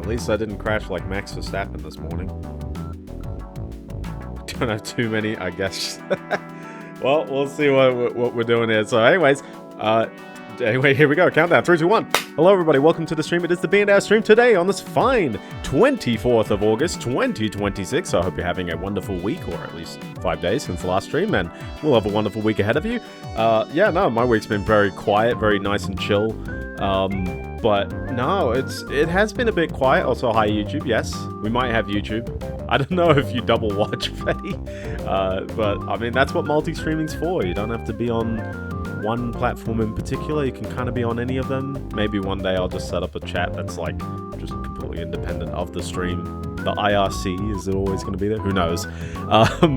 At least I didn't crash like Max Verstappen this morning. Don't have too many, I guess. Well, we'll see what we're doing here. So anyways, anyway, here we go. Countdown, 3, 2, 1. Hello, everybody. Welcome to the stream. It is the Biendeo stream today on this fine 24th of August, 2026. So I hope you're having a wonderful week, or at least 5 days since the last stream, and we'll have a wonderful week ahead of you. Yeah, no, my week's been very quiet, very nice and chill. But no, it has been a bit quiet. Also, hi YouTube. Yes, we might have YouTube. I don't know if you double watch, Fetty. But I mean, that's what multi-streaming's for. You don't have to be on one platform in particular. You can kind of be on any of them. Maybe one day I'll just set up a chat that's like just completely independent of the stream. The IRC, is it always going to be there? Who knows?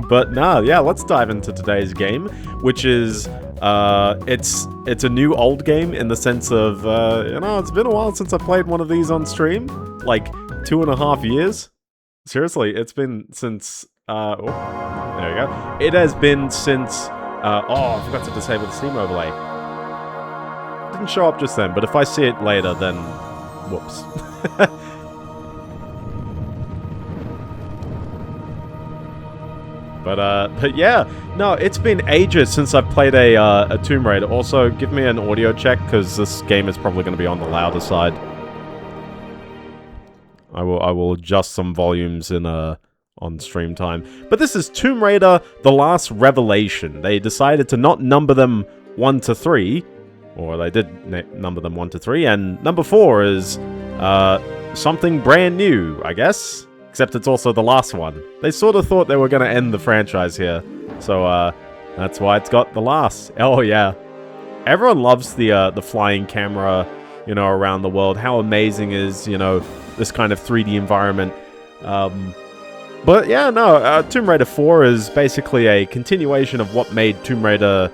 But no, yeah, let's dive into today's game, which is it's a new old game in the sense of it's been a while since I played one of these on stream, like 2.5 years. Seriously, it's been since there we go. It has been since I forgot to disable the Steam overlay. Didn't show up just then, but if I see it later, then whoops. But yeah, no, it's been ages since I've played a Tomb Raider. Also, give me an audio check, because this game is probably going to be on the louder side. I will adjust some volumes in on stream time. But this is Tomb Raider: The Last Revelation. They decided to not number them 1 to 3, or they did number them 1 to 3, and number 4 is something brand new, I guess. Except it's also the last one. They sort of thought they were going to end the franchise here. So, that's why it's got the last. Oh, yeah. Everyone loves the flying camera, around the world. How amazing is, this kind of 3D environment. But, yeah, no. Tomb Raider 4 is basically a continuation of what made Tomb Raider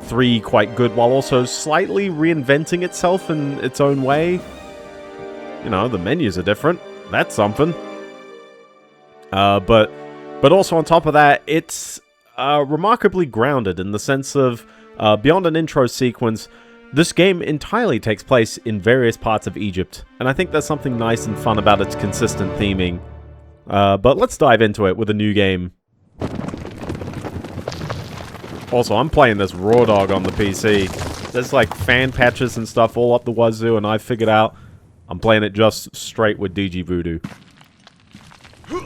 3 quite good, while also slightly reinventing itself in its own way. The menus are different. That's something. But also on top of that, it's remarkably grounded in the sense of beyond an intro sequence, this game entirely takes place in various parts of Egypt, and I think there's something nice and fun about its consistent theming. But let's dive into it with a new game. Also, I'm playing this raw dog on the PC. There's like fan patches and stuff all up the wazoo, and I figured out I'm playing it just straight with DG Voodoo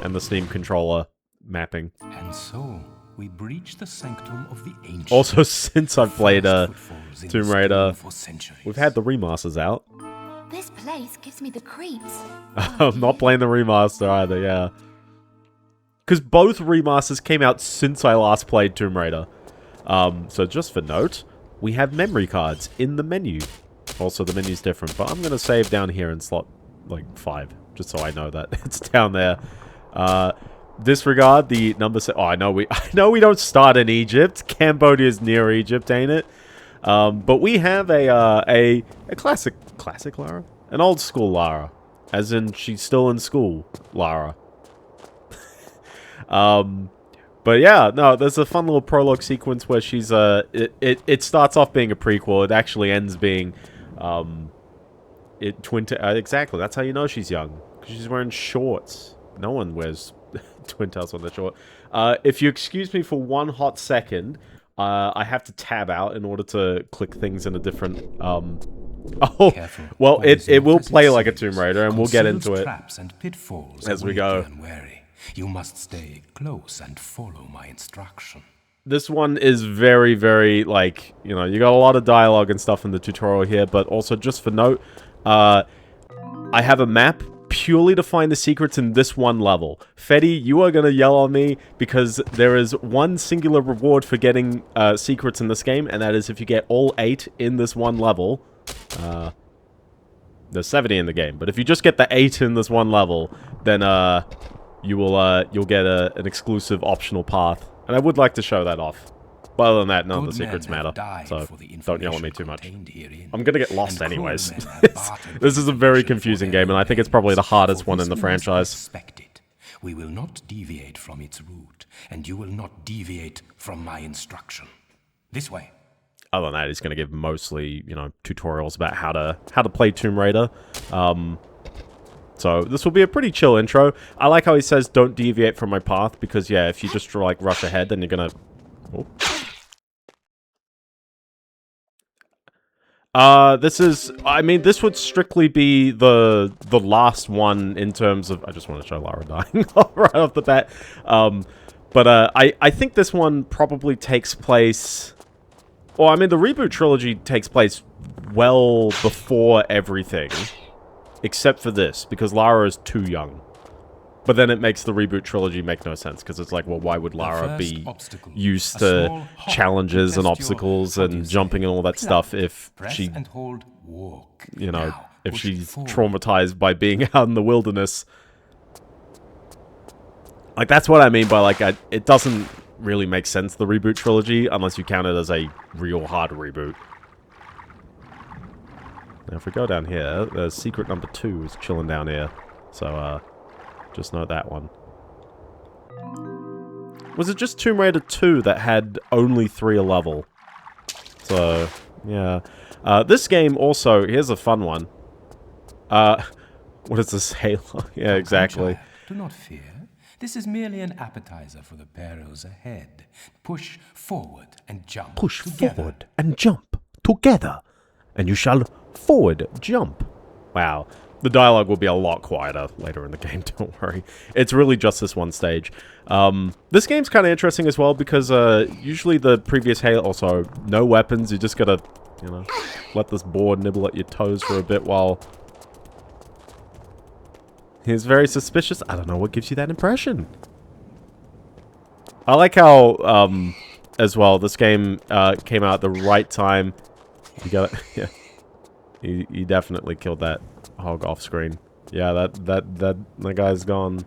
and the Steam controller mapping. And so we breach the sanctum of the ancient. Also, since I've played Tomb Raider, we've had the remasters out. This place gives me the creeps. I'm not playing the remaster either, yeah. Because both remasters came out since I last played Tomb Raider. So just for note, we have memory cards in the menu. Also, the menu's different, but I'm going to save down here in slot, like, 5, just so I know that it's down there. Disregard the number. Oh, I know we don't start in Egypt. Cambodia's near Egypt, ain't it? But we have a classic Lara, an old school Lara, as in she's still in school, Lara. But yeah, no, there's a fun little prologue sequence where she's it starts off being a prequel. It actually ends being exactly. That's how you know she's young, because she's wearing shorts. No one wears twin tails when they're short. If you excuse me for one hot second, I have to tab out in order to click things in a different... Oh, careful. Well, it will play like a Tomb Raider, and we'll get into it as we go. You must stay close and follow my instruction. This one is very, very, like, you got a lot of dialogue and stuff in the tutorial here, but also just for note, I have a map purely to find the secrets in this one level. Fetty, you are going to yell on me because there is one singular reward for getting secrets in this game, and that is if you get all 8 in this one level. There's 70 in the game, but if you just get the 8 in this one level, then you'll get an exclusive optional path. And I would like to show that off. But other than that, none of the secrets matter, so don't yell at me too much. I'm gonna get lost anyways. This is a very confusing game, and I think it's probably the hardest one in the franchise. We will not deviate from its route, and you will not deviate from my instruction. This way. Other than that, he's gonna give mostly, tutorials about how to play Tomb Raider. So this will be a pretty chill intro. I like how he says don't deviate from my path because, yeah, if you just like rush ahead, then you're gonna... This is... I mean, this would strictly be the last one in terms of... I just want to show Lara dying right off the bat. I think this one probably takes place... Well, I mean, the reboot trilogy takes place well before everything. Except for this, because Lara is too young. But then it makes the reboot trilogy make no sense, because it's like, well, why would Lara be used to challenges and obstacles and jumping and all that stuff if she, you know, if she's traumatized by being out in the wilderness? Like, that's what I mean by, like, it doesn't really make sense, the reboot trilogy, unless you count it as a real hard reboot. Now, if we go down here, the secret number 2 is chilling down here. So, just note that one. Was it just Tomb Raider 2 that had only 3 a level? So, yeah. This game also, here's a fun one. What is this, Halo? Yeah, exactly. Do not fear. This is merely an appetizer for the perils ahead. Push forward and jump. Push forward and jump together, and you shall forward jump. Wow. The dialogue will be a lot quieter later in the game, don't worry. It's really just this one stage. This game's kind of interesting as well because usually the previous Halo, also no weapons, you just gotta, you know, let this boar nibble at your toes for a bit while... He's very suspicious. I don't know what gives you that impression. I like how, as well, this game came out at the right time. You got it. Yeah. He definitely killed that hog off screen. Yeah, that guy's gone. Do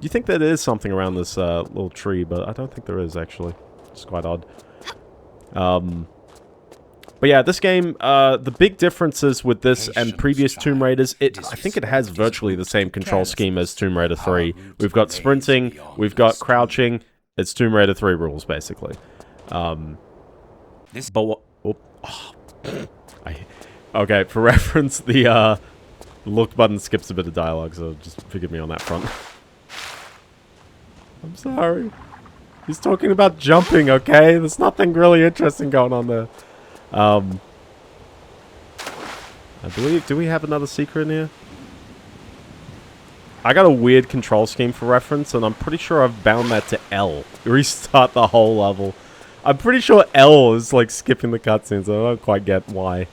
you think that there is something around this little tree? But I don't think there is, actually. It's quite odd. But yeah, this game, the big differences with this and previous Tomb Raiders, I think it has virtually the same control scheme as Tomb Raider 3. We've got sprinting, we've got crouching. It's Tomb Raider 3 rules, basically. But what... Okay, for reference, the look button skips a bit of dialogue, so just forgive me on that front. I'm sorry. He's talking about jumping, okay? There's nothing really interesting going on there. I believe... Do we have another secret in here? I got a weird control scheme for reference, and I'm pretty sure I've bound that to L. Restart the whole level. I'm pretty sure L is, like, skipping the cutscenes. I don't quite get why.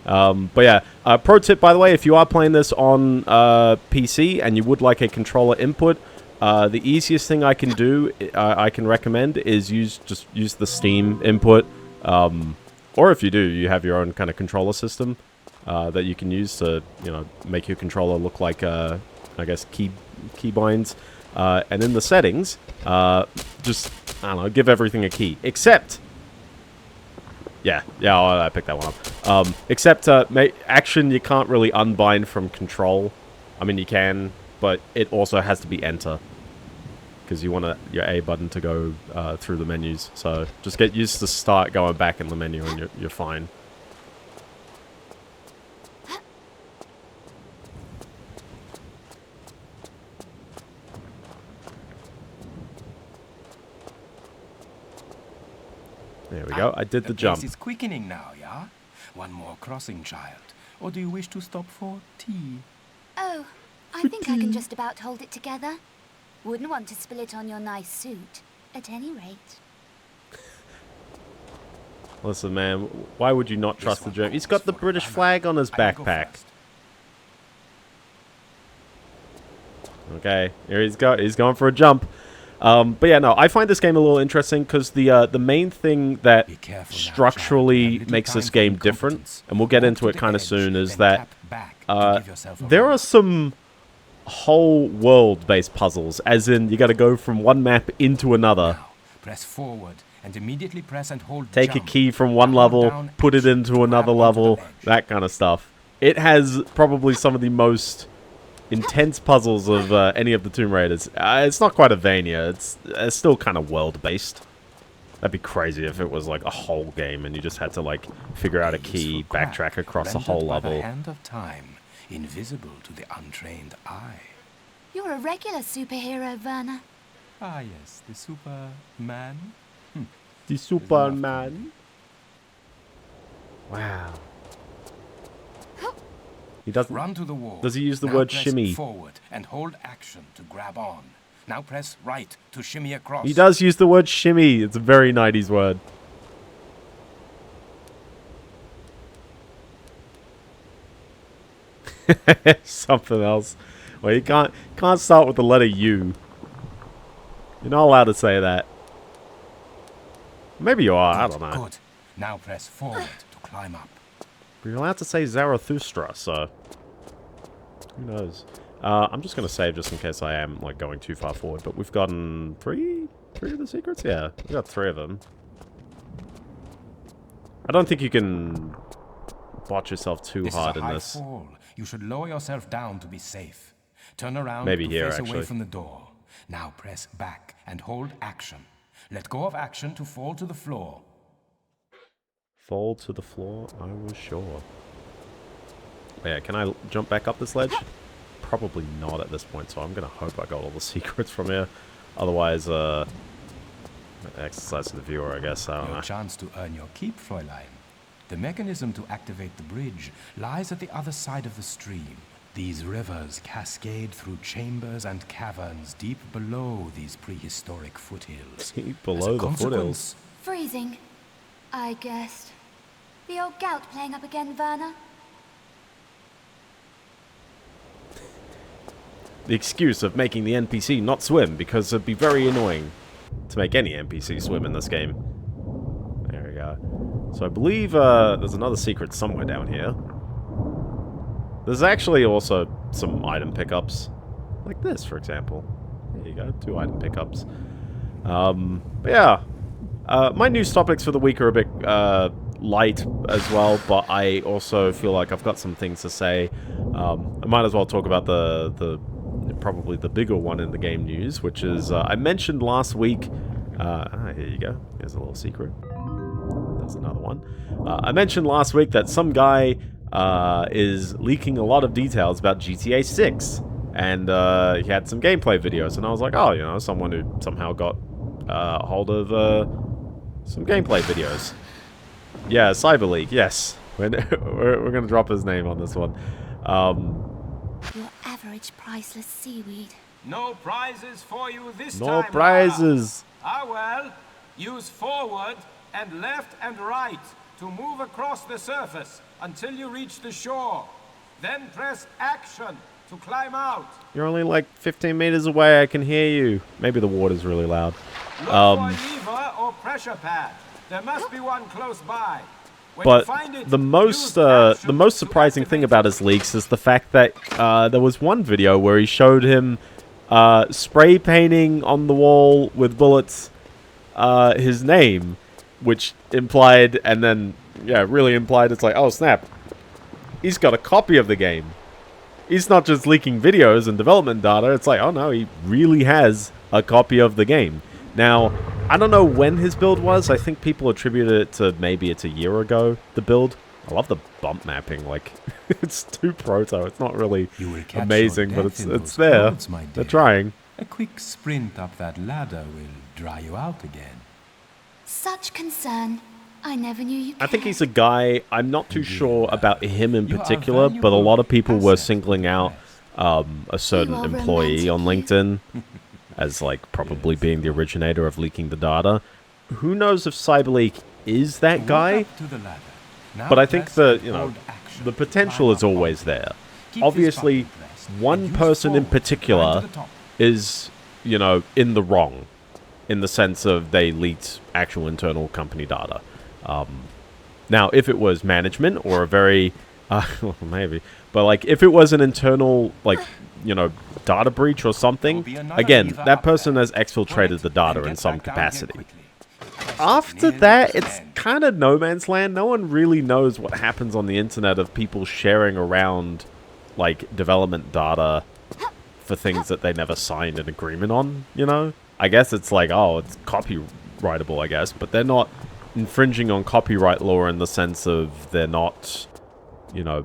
But yeah, pro tip, by the way, if you are playing this on PC and you would like a controller input, the easiest thing I can do, I can recommend, is just use the Steam input. Or if you do, you have your own kind of controller system that you can use to, you know, make your controller look like, I guess, keybinds. And in the settings, just, I don't know, give everything a key. Except... Yeah, I picked that one up. Except, action you can't really unbind from control. I mean, you can, but it also has to be enter. Because you want your A button to go through the menus. So, just get used to start going back in the menu and you're fine. There we go. I did the jump. It's quickening now, yeah? One more crossing, child. Or do you wish to stop for tea? Oh, I think I can just about hold it together. Wouldn't want to spill it on your nice suit, at any rate. Listen, man, why would you not trust the German? He's got the British flag on his backpack. Okay, here he's going for a jump. But yeah, no, I find this game a little interesting because the main thing that structurally makes this game different, and we'll get into it kind of soon, is that there are some whole world-based puzzles, as in you got to go from one map into another. Press forward and immediately press and hold. Take a key from one level, put it into another level, that kind of stuff. It has probably some of the most intense puzzles of any of the Tomb Raiders. It's not quite a Vania. It's still kind of world-based. That'd be crazy if it was like a whole game and you just had to like figure out a key, backtrack across the whole By level. the hand of time, invisible to the untrained eye. You're a regular superhero, Werner. Ah, yes, the Superman. The Superman. Wow. He doesn't. Run to the wall. Does he use the Now word press shimmy? forward and hold action to grab on. Now press right to shimmy across. He does use the word shimmy. It's a very 90s word. Something else. Well, you can't start with the letter U. You're not allowed to say that. Maybe you are. I don't know. Good. Now press forward to climb up. But you're allowed to say Zarathustra, so who knows? I'm just gonna save just in case I am like going too far forward. But we've gotten three of the secrets. Yeah, we got 3 of them. I don't think you can botch yourself too hard in this. Fall. You should lower yourself down to be safe. Turn around Maybe to here, face actually. away from the door. Now press back and hold action. Let go of action to fall to the floor. Fall to the floor? I was sure. Yeah, can I jump back up this ledge? Probably not at this point, so I'm gonna hope I got all the secrets from here. Otherwise, exercise to the viewer, I guess. I don't know. Your chance to earn your keep, Fräulein. The mechanism to activate the bridge lies at the other side of the stream. These rivers cascade through chambers and caverns deep below these prehistoric foothills. Deep below the foothills. Freezing, I guessed. The old gout playing up again, Werner? The excuse of making the NPC not swim, because it'd be very annoying to make any NPC swim in this game. There we go. So I believe there's another secret somewhere down here. There's actually also some item pickups. Like this, for example. There you go, 2 item pickups. But yeah. My news topics for the week are a bit light as well, but I also feel like I've got some things to say. I might as well talk about the probably the bigger one in the game news, which is I mentioned last week. Here you go. Here's a little secret. There's another one. I mentioned last week that some guy is leaking a lot of details about GTA 6, and he had some gameplay videos, and I was like, oh, you know, someone who somehow got hold of some gameplay videos. Yeah, CyberLeak, yes. We're going to drop his name on this one. Your average priceless seaweed. No prizes for you this time. No prizes. Ah, well. Use forward and left and right to move across the surface until you reach the shore. Then press action to climb out. You're only like 15 meters away. I can hear you. Maybe the water's really loud. Look for a lever or pressure pad. There must be one close by. When you But find it, the most surprising thing about his leaks is the fact that there was one video where he showed him spray painting on the wall with bullets his name, which implied, and then really implied, it's like, oh snap, he's got a copy of the game. He's not just leaking videos and development data. It's like, oh no, he really has a copy of the game. Now, I don't know when his build was. I think people attributed it to maybe it's a year ago, the build. I love the bump mapping. Like, it's too proto. It's not really amazing, but it's there. Clothes, my They're dear. trying. A quick sprint up that ladder will dry you out again. Such concern. I never knew you I think cared. he's a guy, I'm not too sure about him in You are particular, but a valuable lot of people were asset singling to out a certain You are employee on romantic, LinkedIn as like probably being the originator of leaking the data. Who knows if CyberLeak is that Walk guy? up to the ladder. Now But I think press the, and you know, hold action the to potential climb is up always onto it. there. Keep this Obviously, button pressed one and use person in forward to particular climb to the top. is, you know, in the wrong, in the sense of they leaked actual internal company data. Now, if it was management or a very, well, maybe, but like if it was an internal, like, you know, data breach or something, There'll be another again, lever that up person there. has exfiltrated Pull it the data and in get some back down here capacity. quickly. After Nearly that, to the it's end. kind of no man's land. No one really knows what happens on the internet of people sharing around, like, development data for things that they never signed an agreement on, you know? I guess it's like, oh, it's copyrightable, I guess, but they're not infringing on copyright law in the sense of they're not, you know,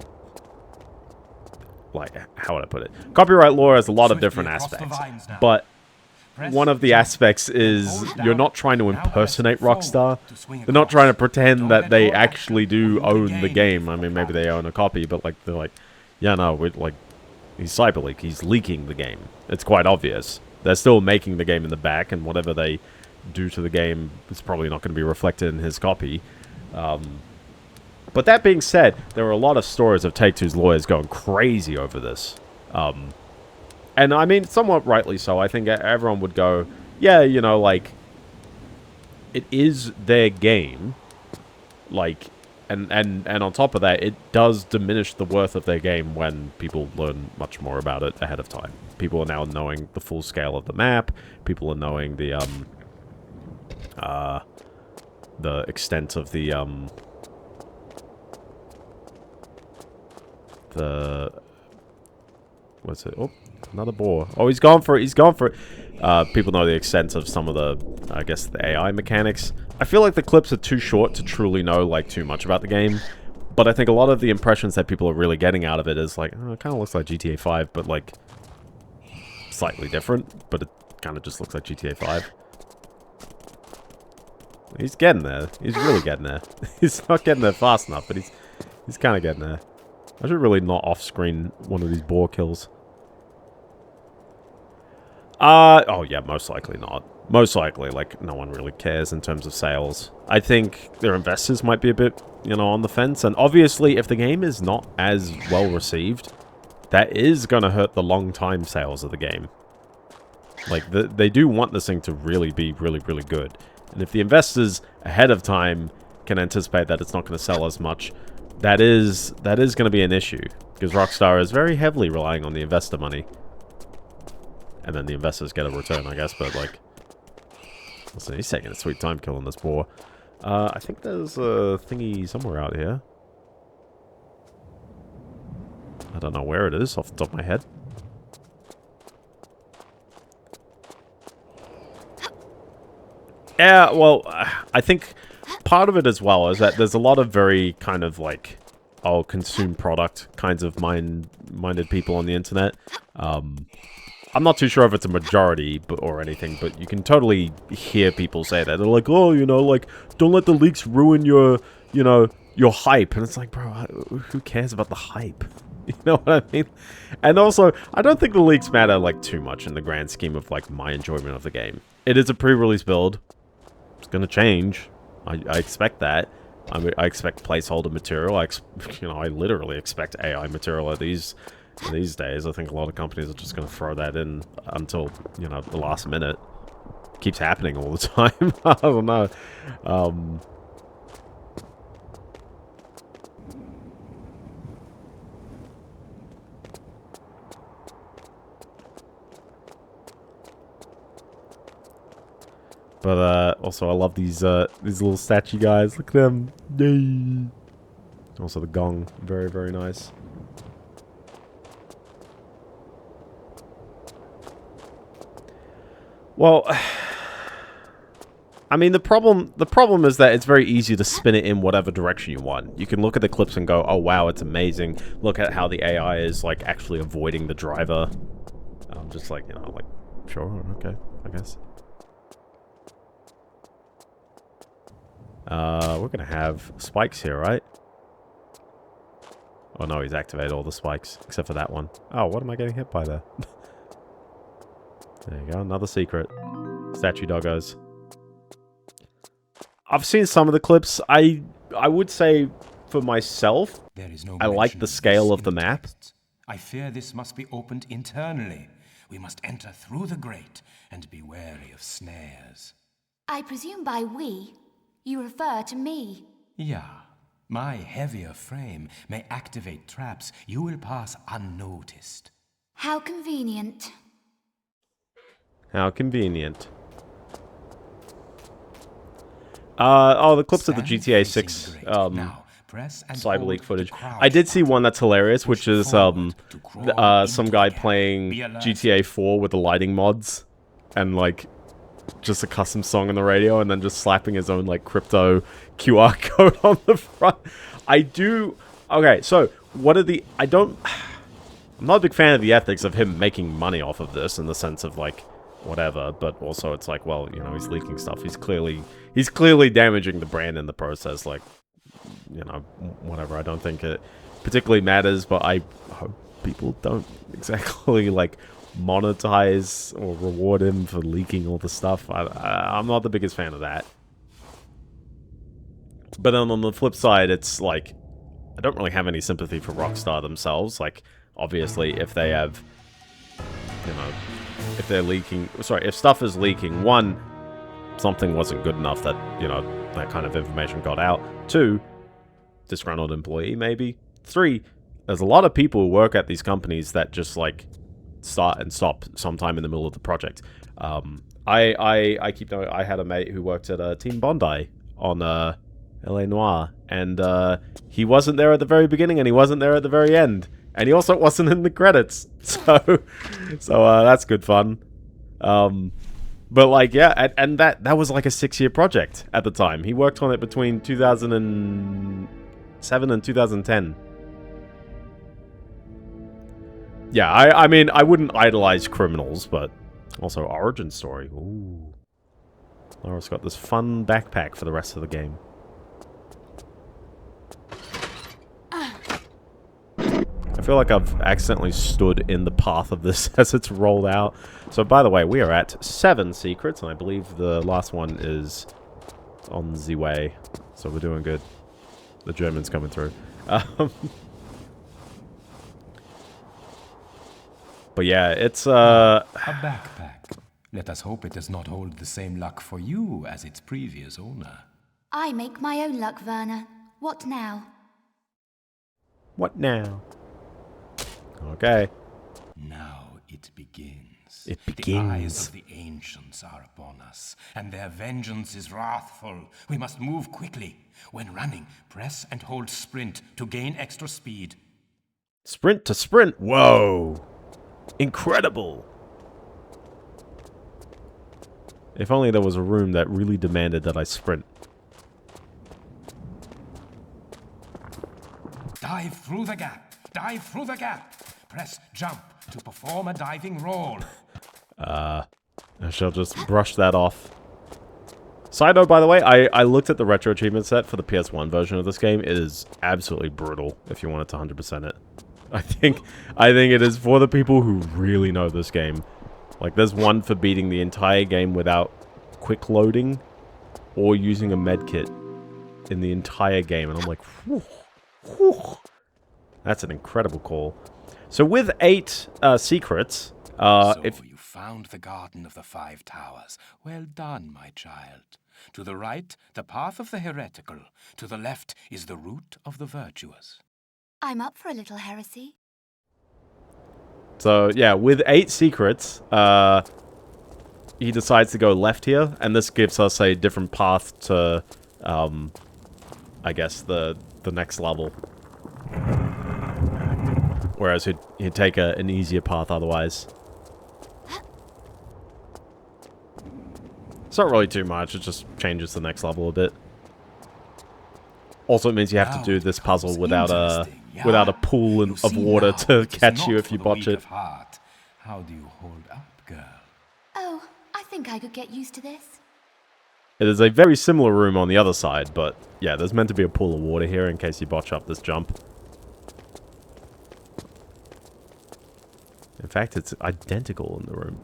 like, how would I put it? Copyright law has a lot of different aspects, but one of the aspects is you're not trying to impersonate Rockstar. They're not trying to pretend that they actually do own the game. I mean, maybe they own a copy, but like they're like, yeah, no, we're like, he's cyberleak. He's leaking the game. It's quite obvious. They're still making the game in the back, and whatever they do to the game is probably not going to be reflected in his copy. But that being said, there were a lot of stories of Take-Two's lawyers going crazy over this. And I mean, somewhat rightly so. I think everyone would go, yeah, you know, like, it is their game. Like, and on top of that, it does diminish the worth of their game when people learn much more about it ahead of time. People are now knowing the full scale of the map. People are knowing the extent of the what's it? Oh, another boar. Oh, he's gone for it. He's gone for it. People know the extent of some of the, I guess, the AI mechanics. I feel like the clips are too short to truly know, like, too much about the game. But I think a lot of the impressions that people are really getting out of it is like, oh, it kind of looks like GTA 5, but, like, slightly different. But it kind of just looks like GTA 5. He's getting there. He's really getting there. He's not getting there fast enough, but he's kind of getting there. I should really not off-screen one of these boar kills. Oh yeah, most likely not. Most likely, like, no one really cares in terms of sales. I think their investors might be a bit, you know, on the fence. And obviously, if the game is not as well received, that is going to hurt the long-time sales of the game. Like, they do want this thing to really be really, really good. And if the investors ahead of time can anticipate that it's not going to sell as much, that is going to be an issue. Because Rockstar is very heavily relying on the investor money. And then the investors get a return, I guess, but like... Listen, he's taking a sweet time killing this boar. I think there's a thingy somewhere out here. I don't know where it is off the top of my head. Yeah, well, I think part of it as well is that there's a lot of very kind of like, oh, consume product kinds of minded people on the internet. I'm not too sure if it's a majority or anything, but you can totally hear people say that. They're like, oh, you know, like, don't let the leaks ruin your, you know, your hype. And it's like, bro, who cares about the hype? You know what I mean? And also, I don't think the leaks matter, like, too much in the grand scheme of, like, my enjoyment of the game. It is a pre-release build. It's gonna change. I expect that. I expect placeholder material. You know, I literally expect AI material at these days. I think a lot of companies are just going to throw that in until, you know, the last minute. Keeps happening all the time. I don't know. But also I love these little statue guys. Look at them. Yay. Also the gong, very, very nice. Well, I mean, the problem is that it's very easy to spin it in whatever direction you want. You can look at the clips and go, oh wow, it's amazing. Look at how the AI is, like, actually avoiding the driver. I'm just like, you know, like, sure, okay, I guess. We're gonna have spikes here, right? Oh no, he's activated all the spikes, except for that one. Oh, what am I getting hit by there? There you go, another secret. Statue doggos. I've seen some of the clips. I would say, for myself, There is no I like the scale of the map. texts. I fear this must be opened internally. We must enter through the grate and be wary of snares. I presume by we, you refer to me. Yeah, my heavier frame may activate traps. You will pass unnoticed. How convenient. How convenient. Oh, the clips of the Stand GTA facing 6 the grate. Now, press and cyber hold leak to footage. crouch. I did see one that's hilarious, which Push is forward to crawl some into guy the gap. playing Be alert. GTA 4 with the lighting mods, and like just a custom song on the radio and then just slapping his own, like, crypto QR code on the front. I do... Okay, so, what are the... I'm not a big fan of the ethics of him making money off of this in the sense of, like, whatever, but also it's like, well, you know, he's leaking stuff. He's clearly damaging the brand in the process, like, you know, whatever. I don't think it particularly matters, but I hope people don't exactly, like, monetize or reward him for leaking all the stuff. I'm not the biggest fan of that. But then on the flip side, it's like, I don't really have any sympathy for Rockstar themselves. Like, obviously, if they have, you know, if they're leaking, sorry, if stuff is leaking, one, something wasn't good enough that, you know, that kind of information got out. Two, disgruntled employee, maybe. Three, there's a lot of people who work at these companies that just, like, start and stop sometime in the middle of the project. I keep knowing, I had a mate who worked at Team Bondi on LA Noire, and he wasn't there at the very beginning and he wasn't there at the very end, and he also wasn't in the credits, so that's good fun. But like, yeah, and that was like a 6-year project at the time. He worked on it between 2007 and 2010. Yeah, I mean, I wouldn't idolize criminals, but also origin story. Ooh. Laura's got this fun backpack for the rest of the game. I feel like I've accidentally stood in the path of this as it's rolled out. So, by the way, we are at 7 secrets, and I believe the last one is on the way. So we're doing good. The German's coming through. But yeah, it's a backpack. Let us hope it does not hold the same luck for you as its previous owner. I make my own luck, Werner. What now? What now? Okay. Now it begins. It begins. The eyes of the ancients are upon us, and their vengeance is wrathful. We must move quickly. When running, press and hold sprint to gain extra speed. Sprint to sprint. Whoa. Incredible. If only there was a room that really demanded that I sprint. Dive through the gap. Dive through the gap. Press jump to perform a diving roll. I shall just brush that off. Side note, by the way, I looked at the retro achievement set for the PS1 version of this game. It is absolutely brutal if you wanted to 100% it. I think it is for the people who really know this game. Like, there's one for beating the entire game without quick loading or using a medkit in the entire game. And I'm like, whew, whew. That's an incredible call. So with 8 secrets, if you found the Garden of the 5 Towers. Well done, my child. To the right, the path of the heretical. To the left is the route of the virtuous. I'm up for a little heresy. So, yeah, with 8 secrets, he decides to go left here, and this gives us a different path to, I guess, the next level. Whereas he'd take an easier path otherwise. It's not really too much, it just changes the next level a bit. Also, it means you have to do this puzzle without a pool of water to catch you if you botch it. How do you hold up, girl? Oh, I think I could get used to this. It is a very similar room on the other side, but yeah, there's meant to be a pool of water here in case you botch up this jump. In fact, it's identical in the room.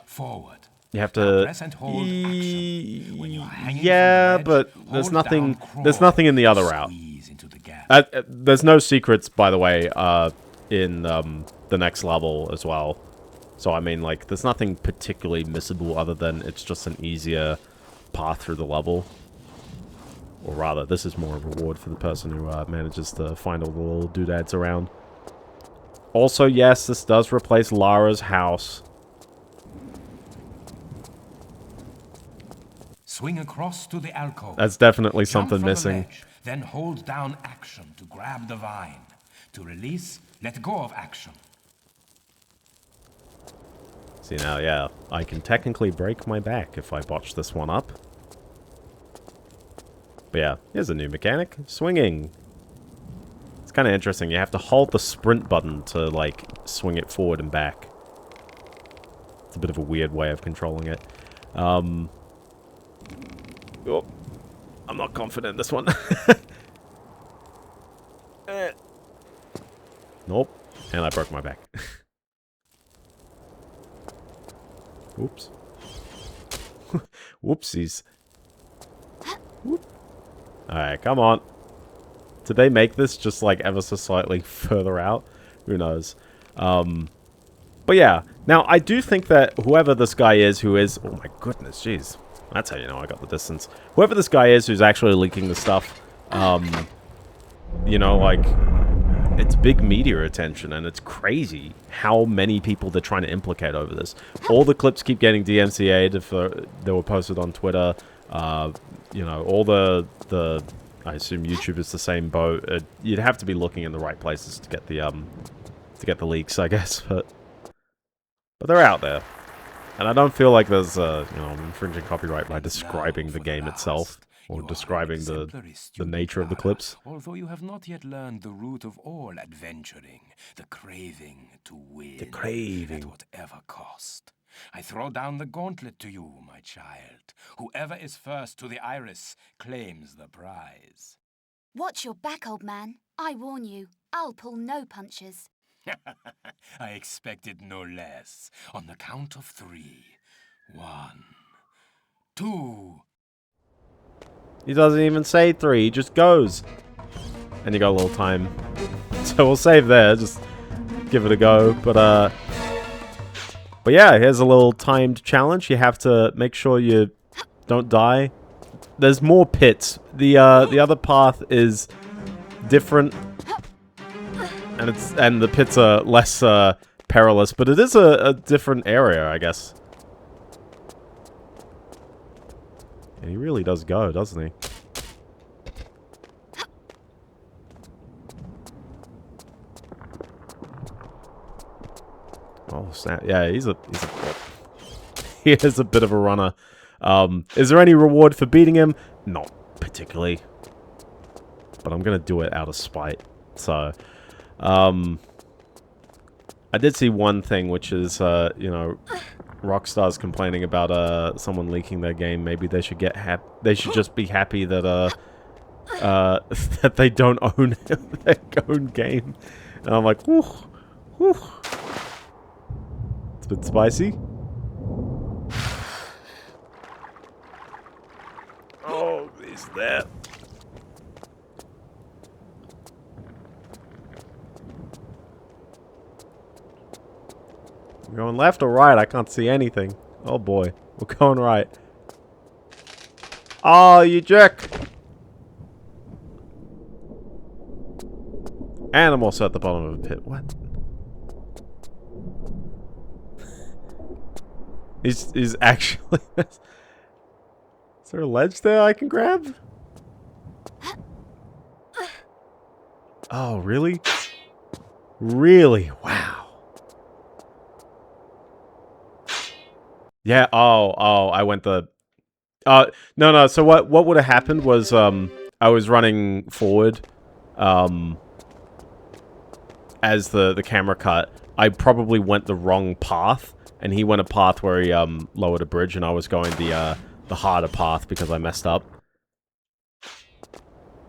Forward. You have to. Press and hold action. When you're hanging Yeah, from the ledge, but there's hold nothing. down, crawl, There's nothing in the other route. squeeze into the gap. There's no secrets, by the way, in the next level as well. So I mean, like, there's nothing particularly missable other than it's just an easier path through the level. Or rather, this is more a reward for the person who manages to find all the little doodads around. Also, yes, this does replace Lara's house. Swing across to the alcove. That's definitely Jump something from the missing. ledge, then hold down action to grab the vine. To release, let go of action. See now, yeah, I can technically break my back if I botch this one up. But yeah, here's a new mechanic. Swinging. It's kind of interesting. You have to hold the sprint button to, like, swing it forward and back. It's a bit of a weird way of controlling it. Oh, I'm not confident in this one. Nope. And I broke my back. Oops. Whoopsies. Whoop. Alright, come on. Did they make this just like ever so slightly further out? Who knows? But yeah. Now, I do think that whoever this guy is who is... Oh my goodness, jeez. That's how you know I got the distance. Whoever this guy is who's actually leaking the stuff, you know, like... It's big media attention, and it's crazy how many people they're trying to implicate over this. All the clips keep getting DMCA'd if they were posted on Twitter. You know, all the I assume YouTube is the same boat. You'd have to be looking in the right places to get the leaks, I guess. But they're out there, and I don't feel like there's you know, infringing copyright by describing the game itself. Or describing the nature of the clips. Although you have not yet learned the root of all adventuring, the craving to win. The craving. At whatever cost. I throw down the gauntlet to you, my child. Whoever is first to the iris claims the prize. Watch your back, old man. I warn you, I'll pull no punches. I expected no less. On the count of 3. 1, 2... He doesn't even say 3, he just goes. And you got a little time. So we'll save there, just give it a go. But yeah, here's a little timed challenge. You have to make sure you don't die. There's more pits. The other path is different. And the pits are less perilous, but it is a different area, I guess. And he really does go, doesn't he? Oh snap! Yeah, he is a bit of a runner. Is there any reward for beating him? Not particularly, but I'm gonna do it out of spite. So, I did see one thing, which is you know, Rockstar's complaining about someone leaking their game. Maybe they should get they should just be happy that that they don't own their own game. And I'm like, whew, whew. It's a bit spicy. Oh, he's there. We're going left or right? I can't see anything. Oh boy. We're going right. Oh, you jerk! And I'm also at the bottom of a pit. What? He's actually... Is there a ledge there I can grab? Oh, really? Really? Wow. Yeah, oh, I went the... no, so what would have happened was, I was running forward, as the camera cut. I probably went the wrong path, and he went a path where he, lowered a bridge, and I was going the harder path because I messed up.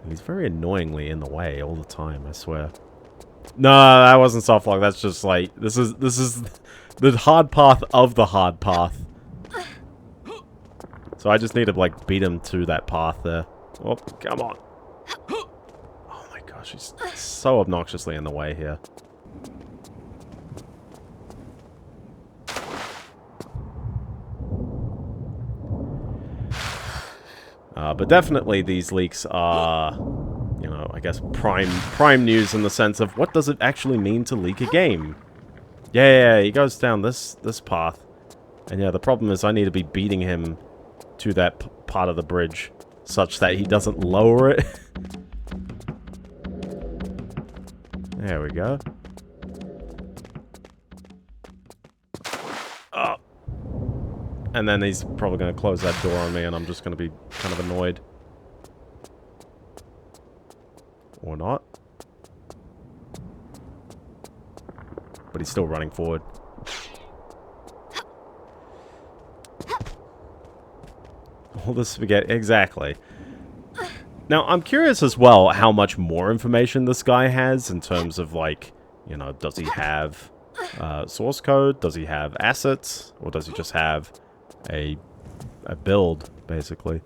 And he's very annoyingly in the way all the time, I swear. No, that wasn't softlock, that's just like, this is the hard path of the hard path. So I just need to, like, beat him to that path there. Oh, come on. Oh my gosh, he's so obnoxiously in the way here. But definitely these leaks are, you know, I guess prime news in the sense of what does it actually mean to leak a game? Yeah, he goes down this path. And yeah, the problem is I need to be beating him to that part of the bridge such that he doesn't lower it. There we go. Oh, And then he's probably going to close that door on me, and I'm just going to be kind of annoyed. Or not. But he's still running forward. All the spaghetti. Exactly. Now, I'm curious as well how much more information this guy has in terms of, like, you know, does he have source code? Does he have assets? Or does he just have a build, basically?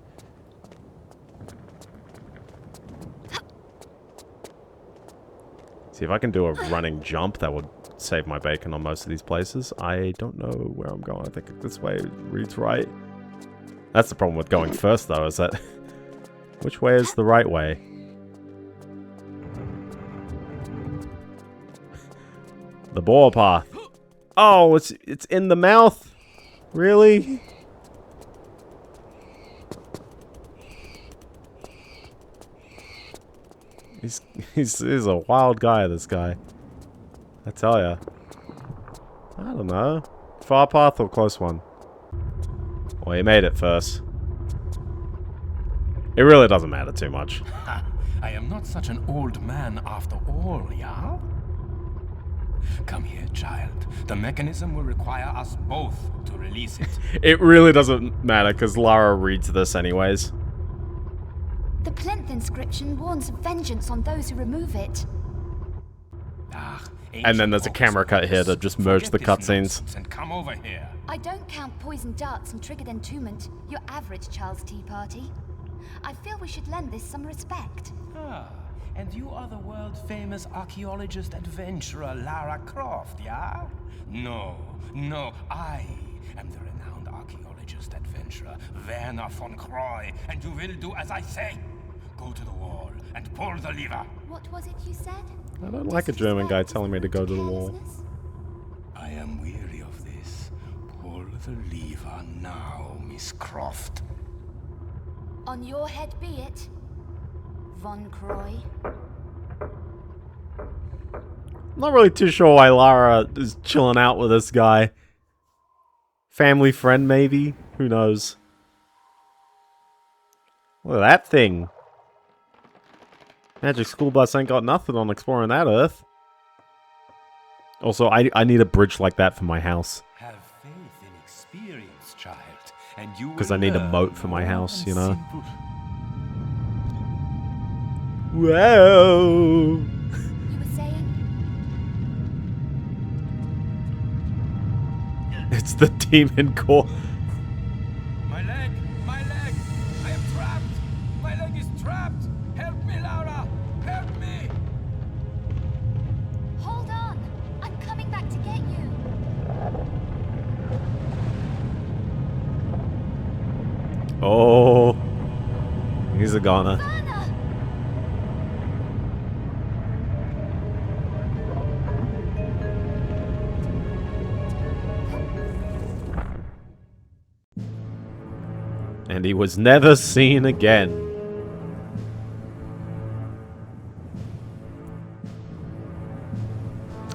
See, if I can do a running jump, that would save my bacon on most of these places. I don't know where I'm going. I think this way reads right. That's the problem with going first, though, is that... Which way is the right way? The boar path. Oh, it's in the mouth? Really? He's a wild guy, this guy. I tell ya. I don't know. Far path or close one? Well, he made it first. It really doesn't matter too much. I am not such an old man after all, yeah? Come here, child. The mechanism will require us both to release it. It really doesn't matter, because Lara reads this anyways. The plinth inscription warns of vengeance on those who remove it. And then there's a camera cut here to just merge the cutscenes. And come over here. I don't count poison darts and triggered entombment, your average child's tea party. I feel we should lend this some respect. And you are the world-famous archaeologist adventurer Lara Croft, yeah? No, I am the renowned archaeologist adventurer Werner von Croy, and you will do as I say. Go to the wall and pull the lever. What was it you said? I don't like a German guy telling me to go to the wall. I am weary of this. Pull the lever now, Miss Croft. On your head be it, Von Croy. I'm not really too sure why Lara is chilling out with this guy. Family friend, maybe? Who knows? Look at that thing. Magic School Bus ain't got nothing on exploring that Earth. Also, I need a bridge like that for my house. Have faith in experience, child, and you Because I need a moat for my house, you know? simple. Whoa! You were saying? It's the demon core. My leg! My leg! I am trapped! My leg is trapped! Help me, Laura! Help me! Hold on! I'm coming back to get you! Oh. He's a goner. Werner! And he was never seen again.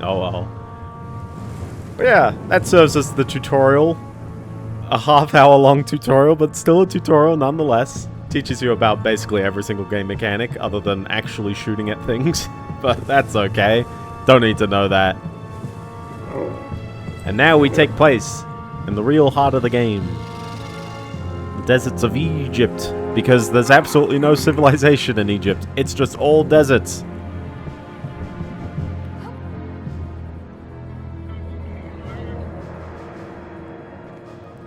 Oh well. But yeah, that serves as the tutorial. A half-hour long tutorial, but still a tutorial nonetheless. Teaches you about basically every single game mechanic other than actually shooting at things. But that's okay. Don't need to know that. And now we take place in the real heart of the game. The deserts of Egypt. Because there's absolutely no civilization in Egypt. It's just all deserts.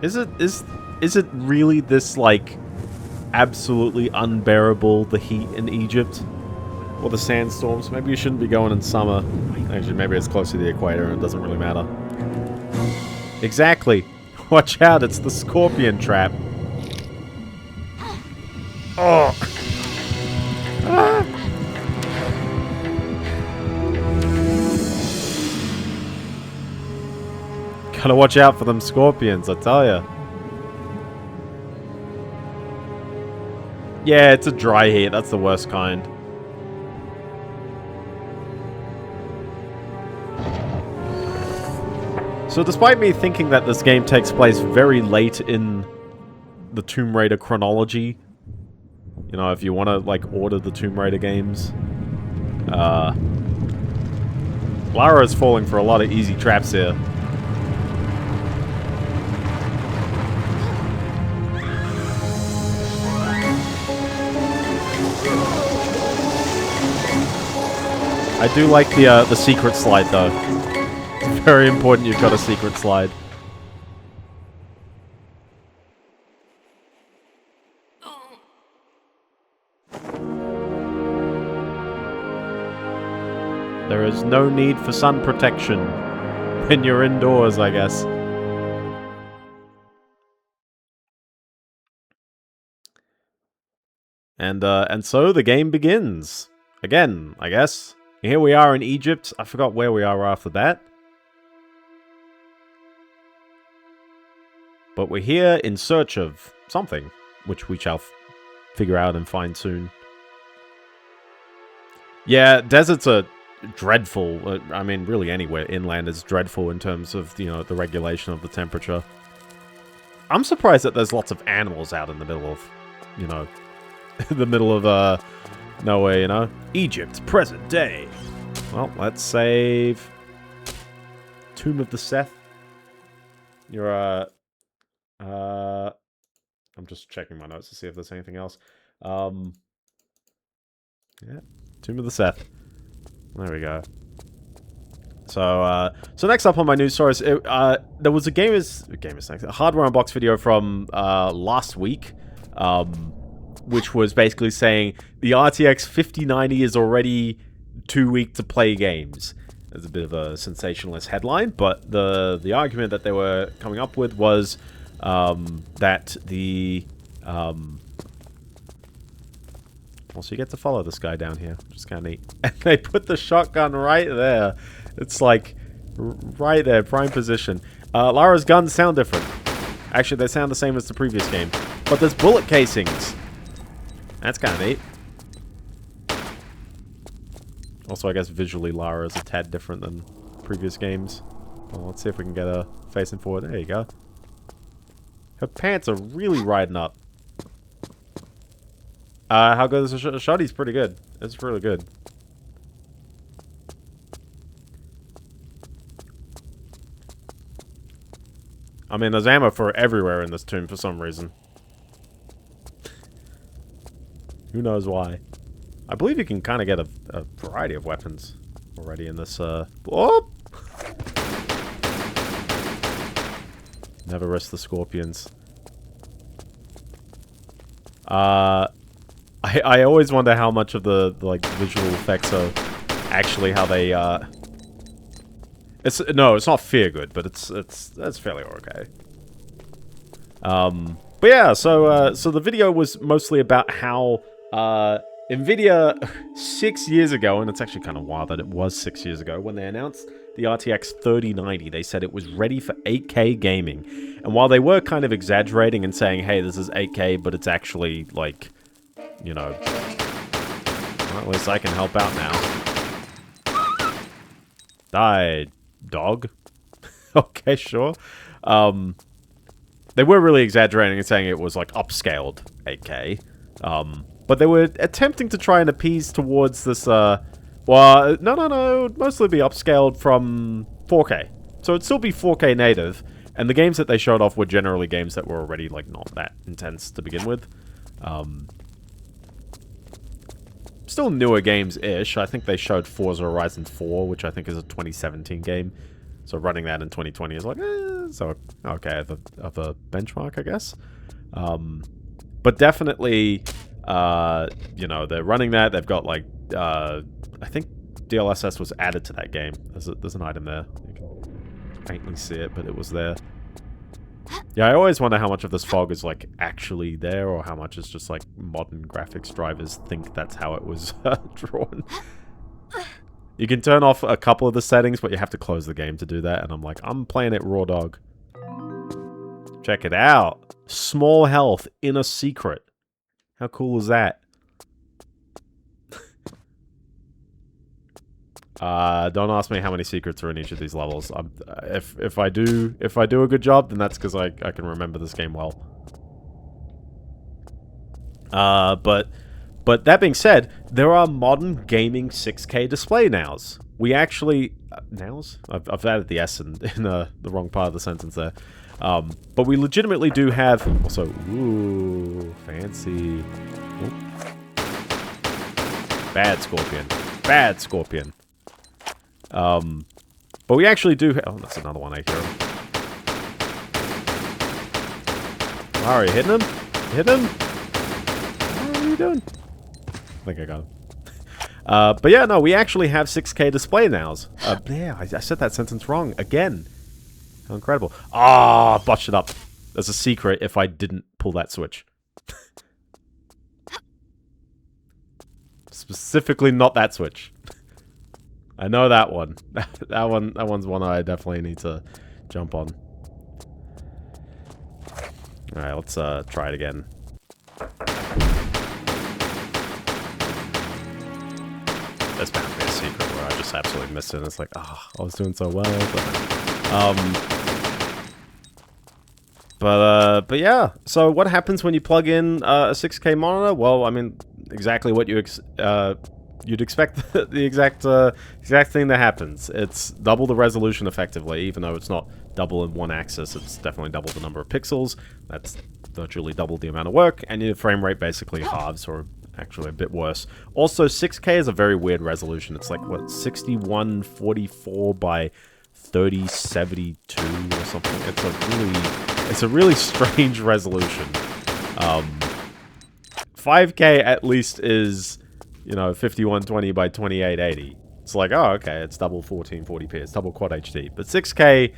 Is it really this, like, absolutely unbearable, the heat in Egypt? Or the sandstorms? Maybe you shouldn't be going in summer. Actually, maybe it's close to the equator and it doesn't really matter. Exactly. Watch out, it's the scorpion trap. Oh! Ah! Gotta watch out for them scorpions, I tell ya. Yeah, it's a dry heat. That's the worst kind. So despite me thinking that this game takes place very late in the Tomb Raider chronology, you know, if you want to, like, order the Tomb Raider games, Lara is falling for a lot of easy traps here. I do like the secret slide, though. It's very important you've got a secret slide. There is no need for sun protection when you're indoors, I guess. And so the game begins. Again, I guess. Here we are in Egypt. I forgot where we are after that. But we're here in search of something, which we shall figure out and find soon. Yeah, deserts are dreadful. I mean, really anywhere inland is dreadful in terms of, you know, the regulation of the temperature. I'm surprised that there's lots of animals out in the middle of, you know, the middle of, nowhere, you know? Egypt, present day. Well, let's save Tomb of the Seth. You're, I'm just checking my notes to see if there's anything else. Yeah, Tomb of the Seth. There we go. So, so next up on my news stories, there was a hardware unbox video from last week, which was basically saying the RTX 5090 is already too weak to play games. It's a bit of a sensationalist headline, but the argument that they were coming up with was that the so you get to follow this guy down here, which is kind of neat. And they put the shotgun right there. It's like right there, prime position. Lara's guns sound different. Actually, they sound the same as the previous game, but there's bullet casings. That's kind of neat. Also, I guess visually Lara is a tad different than previous games. Well, let's see if we can get her facing forward. There you go. Her pants are really riding up. How good is the shotty's pretty good. It's really good. I mean, there's ammo for everywhere in this tomb for some reason. Who knows why. I believe you can kind of get a variety of weapons already in this, Oh! Never risk the scorpions. I always wonder how much of the like visual effects are actually how they it's not fear good, but it's fairly okay. But yeah, so the video was mostly about how Nvidia 6 years ago, and it's actually kind of wild that it was 6 years ago when they announced the RTX 3090, they said it was ready for 8K gaming. And while they were kind of exaggerating and saying, hey, this is 8K, but it's actually like, you know, well, at least I can help out now. Die, dog. Okay, sure. They were really exaggerating and saying it was like upscaled 8K. But they were attempting to try and appease towards this, well, no, it'd mostly be upscaled from 4K. So it'd still be 4K native, and the games that they showed off were generally games that were already, like, not that intense to begin with. Still newer games-ish. I think they showed Forza Horizon 4, which I think is a 2017 game. So running that in 2020 is like, so okay, of a benchmark, I guess. But definitely, you know, they're running that. They've got, like, I think DLSS was added to that game. There's an item there. You can faintly see it, but it was there. Yeah, I always wonder how much of this fog is, like, actually there, or how much is just, like, modern graphics drivers think that's how it was drawn. You can turn off a couple of the settings, but you have to close the game to do that, and I'm like, I'm playing it raw dog. Check it out. Small health in a secret. How cool is that? Don't ask me how many secrets are in each of these levels. If I do a good job, then that's because I can remember this game well. But that being said, there are modern gaming 6K display nows. We actually nows? I've added the S in the wrong part of the sentence there. But we legitimately do have also. Ooh, fancy. Ooh. Bad Scorpion. Bad Scorpion. But we actually do. Oh, that's another one I hear him. Are you hitting him? Hit him? What are you doing? I think I got him. But yeah, no, we actually have 6K display nows. Yeah, I said that sentence wrong again. How incredible. Ah, botched it up. There's a secret if I didn't pull that switch. Specifically not that switch. I know that one. That one's one I definitely need to jump on. Alright, let's try it again. There's bound to be a secret where I just absolutely missed it. It's like, oh, I was doing so well. But yeah. So what happens when you plug in a 6K monitor? Well, I mean, exactly what you'd expect. The exact thing that happens. It's double the resolution effectively, even though it's not double in one axis. It's definitely double the number of pixels. That's virtually double the amount of work, and your frame rate basically halves, or actually a bit worse. Also, 6K is a very weird resolution. It's like, what, 6144 by 3072 or something. It's a really strange resolution. 5K at least is, you know, 5120 by 2880. It's like, oh, okay, it's double 1440p. It's double quad HD. But 6K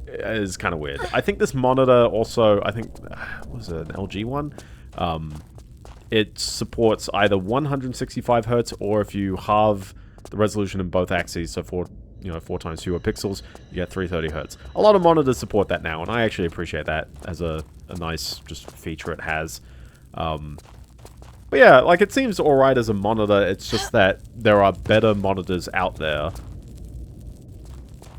is kind of weird. I think this monitor also, I think, was it an LG one? It supports either 165 Hz, or if you halve the resolution in both axes, so 4 times fewer pixels, you get 330 Hz. A lot of monitors support that now, and I actually appreciate that as a nice just feature it has. But yeah, like, it seems alright as a monitor. It's just that there are better monitors out there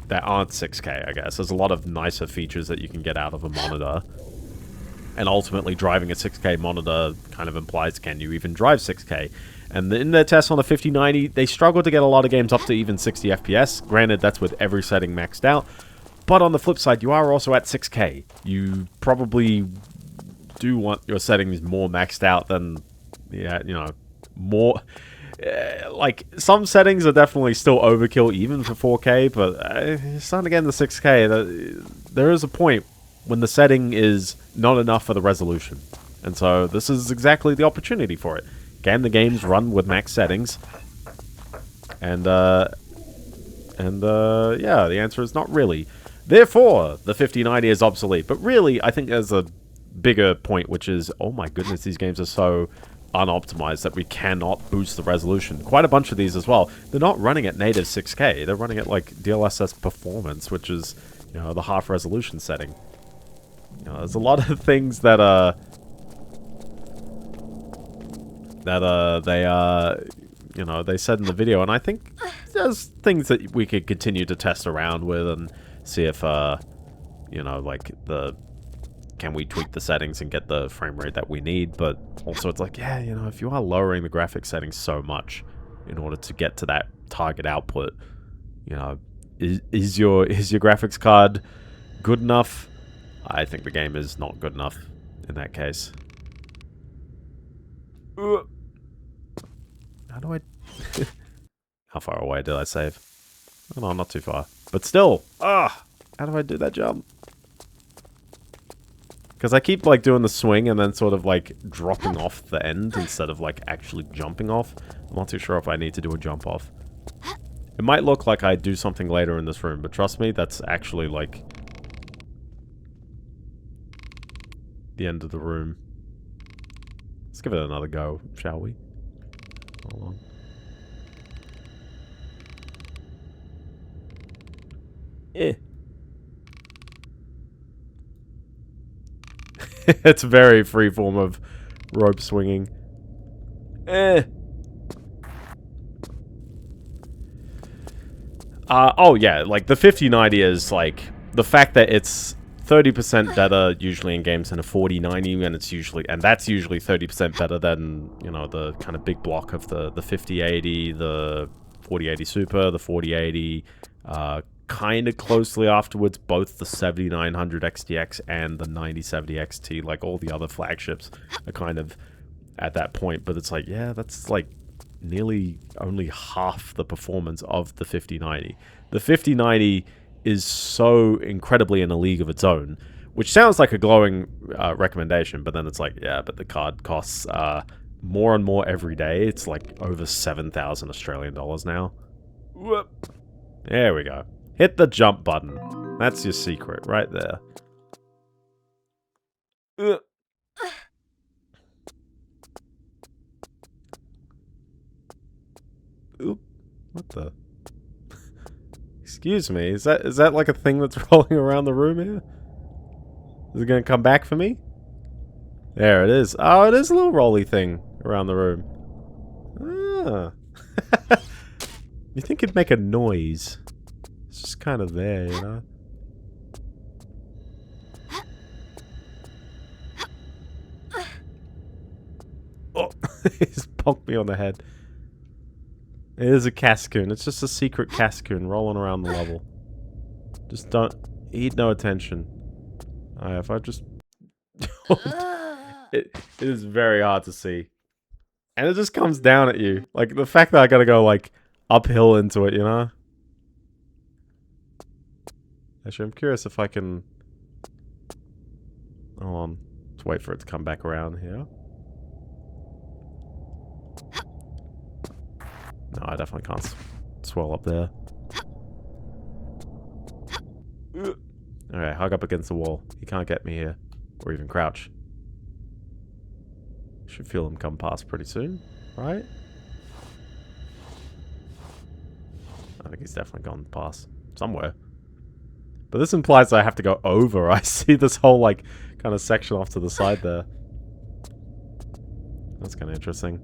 that aren't 6K, I guess. There's a lot of nicer features that you can get out of a monitor. And ultimately, driving a 6K monitor kind of implies, can you even drive 6K? And in their tests on a 5090, they struggled to get a lot of games up to even 60 FPS. Granted, that's with every setting maxed out. But on the flip side, you are also at 6K. You probably do want your settings more maxed out than, yeah, you know, more... like, some settings are definitely still overkill even for 4K, but starting to get into 6K, there is a point when the setting is not enough for the resolution. And so this is exactly the opportunity for it. Can the games run with max settings? And yeah, the answer is not really. Therefore, the 5090 is obsolete. But really, I think there's a bigger point, which is, oh my goodness, these games are so unoptimized that we cannot boost the resolution. Quite a bunch of these as well. They're not running at native 6K. They're running at, like, DLSS performance, which is, you know, the half resolution setting. You know, there's a lot of things that you know, they said in the video, and I think there's things that we could continue to test around with and see if, you know, like, can we tweak the settings and get the frame rate that we need. But also it's like, yeah, you know, if you are lowering the graphics settings so much in order to get to that target output, you know, is your graphics card good enough? I think the game is not good enough in that case. How do I... How far away did I save? Oh, no, not too far. But still! Ah! How do I do that jump? Because I keep, like, doing the swing and then sort of, like, dropping off the end instead of, like, actually jumping off. I'm not too sure if I need to do a jump off. It might look like I do something later in this room, but trust me, that's actually, like, the end of the room. Let's give it another go, shall we? Hold on. It's very free form of rope swinging. Oh yeah, like the 5090 is like the fact that it's 30% better usually in games than a 4090, and that's usually 30% better than, you know, the kind of big block of the 5080, the 4080 Super, the 4080, kind of closely afterwards, both the 7900 XTX and the 9070 XT, like all the other flagships are kind of at that point, but it's like, yeah, that's like nearly only half the performance of the 5090. The 5090 is so incredibly in a league of its own, which sounds like a glowing recommendation, but then it's like, yeah, but the card costs more and more every day. It's like over 7,000 Australian dollars now. Whoop. There we go. Hit the jump button. That's your secret right there. Oop. What the? Excuse me, is that like a thing that's rolling around the room here? Is it gonna come back for me? There it is. Oh, it is a little rolly thing around the room. Ah. You think it'd make a noise? It's just kind of there, you know? Oh, he's ponked me on the head. It is a Cascoon. It's just a secret Cascoon rolling around the level. Just don't... Heed no attention. If I just... it is very hard to see. And it just comes down at you. Like, the fact that I gotta go, like, uphill into it, you know? Actually, I'm curious if I can... Hold on. Let's wait for it to come back around here. No, I definitely can't swell up there. Alright, hug up against the wall. He can't get me here. Or even crouch. Should feel him come past pretty soon, right? I think he's definitely gone past somewhere. But this implies I have to go over. I see this whole, like, kind of section off to the side there. That's kind of interesting.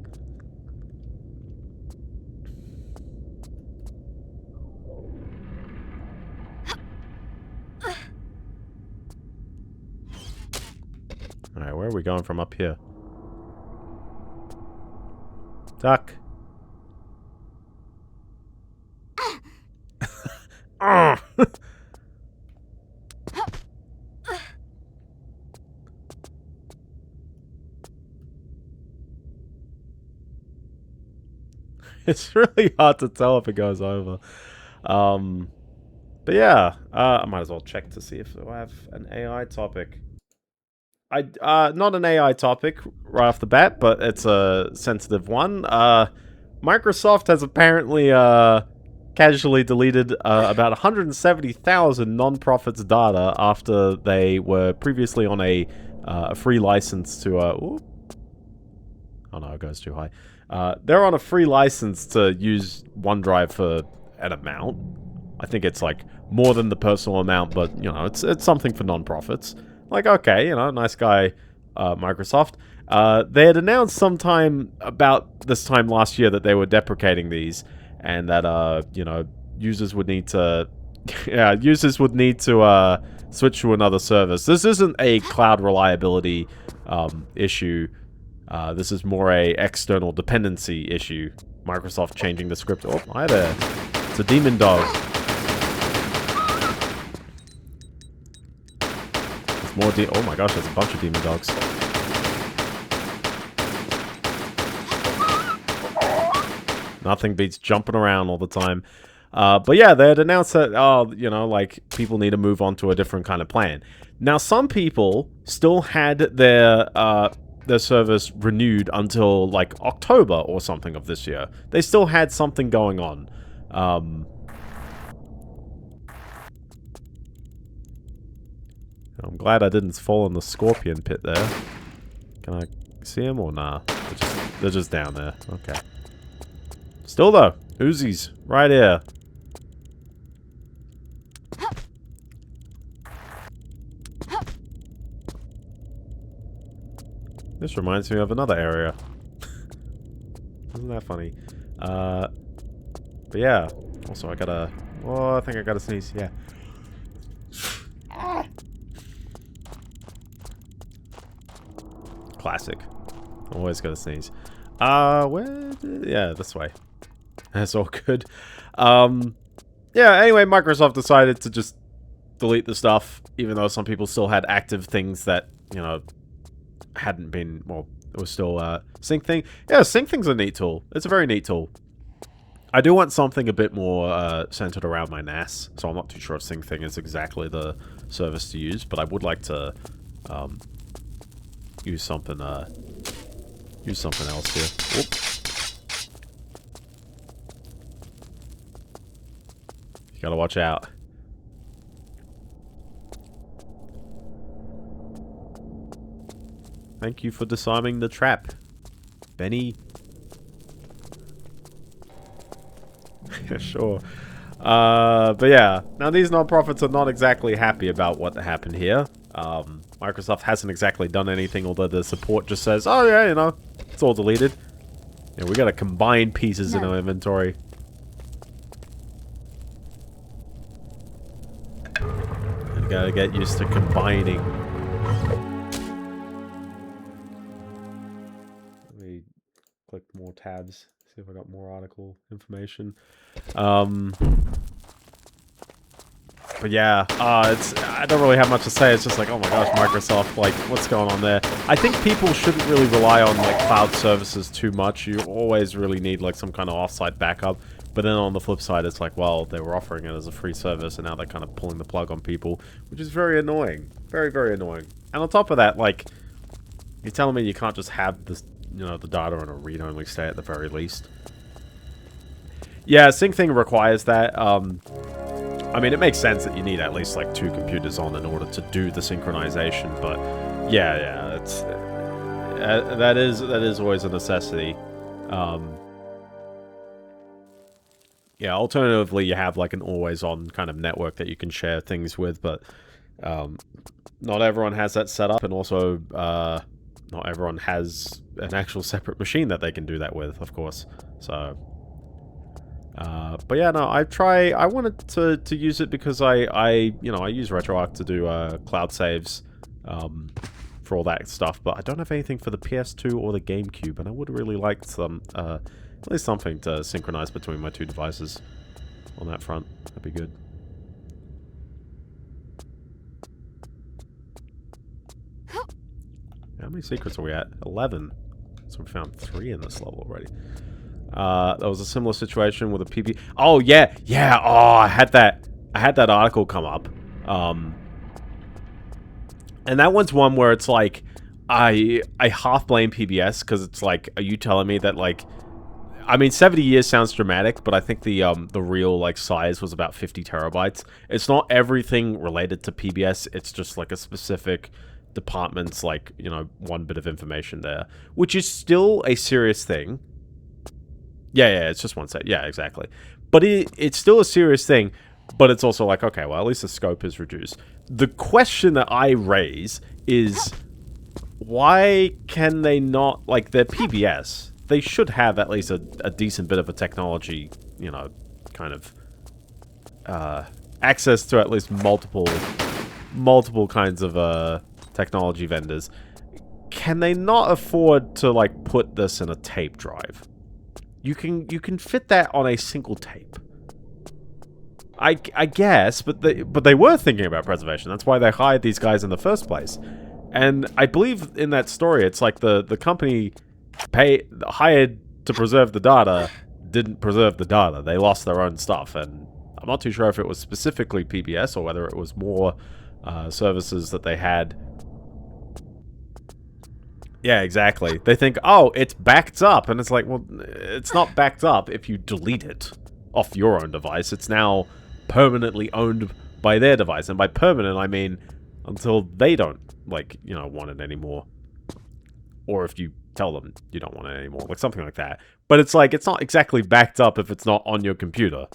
Alright, where are we going from up here? Duck. It's really hard to tell if it goes over. But yeah, I might as well check to see if I have an AI topic. Not an AI topic right off the bat, but it's a sensitive one. Microsoft has apparently casually deleted about 170,000 non-profits data after they were previously on a free license to... oh no, it goes too high. They're on a free license to use OneDrive for an amount. I think it's like more than the personal amount, but you know, it's something for non-profits. Like, okay, you know, nice guy, Microsoft. They had announced sometime about this time last year that they were deprecating these, and that you know, users would need to, switch to another service. This isn't a cloud reliability issue. This is more a external dependency issue. Microsoft changing the script. Oh, hi there. It's a demon dog. More oh my gosh, there's a bunch of demon dogs. Nothing beats jumping around all the time. But yeah, they had announced that, oh, you know, like, people need to move on to a different kind of plan. Now, some people still had their service renewed until, like, October or something of this year. They still had something going on. I'm glad I didn't fall in the scorpion pit there. Can I see him or nah? They're just down there. Okay. Still though, Uzis right here. This reminds me of another area. Isn't that funny? But yeah. Also, I gotta Oh, I think I gotta sneeze. Yeah. Classic. Always gotta sneeze. Where? Yeah, this way. That's all good. Yeah, anyway, Microsoft decided to just delete the stuff, even though some people still had active things that, you know, hadn't been, well, it was still, Sync Thing. Yeah, Sync Thing's a neat tool. It's a very neat tool. I do want something a bit more, centered around my NAS, so I'm not too sure if Sync Thing is exactly the service to use, but I would like to, use something else here. Whoop. You gotta watch out. Thank you for disarming the trap, Benny. Sure. But yeah, now these non-profits are not exactly happy about what happened here. Microsoft hasn't exactly done anything, although the support just says, oh yeah, you know, it's all deleted. Yeah, we gotta combine pieces in our inventory. You gotta get used to combining. Let me click more tabs, see if I got more article information. But yeah, I don't really have much to say. It's just like, oh my gosh, Microsoft, like, what's going on there? I think people shouldn't really rely on, like, cloud services too much. You always really need, like, some kind of offsite backup. But then on the flip side, it's like, well, they were offering it as a free service, and now they're kind of pulling the plug on people, which is very annoying. Very, very annoying. And on top of that, like, you're telling me you can't just have this, you know, the data on a read-only state at the very least? Yeah, Sync Thing requires that. I mean, it makes sense that you need at least, like, 2 computers on in order to do the synchronization, but yeah, it's that is always a necessity. Yeah, alternatively, you have, like, an always-on kind of network that you can share things with, but not everyone has that set up, and also not everyone has an actual separate machine that they can do that with, of course. So but yeah, no, I wanted to use it because I use RetroArch to do cloud saves for all that stuff, but I don't have anything for the PS2 or the GameCube, and I would really like some at least something to synchronize between my 2 devices on that front. That'd be good. How many secrets are we at? 11. So we found 3 in this level already. There was a similar situation with a PB. Oh yeah, yeah. Oh, I had that article come up. And that one's one where it's like, I half blame PBS because it's like, are you telling me that, like, I mean, 70 years sounds dramatic, but I think the real, like, size was about 50 terabytes. It's not everything related to PBS. It's just like a specific department's, like, you know, one bit of information there, which is still a serious thing. Yeah, it's just one set. Yeah, exactly. But it's still a serious thing, but it's also like, okay, well, at least the scope is reduced. The question that I raise is, why can they not, like, they're PBS. They should have at least a decent bit of a technology, you know, kind of, access to at least multiple kinds of, technology vendors. Can they not afford to, like, put this in a tape drive? You can fit that on a single tape. I guess, but they were thinking about preservation. That's why they hired these guys in the first place. And I believe in that story, it's like the company hired to preserve the data didn't preserve the data. They lost their own stuff, and I'm not too sure if it was specifically PBS or whether it was more services that they had. Yeah, exactly. They think, oh, it's backed up, and it's like, well, it's not backed up if you delete it off your own device. It's now permanently owned by their device, and by permanent, I mean until they don't, like, you know, want it anymore. Or if you tell them you don't want it anymore, like something like that. But it's like, it's not exactly backed up if it's not on your computer.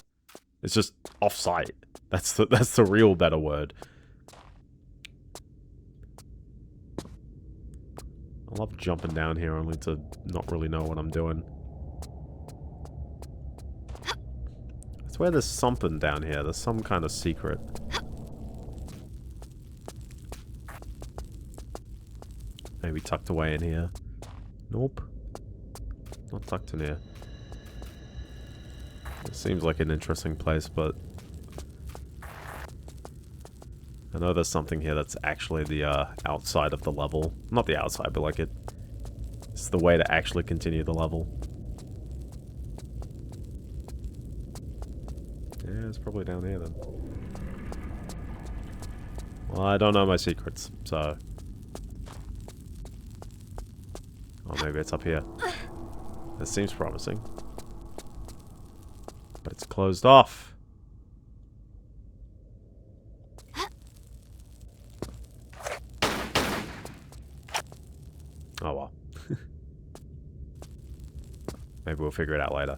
It's just off-site. That's the real better word. I love jumping down here only to not really know what I'm doing. That's swear there's something down here. There's some kind of secret. Maybe tucked away in here. Nope. Not tucked in here. It seems like an interesting place, but... I know there's something here that's actually the outside of the level. Not the outside, but like it's the way to actually continue the level. Yeah, it's probably down here then. Well, I don't know my secrets, so... Oh, maybe it's up here. This seems promising. But it's closed off. Oh well. Maybe we'll figure it out later.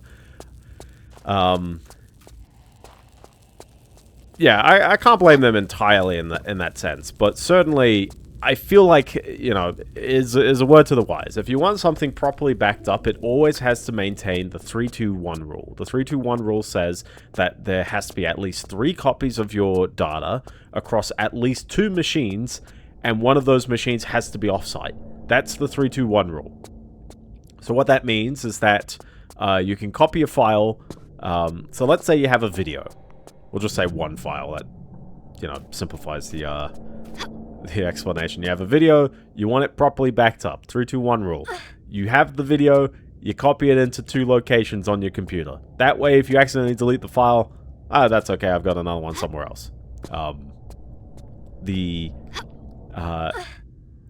Yeah, I can't blame them entirely in that sense, but certainly I feel like, you know, is a word to the wise. If you want something properly backed up, it always has to maintain the 3-2-1 rule. The 3-2-1 rule says that there has to be at least 3 copies of your data across at least 2 machines, and one of those machines has to be offsite. That's the 3-2-1 rule. So what that means is that you can copy a file. So let's say you have a video. We'll just say one file. That, you know, simplifies the explanation. You have a video, you want it properly backed up. 3-2-1 rule. You have the video, you copy it into 2 locations on your computer. That way, if you accidentally delete the file, that's okay, I've got another one somewhere else.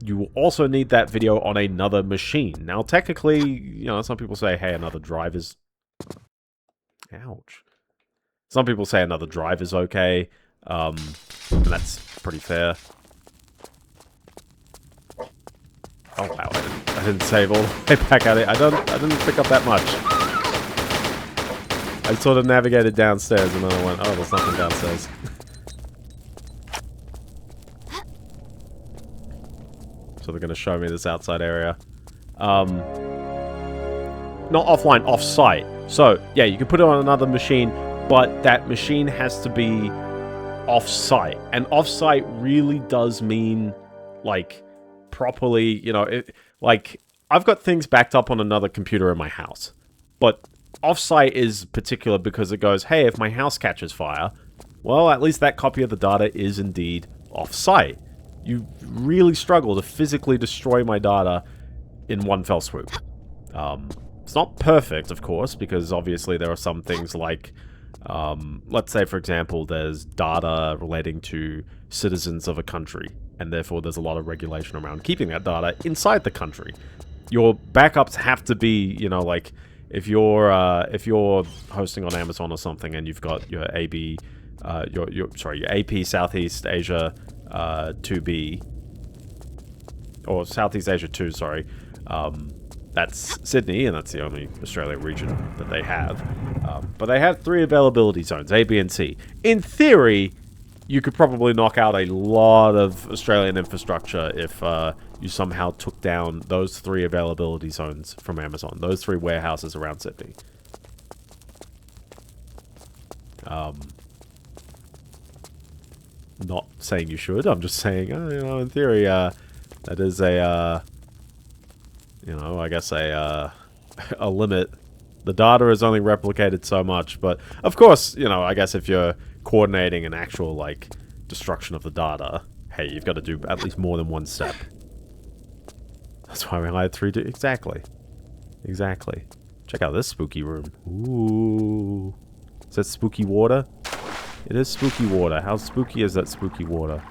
You will also need that video on another machine. Now, technically, you know, some people say, hey, another drive is... Ouch. Some people say another drive is okay, and that's pretty fair. Oh wow, I didn't save all the way back at it. I didn't pick up that much. I sort of navigated downstairs and then I went, oh, there's nothing downstairs. So they're gonna show me this outside area. Not offline, off-site. So, yeah, you can put it on another machine, but that machine has to be off-site. And off-site really does mean, like, properly, you know, like, I've got things backed up on another computer in my house. But off-site is particular because it goes, hey, if my house catches fire, well, at least that copy of the data is indeed off-site. You really struggle to physically destroy my data in one fell swoop. It's not perfect, of course, because obviously there are some things like, let's say, for example, there's data relating to citizens of a country, and therefore there's a lot of regulation around keeping that data inside the country. Your backups have to be, you know, like, if you're hosting on Amazon or something, and you've got your your AP Southeast Asia 2B, or Southeast Asia 2, sorry. That's Sydney, and that's the only Australia region that they have. But they have 3 availability zones, A, B, and C. In theory, you could probably knock out a lot of Australian infrastructure if you somehow took down those 3 availability zones from Amazon. Those 3 warehouses around Sydney. Not saying you should, I'm just saying, you know, in theory, that is a... you know, I guess a limit. The data is only replicated so much, but of course, you know, I guess if you're coordinating an actual, like, destruction of the data, hey, you've got to do at least more than one step. That's why we hired 3D. Exactly. Exactly. Check out this spooky room. Ooh. Is that spooky water? It is spooky water. How spooky is that spooky water?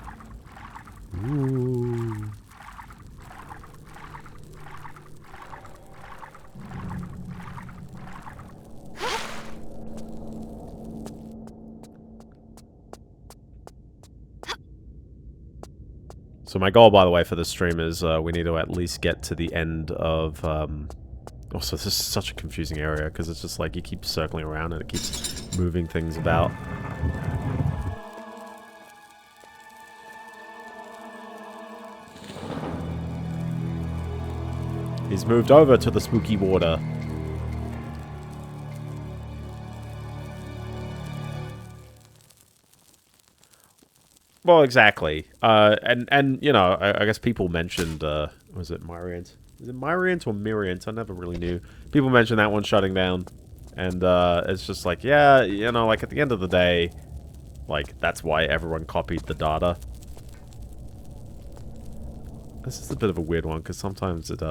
Ooh. So my goal, by the way, for this stream is we need to at least get to the end of... Also, this is such a confusing area, because it's just like you keep circling around and it keeps moving things about. He's moved over to the spooky water. Well, exactly. And you know, I guess people mentioned, was it Myriant? Is it Myriant or Miriant? I never really knew. People mentioned that one shutting down. And it's just like, yeah, you know, like at the end of the day, like, that's why everyone copied the data. This is a bit of a weird one, because sometimes it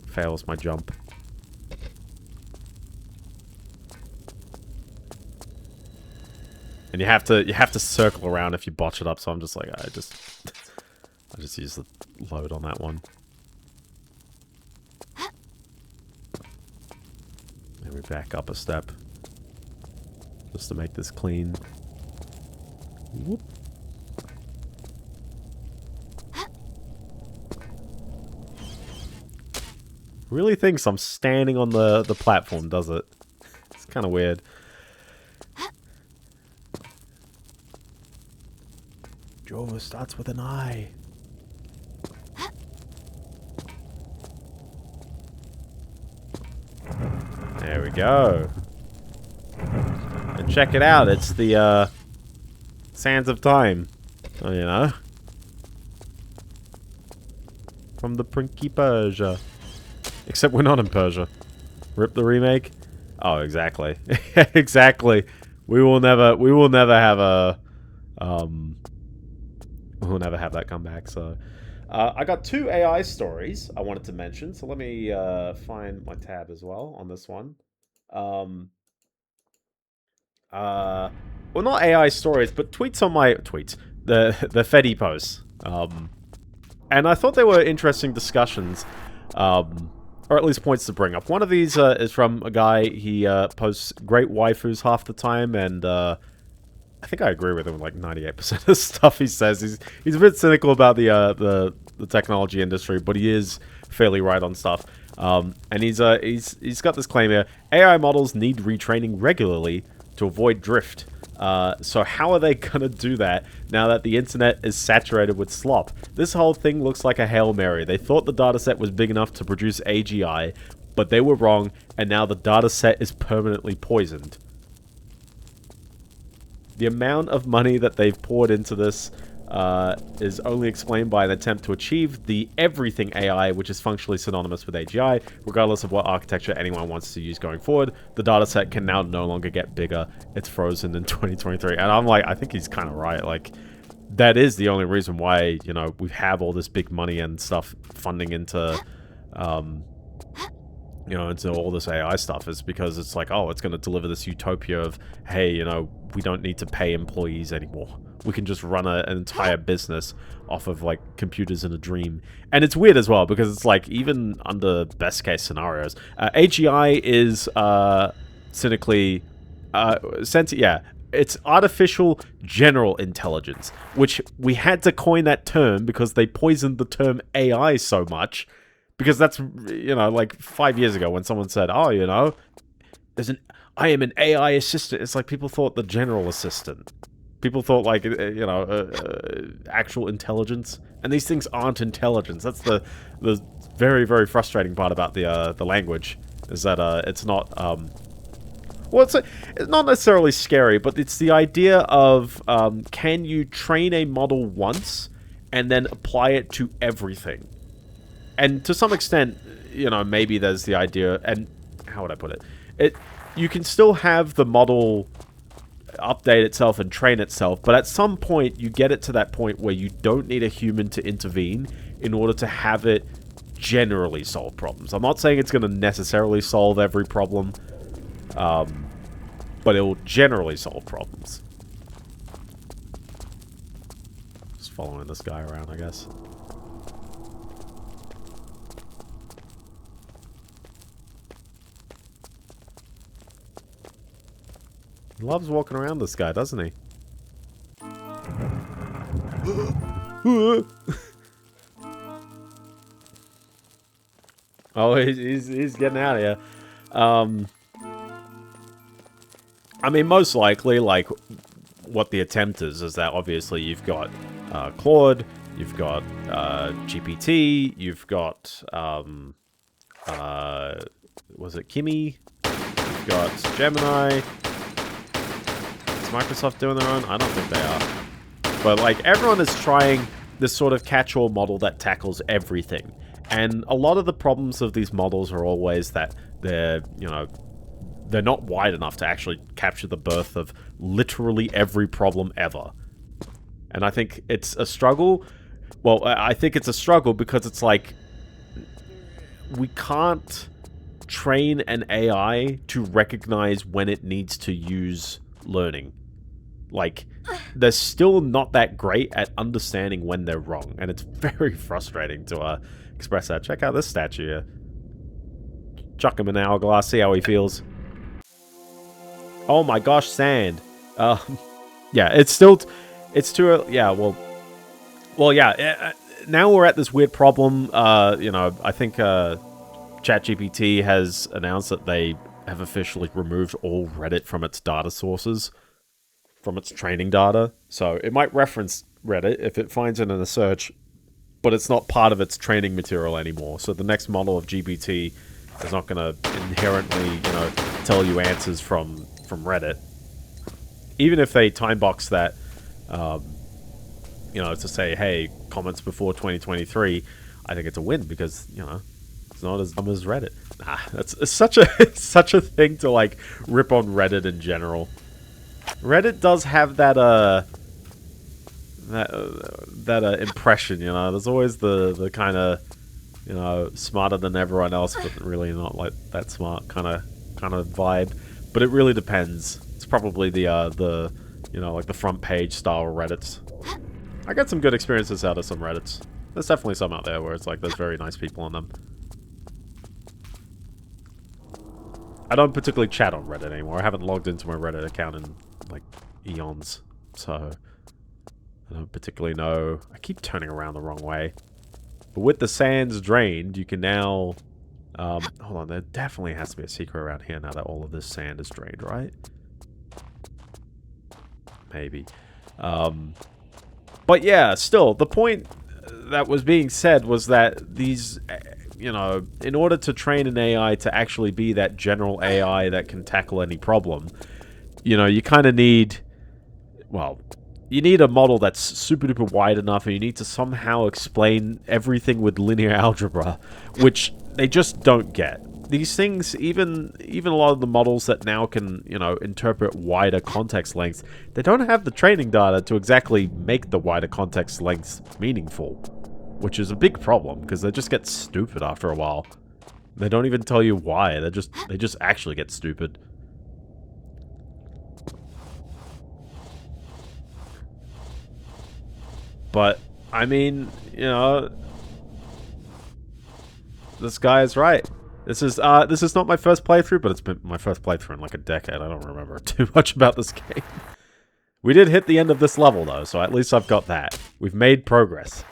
fails my jump. And you have to circle around if you botch it up, so I'm just like, I just use the load on that one. And we back up a step. Just to make this clean. Whoop. Really thinks I'm standing on the platform, does it? It's kind of weird. Jova starts with an I. There we go. And check it out, it's the Sands of Time. Oh, you know. From the Prinky Persia. Except we're not in Persia. Rip the remake? Oh, exactly. Exactly. We will never have a we'll never have that come back, so I got 2 AI stories I wanted to mention, so let me find my tab as well on this one. Well, not AI stories, but tweets on my the Fedi posts. And I thought they were interesting discussions, or at least points to bring up. One of these is from a guy. He posts great waifus half the time, and I think I agree with him like 98% of the stuff he says. He's a bit cynical about the technology industry, but he is fairly right on stuff. And he's got this claim here: AI models need retraining regularly to avoid drift. So how are they gonna do that now that the internet is saturated with slop? This whole thing looks like a Hail Mary. They thought the dataset was big enough to produce AGI, but they were wrong, and now the dataset is permanently poisoned. The amount of money that they've poured into this is only explained by an attempt to achieve the everything AI, which is functionally synonymous with AGI, regardless of what architecture anyone wants to use going forward. The dataset can now no longer get bigger. It's frozen in 2023. And I'm like, I think he's kind of right. Like, that is the only reason why, you know, we have all this big money and stuff funding into, you know, into all this AI stuff, is because it's like, oh, it's going to deliver this utopia of, hey, you know, we don't need to pay employees anymore. We can just run an entire business off of, like, computers in a dream. And it's weird as well, because it's like, even under best case scenarios, AGI is cynically, it's artificial general intelligence, which we had to coin that term because they poisoned the term AI so much. Because that's, you know, like 5 years ago when someone said, oh, you know, I am an AI assistant. It's like people thought the general assistant. People thought, like, you know, actual intelligence. And these things aren't intelligence. That's the very, very frustrating part about the language, is that it's not, well, it's not necessarily scary, but it's the idea of, can you train a model once and then apply it to everything? And to some extent, you know, maybe there's the idea, and how would I put it? You can still have the model update itself and train itself, but at some point you get it to that point where you don't need a human to intervene in order to have it generally solve problems. I'm not saying it's going to necessarily solve every problem, but it will generally solve problems. Just following this guy around, I guess. He loves walking around, this guy, doesn't he? Oh, he's getting out of here. I mean, most likely, like, what the attempt is that obviously you've got Claude, you've got GPT, you've got, was it Kimi? You've got Gemini. Is Microsoft doing their own? I don't think they are. but like everyone is trying this sort of catch-all model that tackles everything. And a lot of the problems of these models are always that they're, you know, they're not wide enough to actually capture the birth of literally every problem ever. And I think it's a struggle. Well, I think it's a struggle because it's like we can't train an AI to recognize when it needs to use learning. Like, they're still not that great at understanding when they're wrong, and it's very frustrating to express that. Check out this statue here. Chuck him an hourglass, see how he feels. Oh my gosh, sand. Yeah, it's too, yeah, well, yeah, now we're at this weird problem, you know, I think, ChatGPT has announced that they have officially removed all Reddit from its data sources, from its training data. So it might reference Reddit if it finds it in a search, but it's not part of its training material anymore. So the next model of GPT is not going to inherently, you know, tell you answers from Reddit. Even if they time box that, you know, to say, hey, comments before 2023, I think it's a win because, you know, it's not as dumb as Reddit. Nah, it's such a thing to like rip on Reddit in general. Reddit does have that impression, you know. There's always the kind of, you know, smarter than everyone else, but really not like that smart kind of vibe. But it really depends. It's probably the you know, like the front page style Reddits. I got some good experiences out of some Reddits. There's definitely some out there where it's like there's very nice people on them. I don't particularly chat on Reddit anymore. I haven't logged into my Reddit account in, like, eons. So, I don't particularly know. I keep turning around the wrong way. But with the sands drained, you can now... hold on, there definitely has to be a secret around here now that all of this sand is drained, right? Maybe. But yeah, still, the point that was being said was that these... You know, in order to train an AI to actually be that general AI that can tackle any problem, you know, you kind of need, well, you need a model that's super duper wide enough, and you need to somehow explain everything with linear algebra, which they just don't get. These things, even a lot of the models that now can, you know, interpret wider context lengths, they don't have the training data to exactly make the wider context lengths meaningful. Which is a big problem, because they just get stupid after a while. They don't even tell you why, they just actually get stupid. But, I mean, you know... This guy is right. This is not my first playthrough, but it's been my first playthrough in like a decade. I don't remember too much about this game. We did hit the end of this level, though, so at least I've got that. We've made progress.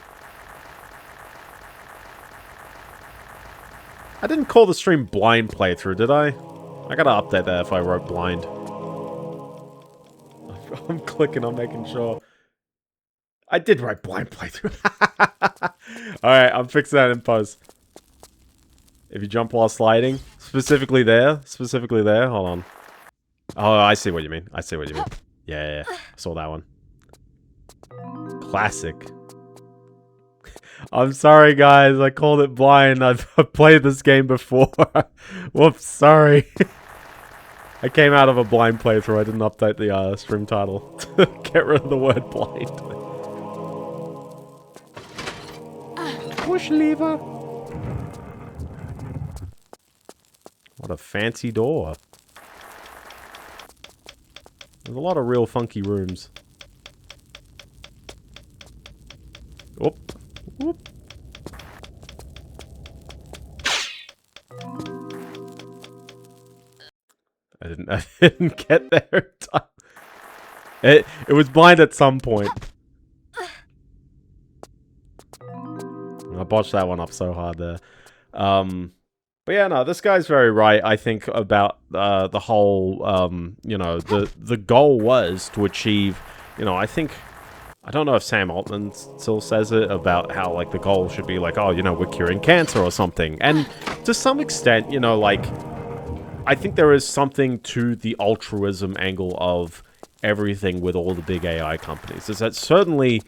I didn't call the stream blind playthrough, did I? I gotta update that if I wrote blind. I'm clicking, I'm making sure. I did write blind playthrough. Alright, I'm fixing that in post. If you jump while sliding, specifically there, hold on. Oh, I see what you mean. I see what you mean. Yeah. I saw that one. Classic. I'm sorry, guys. I called it blind. I've played this game before. Whoops, sorry. I came out of a blind playthrough. I didn't update the stream title to get rid of the word blind. Push lever. What a fancy door. There's a lot of real funky rooms. Whoop. Whoop. I didn't get there in time. It was blind at some point. I botched that one up so hard there. But yeah, no, this guy's very right, I think, about the whole, you know, the goal was to achieve, you know, I think... I don't know if Sam Altman still says it about how, like, the goal should be like, oh, you know, we're curing cancer or something. And to some extent, you know, like, I think there is something to the altruism angle of everything with all the big AI companies is that certainly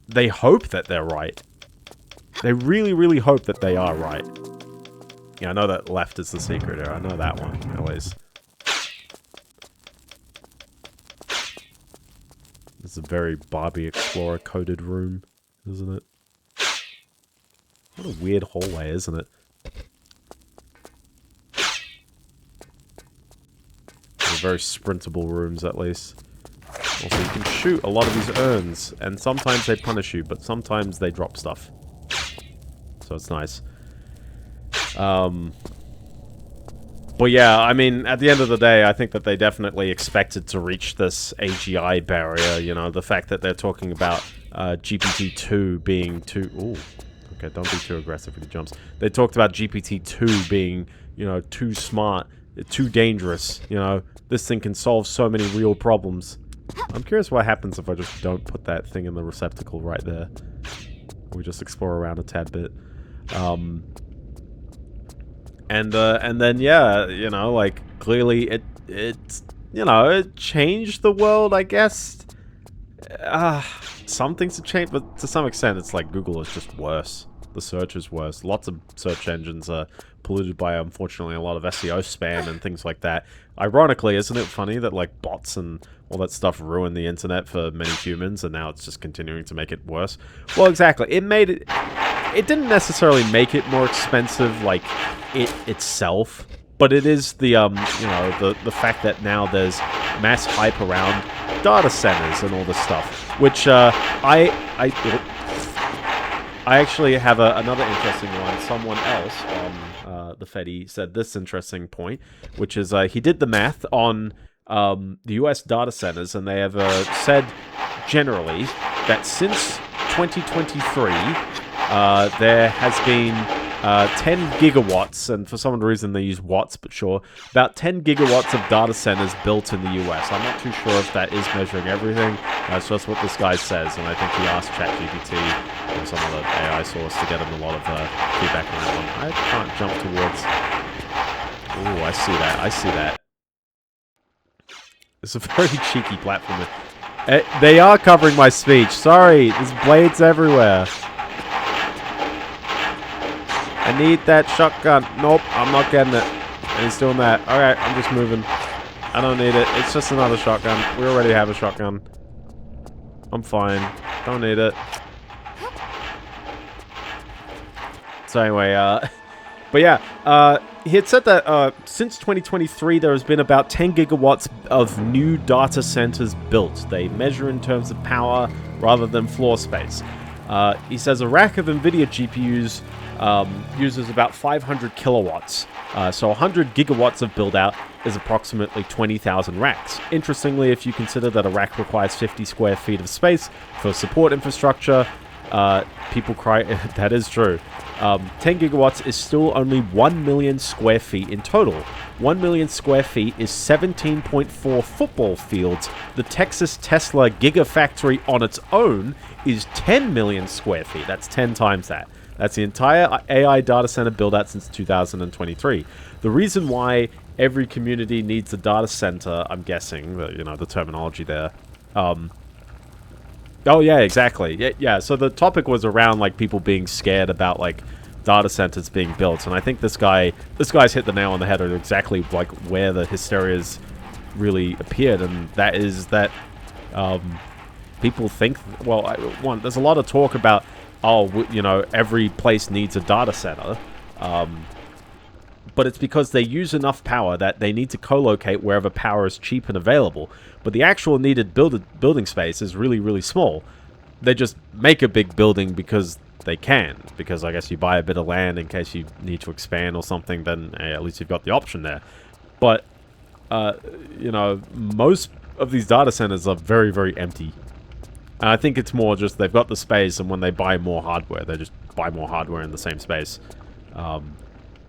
they hope that they're right. They really, really hope that they are right. Yeah, I know that left is the secret here. I know that one, at least. It's a very Barbie Explorer coded room, isn't it? What a weird hallway, isn't it? They're very sprintable rooms, at least. Also, you can shoot a lot of these urns, and sometimes they punish you, but sometimes they drop stuff. So it's nice. But yeah, I mean, at the end of the day, I think that they definitely expected to reach this AGI barrier, you know, the fact that they're talking about GPT-2 being too... Ooh, okay, don't be too aggressive with the jumps. They talked about GPT-2 being, you know, too smart, too dangerous, you know. This thing can solve so many real problems. I'm curious what happens if I just don't put that thing in the receptacle right there. We just explore around a tad bit. And then, yeah, you know, like, clearly it you know, it changed the world, I guess. Some things have changed, but to some extent, it's like Google is just worse. The search is worse. Lots of search engines are polluted by, unfortunately, a lot of SEO spam and things like that. Ironically, isn't it funny that, like, bots and all that stuff ruined the internet for many humans, and now it's just continuing to make it worse? Well, exactly. It made it... It didn't necessarily make it more expensive, like, it itself, but it is the, you know, the fact that now there's mass hype around data centers and all this stuff, which, I actually have another interesting one. Someone else on the Fedi said this interesting point, which is he did the math on the US data centers, and they have said generally that since 2023, there has been 10 gigawatts, and for some reason they use watts, but sure, about 10 gigawatts of data centers built in the US. I'm not too sure if that is measuring everything. That's just what this guy says, and I think he asked ChatGPT or some other AI source to get him a lot of feedback on that one. I can't jump towards... Ooh, I see that. I see that. It's a very cheeky platform. They are covering my speech. Sorry, there's blades everywhere. I need that shotgun. Nope, I'm not getting it. And he's doing that. Alright, I'm just moving. I don't need it. It's just another shotgun. We already have a shotgun. I'm fine. Don't need it. So anyway, but yeah, he had said that since 2023, there has been about 10 gigawatts of new data centers built. They measure in terms of power rather than floor space. He says a rack of NVIDIA GPUs uses about 500 kilowatts. So 100 gigawatts of build-out is approximately 20,000 racks. Interestingly, if you consider that a rack requires 50 square feet of space for support infrastructure, people cry. That is true. 10 gigawatts is still only 1 million square feet in total. 1 million square feet is 17.4 football fields. The Texas Tesla Gigafactory on its own is 10 million square feet. That's 10 times that. That's the entire AI data center build-out since 2023. The reason why every community needs a data center, I'm guessing, you know, the terminology there. Oh, yeah, exactly. Yeah, so the topic was around, like, people being scared about, like, data centers being built. And I think this guy's hit the nail on the head of exactly, like, where the hysteria's really appeared. And that is that people think, well, one, there's a lot of talk about, oh, you know, every place needs a data center. But it's because they use enough power that they need to co-locate wherever power is cheap and available. But the actual needed building space is really, really small. They just make a big building because they can. Because I guess you buy a bit of land in case you need to expand or something, then hey, at least you've got the option there. But, you know, most of these data centers are very, very empty. And I think it's more just they've got the space, and when they buy more hardware, they just buy more hardware in the same space.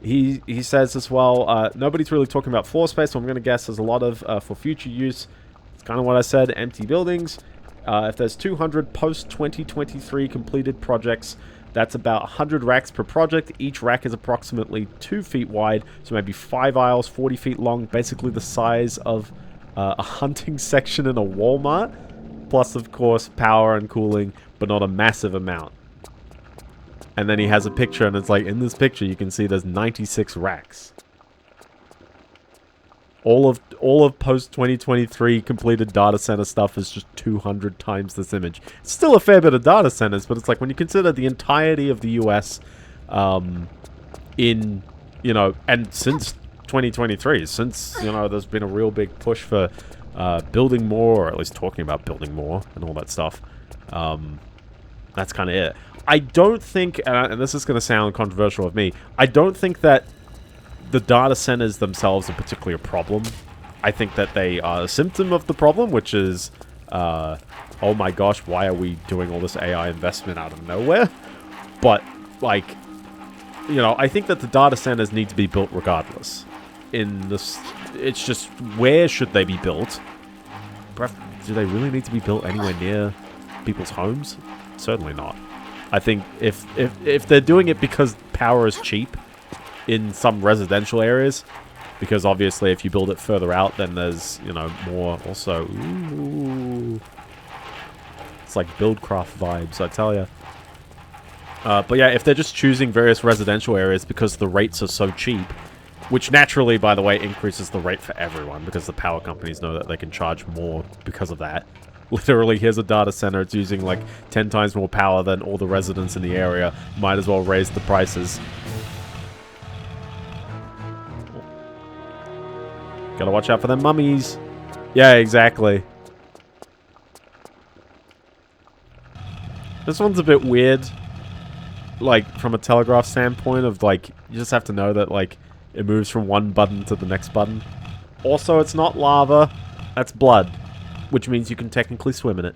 He says as well, nobody's really talking about floor space, so I'm going to guess there's a lot of, for future use, it's kind of what I said, empty buildings. If there's 200 post-2023 completed projects, that's about 100 racks per project. Each rack is approximately 2 feet wide, so maybe 5 aisles, 40 feet long, basically the size of a hunting section in a Walmart, plus, of course, power and cooling, but not a massive amount. And then he has a picture, and it's like, in this picture, you can see there's 96 racks. All of post-2023 completed data center stuff is just 200 times this image. It's still a fair bit of data centers, but it's like when you consider the entirety of the US in, you know, and since 2023, since, you know, there's been a real big push for building more, or at least talking about building more and all that stuff. That's kind of it. I don't think, and this is going to sound controversial of me, I don't think that the data centers themselves are particularly a problem. I think that they are a symptom of the problem, which is, oh my gosh, why are we doing all this AI investment out of nowhere? But, like, you know, I think that the data centers need to be built regardless. In this, it's just, where should they be built? Do they really need to be built anywhere near people's homes? Certainly not. I think if they're doing it because power is cheap in some residential areas, because obviously if you build it further out, then there's, you know, more also. Ooh. It's like Buildcraft vibes, I tell ya. But yeah, if they're just choosing various residential areas because the rates are so cheap, which naturally, by the way, increases the rate for everyone because the power companies know that they can charge more because of that. Literally, here's a data center, it's using like 10 times more power than all the residents in the area. Might as well raise the prices. Gotta watch out for them mummies. Yeah, exactly. This one's a bit weird. Like, from a telegraph standpoint of, like, you just have to know that, like, it moves from one button to the next button. Also, it's not lava. That's blood. Which means you can technically swim in it.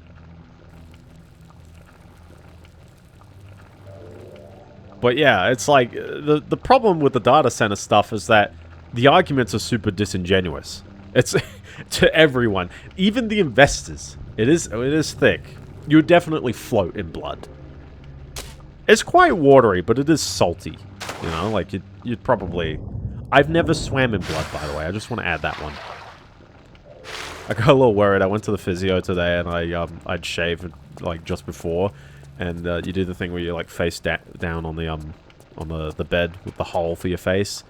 But yeah, it's like, the problem with the data center stuff is that the arguments are super disingenuous. It's to everyone, even the investors. It is thick. You would definitely float in blood. It's quite watery, but it is salty. You know, like you'd probably. I've never swam in blood, by the way. I just want to add that one. I got a little worried. I went to the physio today, and I'd shaved like just before, and you do the thing where you like face down on the bed with the hole for your face.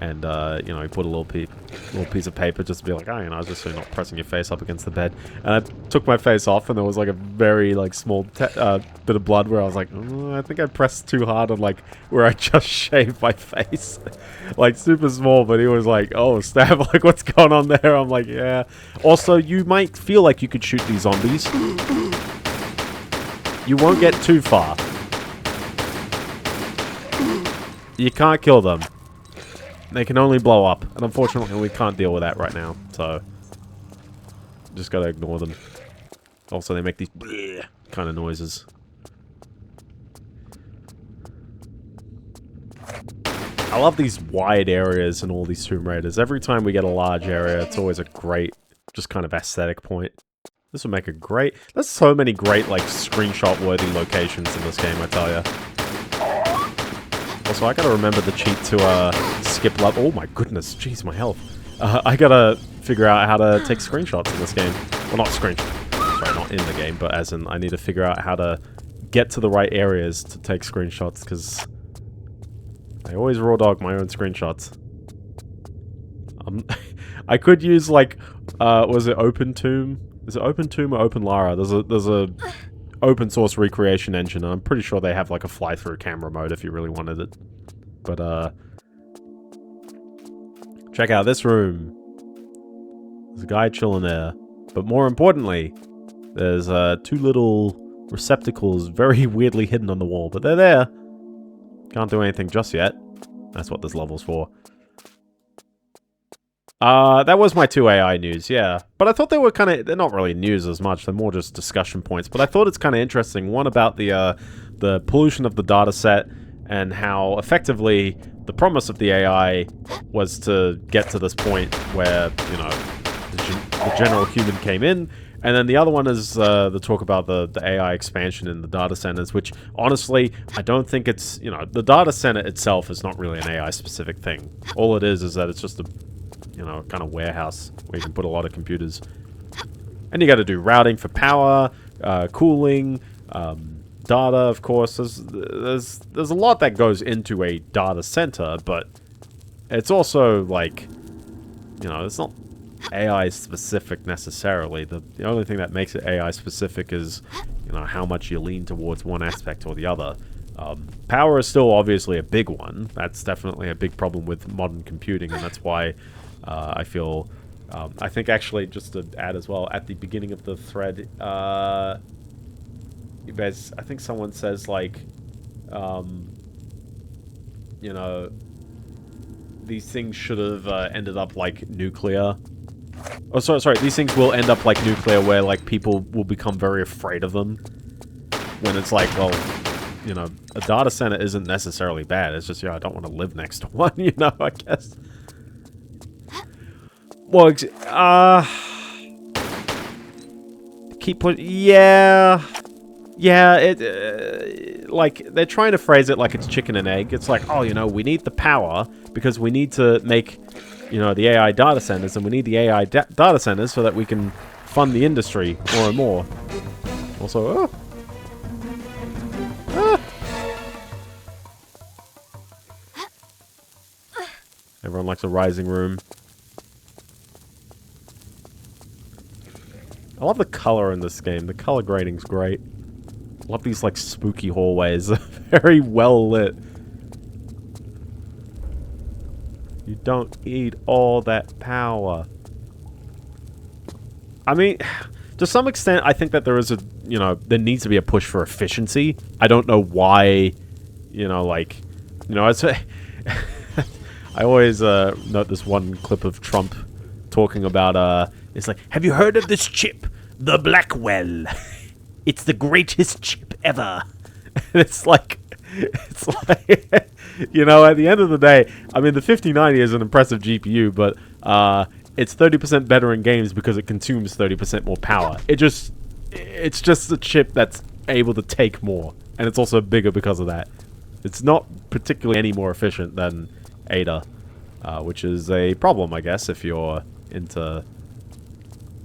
And, you know, you put a little piece of paper just to be like, oh, you know, just so you're not pressing your face up against the bed. And I took my face off, and there was, like, a very, like, small bit of blood where I was like, oh, I think I pressed too hard on, like, where I just shaved my face. Like, super small, but he was like, oh, snap, like, what's going on there? I'm like, yeah. Also, you might feel like you could shoot these zombies. You won't get too far. You can't kill them. They can only blow up, and unfortunately we can't deal with that right now, so just gotta ignore them. Also, they make these kind of noises. I love these wide areas in all these Tomb Raiders. Every time we get a large area, it's always a great, just kind of aesthetic point. This would make a great... There's so many great, like, screenshot-worthy locations in this game, I tell ya. Also, I gotta remember the cheat to, skip level. Oh my goodness, jeez, my health. I gotta figure out how to take screenshots in this game. Well, not screenshots. Sorry, not in the game, but as in, I need to figure out how to get to the right areas to take screenshots, because I always raw dog my own screenshots. I could use, like, was it OpenTomb? Is it OpenTomb or OpenLara? There's a open source recreation engine, and I'm pretty sure they have like a fly-through camera mode if you really wanted it. But check out this room. There's a guy chilling there. But more importantly, there's two little receptacles very weirdly hidden on the wall, but they're there. Can't do anything just yet. That's what this level's for. That was my 2 AI news, yeah. But I thought they were kind of... They're not really news as much. They're more just discussion points. But I thought it's kind of interesting. One about the pollution of the data set and how effectively the promise of the AI was to get to this point where, you know, the general human came in. And then the other one is the talk about the AI expansion in the data centers, which, honestly, I don't think it's... You know, the data center itself is not really an AI-specific thing. All it is that it's just a you know, kind of warehouse where you can put a lot of computers. And you got to do routing for power, cooling, data, of course. There's a lot that goes into a data center, but it's also like, you know, it's not AI specific necessarily. The only thing that makes it AI specific is, you know, how much you lean towards one aspect or the other. Power is still obviously a big one. That's definitely a big problem with modern computing, and that's why I feel... I think actually, just to add as well, at the beginning of the thread, I think someone says, like, you know, these things should have ended up like nuclear. Oh, sorry, these things will end up like nuclear, where, like, people will become very afraid of them. When it's like, well, you know, a data center isn't necessarily bad. It's just, yeah, I don't want to live next to one, you know, I guess. Well, yeah, like, they're trying to phrase it like it's chicken and egg. It's like, oh, you know, we need the power because we need to make, you know, the AI data centers, and we need the AI data centers so that we can fund the industry more and more. Also, everyone likes a rising room. I love the color in this game. The color grading's great. I love these, like, spooky hallways. Very well lit. You don't need all that power. I mean, to some extent, I think that there is a, you know, there needs to be a push for efficiency. I don't know why, you know, like, you know, I always note this one clip of Trump talking about, it's like, have you heard of this chip? The Blackwell. It's the greatest chip ever. And it's like, you know, at the end of the day, I mean, the 5090 is an impressive GPU, but it's 30% better in games because it consumes 30% more power. It's just a chip that's able to take more, and it's also bigger because of that. It's not particularly any more efficient than Ada, which is a problem, I guess, if you're into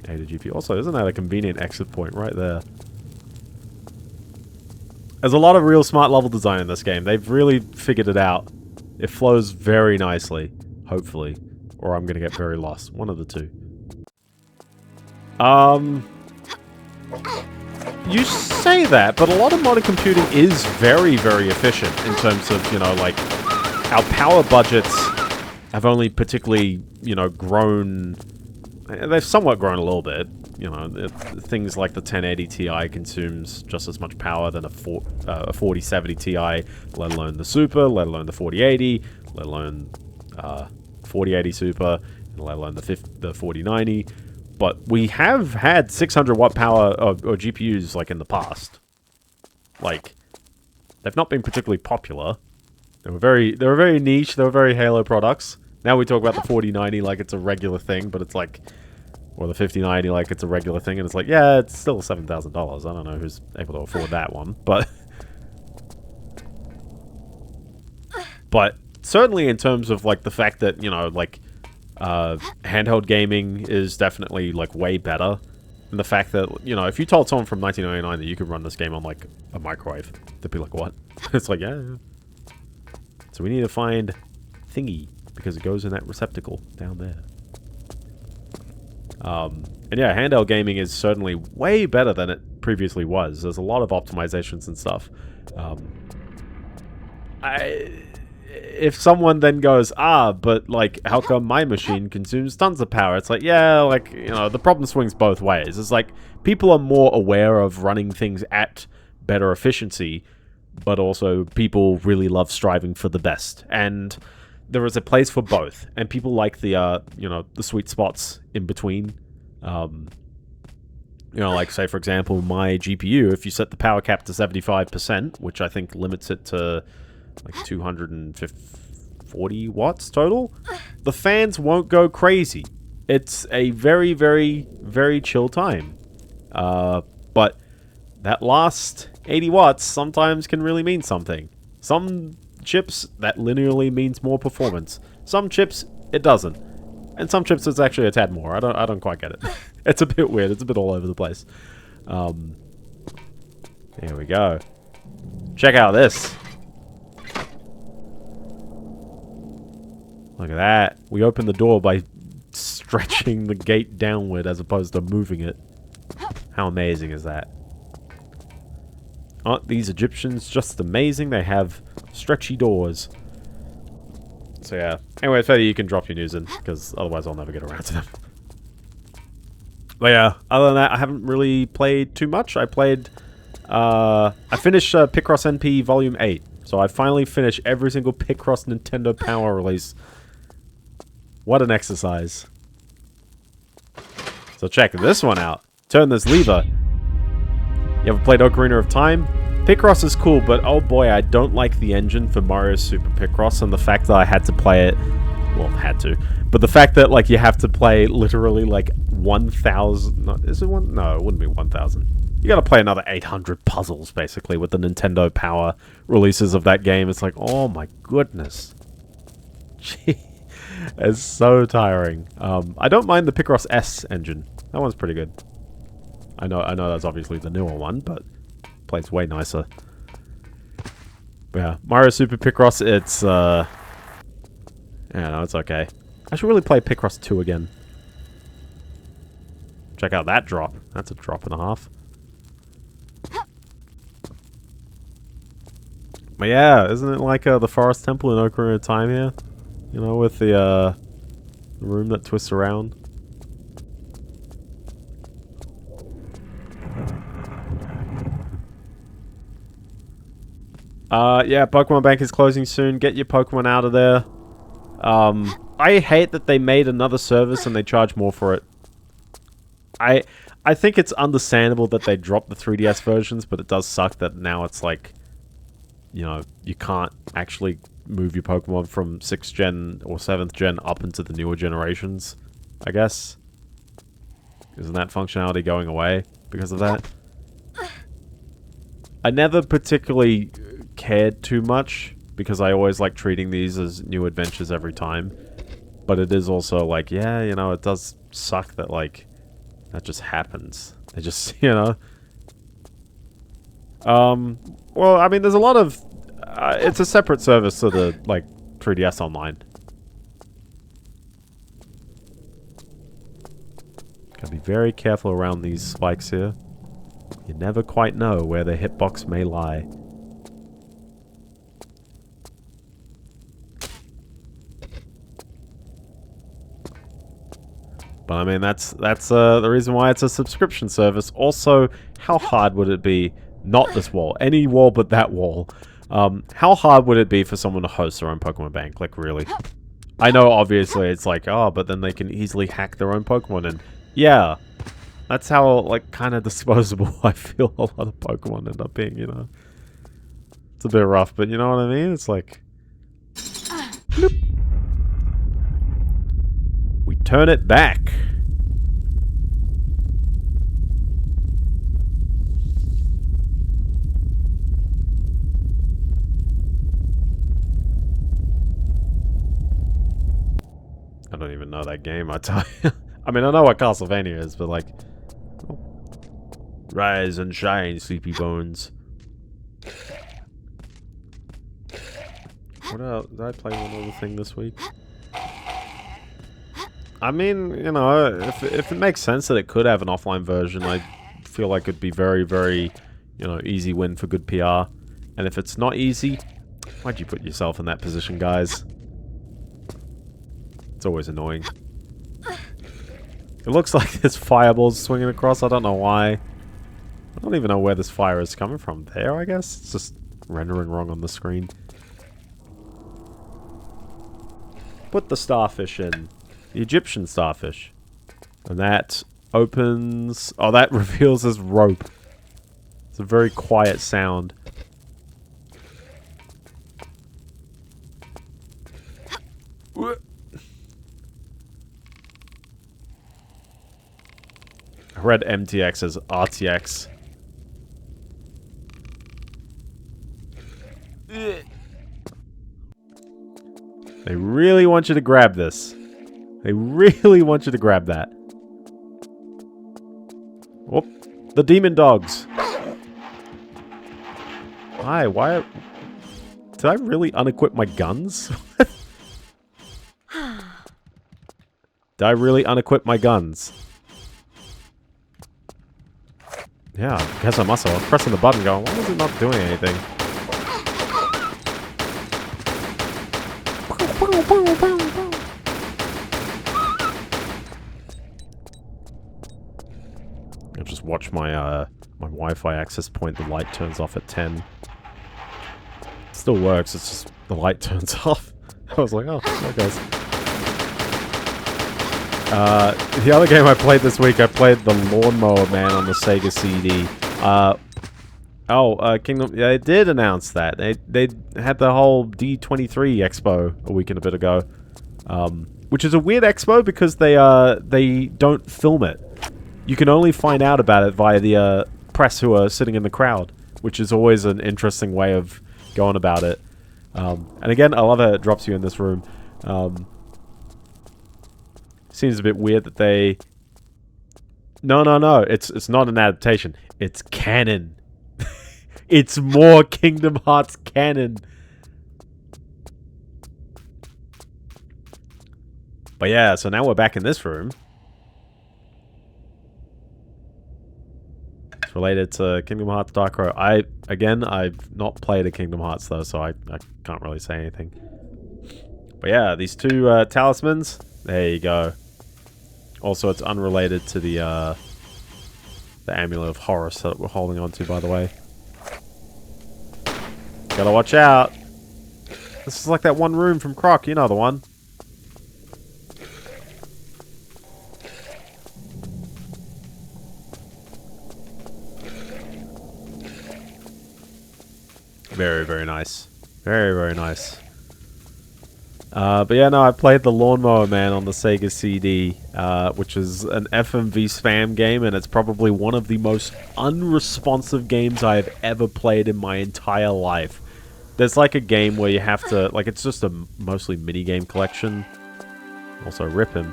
Ada GPU. Also, isn't that a convenient exit point right there? There's a lot of real smart level design in this game. They've really figured it out. It flows very nicely, hopefully. Or I'm going to get very lost. One of the two. You say that, but a lot of modern computing is very, very efficient in terms of, you know, like, our power budgets have only particularly, you know, grown... They've somewhat grown a little bit. You know, things like the 1080 Ti consumes just as much power than a 4070 Ti, let alone the Super, let alone the 4080, let alone 4080 Super, and let alone the 4090. But we have had 600 watt power or GPUs like in the past. Like, they've not been particularly popular. They were very niche. They were very Halo products. Now we talk about the 4090 like it's a regular thing, but it's like, or the 5090 like it's a regular thing, and it's like, yeah, it's still $7,000. I don't know who's able to afford that one, but certainly in terms of like the fact that, you know, like handheld gaming is definitely like way better, and the fact that, you know, if you told someone from 1999 that you could run this game on like a microwave, they'd be like, what? It's like, yeah. So we need to find thingy, because it goes in that receptacle down there. And yeah, handheld gaming is certainly way better than it previously was. There's a lot of optimizations and stuff. If someone then goes, but like, how come my machine consumes tons of power? It's like, yeah, like, you know, the problem swings both ways. It's like, people are more aware of running things at better efficiency, but also people really love striving for the best. And there is a place for both, and people like the, you know, the sweet spots in between. You know, like, say, for example, my GPU, if you set the power cap to 75%, which I think limits it to, like, 240 watts total, the fans won't go crazy. It's a very, very, very chill time. But that last 80 watts sometimes can really mean something. Some chips, that linearly means more performance. Some chips, it doesn't. And some ships it's actually a tad more. I don't quite get it. It's a bit weird. It's a bit all over the place. Here we go. Check out this. Look at that. We opened the door by stretching the gate downward as opposed to moving it. How amazing is that? Aren't these Egyptians just amazing? They have stretchy doors. So yeah. Anyway, it's better you can drop your news in, because otherwise I'll never get around to them. But yeah, other than that, I haven't really played too much. I played... I finished Picross NP Volume 8. So I finally finished every single Picross Nintendo Power release. What an exercise. So check this one out. Turn this lever. You ever played Ocarina of Time? Picross is cool, but oh boy, I don't like the engine for Mario Super Picross, and the fact that I had to play it... Well, had to. But the fact that, like, you have to play literally, like, 1,000... No, is it one? No, it wouldn't be 1,000. You gotta play another 800 puzzles, basically, with the Nintendo Power releases of that game. It's like, oh my goodness. Gee. It's so tiring. I don't mind the Picross S engine. That one's pretty good. I know that's obviously the newer one, but plays way nicer. But yeah, Mario Super Picross, it's, yeah, no, it's okay. I should really play Picross 2 again. Check out that drop. That's a drop and a half. But yeah, isn't it like the Forest Temple in Ocarina of Time here? You know, with the room that twists around. Yeah, Pokemon Bank is closing soon. Get your Pokemon out of there. I hate that they made another service and they charge more for it. I think it's understandable that they dropped the 3DS versions, but it does suck that now it's like, you know, you can't actually move your Pokemon from 6th gen or 7th gen up into the newer generations, I guess. Isn't that functionality going away because of that? I never particularly cared too much, because I always like treating these as new adventures every time. But it is also like, yeah, you know, it does suck that, like, that just happens. They just, you know. Well, I mean, there's a lot of... it's a separate service to the, like, 3DS Online. Gotta be very careful around these spikes here. You never quite know where the hitbox may lie. But I mean, that's the reason why it's a subscription service. Also, how hard would it be, not this wall, any wall but that wall, how hard would it be for someone to host their own Pokemon Bank? Like, really? I know, obviously, it's like, oh, but then they can easily hack their own Pokemon, and yeah, that's how, like, kind of disposable I feel a lot of Pokemon end up being, you know? It's a bit rough, but you know what I mean? It's like... bloop. We turn it back. I don't even know that game, I tell you. I mean, I know what Castlevania is, but like... Oh. Rise and shine, sleepy bones. What else? Did I play one other thing this week? I mean, you know, if it makes sense that it could have an offline version, I feel like it'd be very, very, you know, easy win for good PR. And if it's not easy, why'd you put yourself in that position, guys? It's always annoying. It looks like there's fireballs swinging across. I don't know why. I don't even know where this fire is coming from. There, I guess? It's just rendering wrong on the screen. Put the starfish in. The Egyptian starfish. And that opens... Oh, that reveals as rope. It's a very quiet sound. I read MTX as RTX. They really want you to grab this. They really want you to grab that. Oh, the demon dogs. Why? Did I really unequip my guns? Did I really unequip my guns? Yeah, I guess I must have. I was pressing the button going, why is it not doing anything? I'll just watch my my Wi-Fi access point. The light turns off at 10. It still works, it's just the light turns off. I was like, oh, there it goes. The other game I played this week, I played the Lawnmower Man on the Sega CD. Kingdom... Yeah, they did announce that. They had the whole D23 Expo a week and a bit ago. Which is a weird expo because they don't film it. You can only find out about it via the press who are sitting in the crowd, which is always an interesting way of going about it. And again, I love how it drops you in this room. Seems a bit weird that they... No. It's not an adaptation. It's canon. It's more Kingdom Hearts canon. But yeah, so now we're back in this room. It's related to Kingdom Hearts Dark Row. I've not played a Kingdom Hearts though, so I can't really say anything. But yeah, these two talismans. There you go. Also, it's unrelated to the Amulet of Horus that we're holding on to, by the way. Gotta watch out. This is like that one room from Croc, you know the one. Very, very nice. Very, very nice. But yeah, no, I played the Lawnmower Man on the Sega CD, which is an FMV spam game, and it's probably one of the most unresponsive games I have ever played in my entire life. There's like a game where you have to, like, it's just a mostly minigame collection. Also, rip him.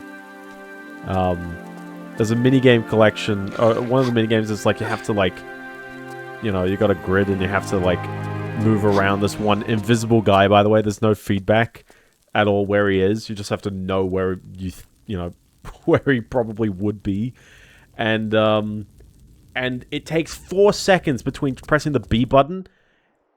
There's a minigame collection, one of the minigames is like you have to, like, you know, you got a grid and you have to, like, move around this one invisible guy, by the way. There's no feedback at all where he is. You just have to know where you know, where he probably would be. And it takes 4 seconds between pressing the B button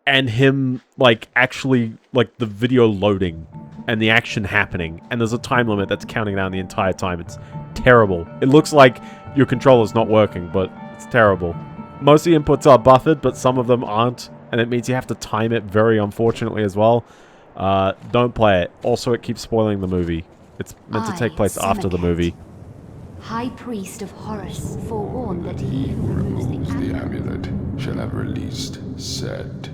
and him, like, actually, like, the video loading and the action happening. And there's a time limit that's counting down the entire time. It's terrible. It looks like your controller's not working, but it's terrible. Most of the inputs are buffered, but some of them aren't. And it means you have to time it very unfortunately as well. Don't play it. Also, it keeps spoiling the movie. It's meant to take place after the movie. High Priest of Horus, forewarned that he who removes the amulet shall have released Set.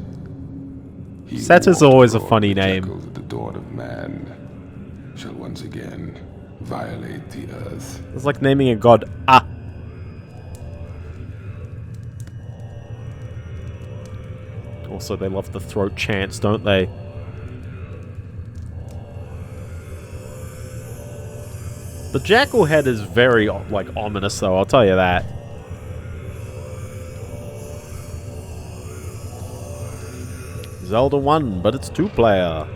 Set is always a funny name. At the dawn of man shall once again violate the earth. It's like naming a god. Ah. Also, they love the throat chants, don't they? The jackal head is very, like, ominous, though, I'll tell you that. Zelda 1, but it's 2-player.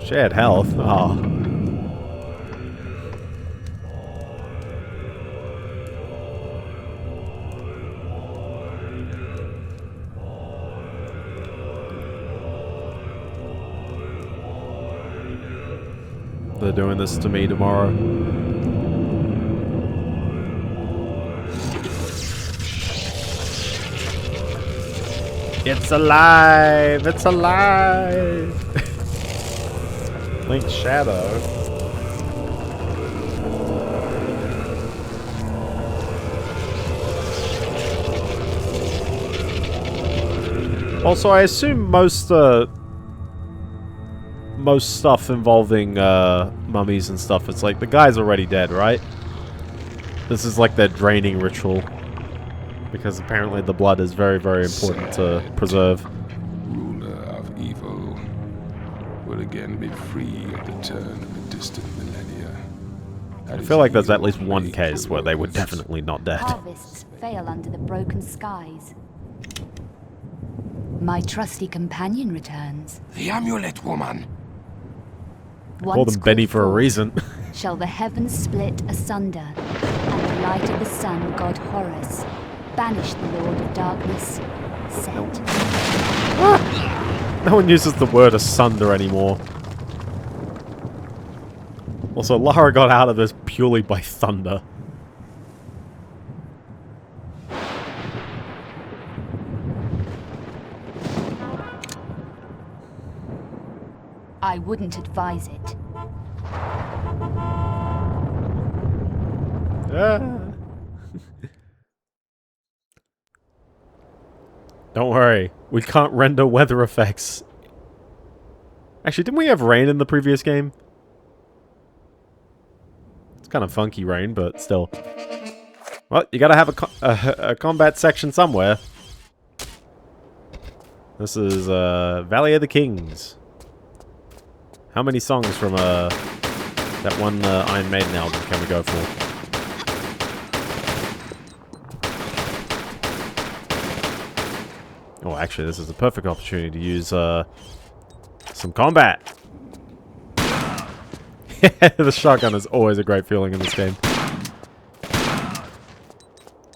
Shared health. Oh. They're doing this to me tomorrow. It's alive! It's alive! Link's shadow. Also, I assume most stuff involving mummies and stuff, it's like the guy's already dead, right? This is like their draining ritual. Because apparently the blood is very, very important to preserve. Ruler of evil will again be free at the turn of the distant millennia. I feel like there's at least one case where they were definitely not dead. Harvests fail under the broken skies. My trusty companion returns. The amulet woman! Call them Benny for a reason. Shall the heavens split asunder, and the light of the sun, god Horus, banish the Lord of Darkness, set. No one uses the word asunder anymore. Also, Lara got out of this purely by thunder. I wouldn't advise it. Don't worry, we can't render weather effects. Actually, didn't we have rain in the previous game? It's kind of funky rain, but still. Well, you gotta have a combat section somewhere. This is Valley of the Kings. How many songs from that one Iron Maiden album can we go for? Oh, actually, this is a perfect opportunity to use some combat. The shotgun is always a great feeling in this game.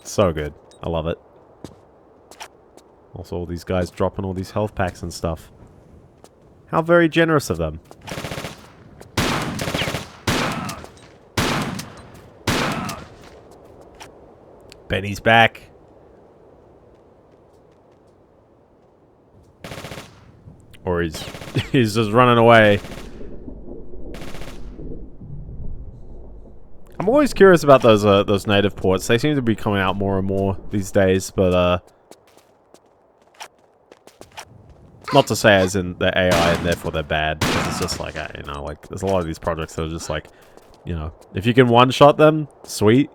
So good. I love it. Also, all these guys dropping all these health packs and stuff. How very generous of them. Benny's back. Or he's just running away. I'm always curious about those native ports. They seem to be coming out more and more these days, but not to say as in they're AI and therefore they're bad, because it's just like, you know, like there's a lot of these projects that are just like, you know, if you can one-shot them, sweet.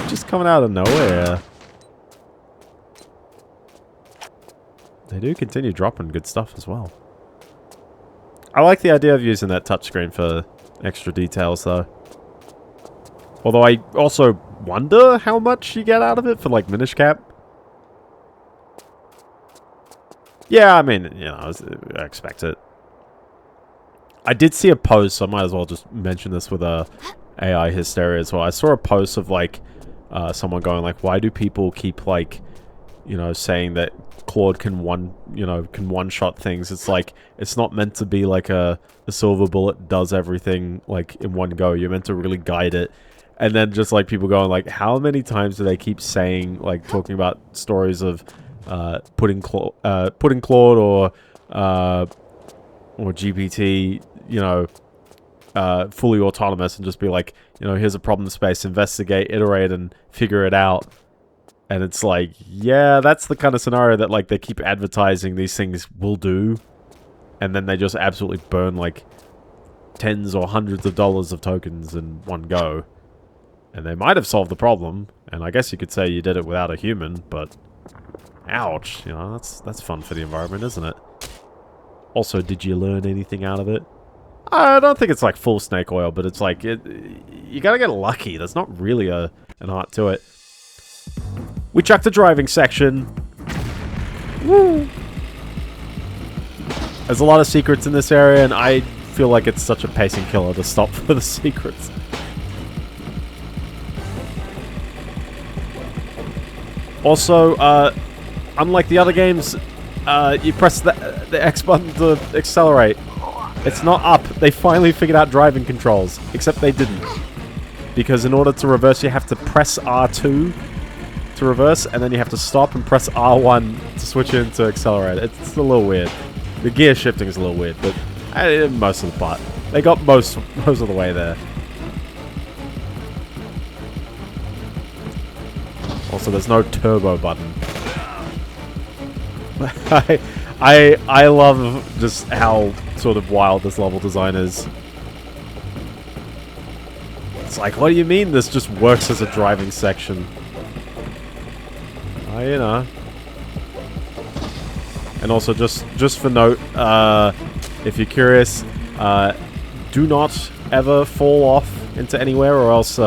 Just coming out of nowhere. They do continue dropping good stuff as well. I like the idea of using that touchscreen for extra details, though. Although I also wonder how much you get out of it for, like, Minish Cap. Yeah, I mean, you know, I expect it. I did see a post, so I might as well just mention this with AI hysteria as well. I saw a post of, like, someone going, like, why do people keep, like, you know, saying that Claude can one-shot things. It's like, it's not meant to be like a silver bullet does everything, like, in one go. You're meant to really guide it. And then just, like, people going, like, how many times do they keep saying, like, talking about stories of putting Claude or GPT, you know, fully autonomous, and just be like, you know, here's a problem space, investigate, iterate, and figure it out. And it's like, yeah, that's the kind of scenario that, like, they keep advertising these things will do. And then they just absolutely burn, like, tens or hundreds of dollars of tokens in one go. And they might have solved the problem. And I guess you could say you did it without a human, but ouch. You know, that's fun for the environment, isn't it? Also, did you learn anything out of it? I don't think it's, like, full snake oil, but it's like, you gotta get lucky. There's not really an art to it. We chucked the driving section. Woo! There's a lot of secrets in this area, and I feel like it's such a pacing killer to stop for the secrets. Also, unlike the other games, you press the X button to accelerate. It's not up. They finally figured out driving controls, except they didn't. Because in order to reverse, you have to press R2 to reverse, and then you have to stop and press R1 to switch in to accelerate. It's a little weird. The gear shifting is a little weird, but most of the part. They got most of the way there. Also, there's no turbo button. I love just how sort of wild this level design is. It's like, what do you mean this just works as a driving section? You know. And also, just for note, if you're curious, do not ever fall off into anywhere, or else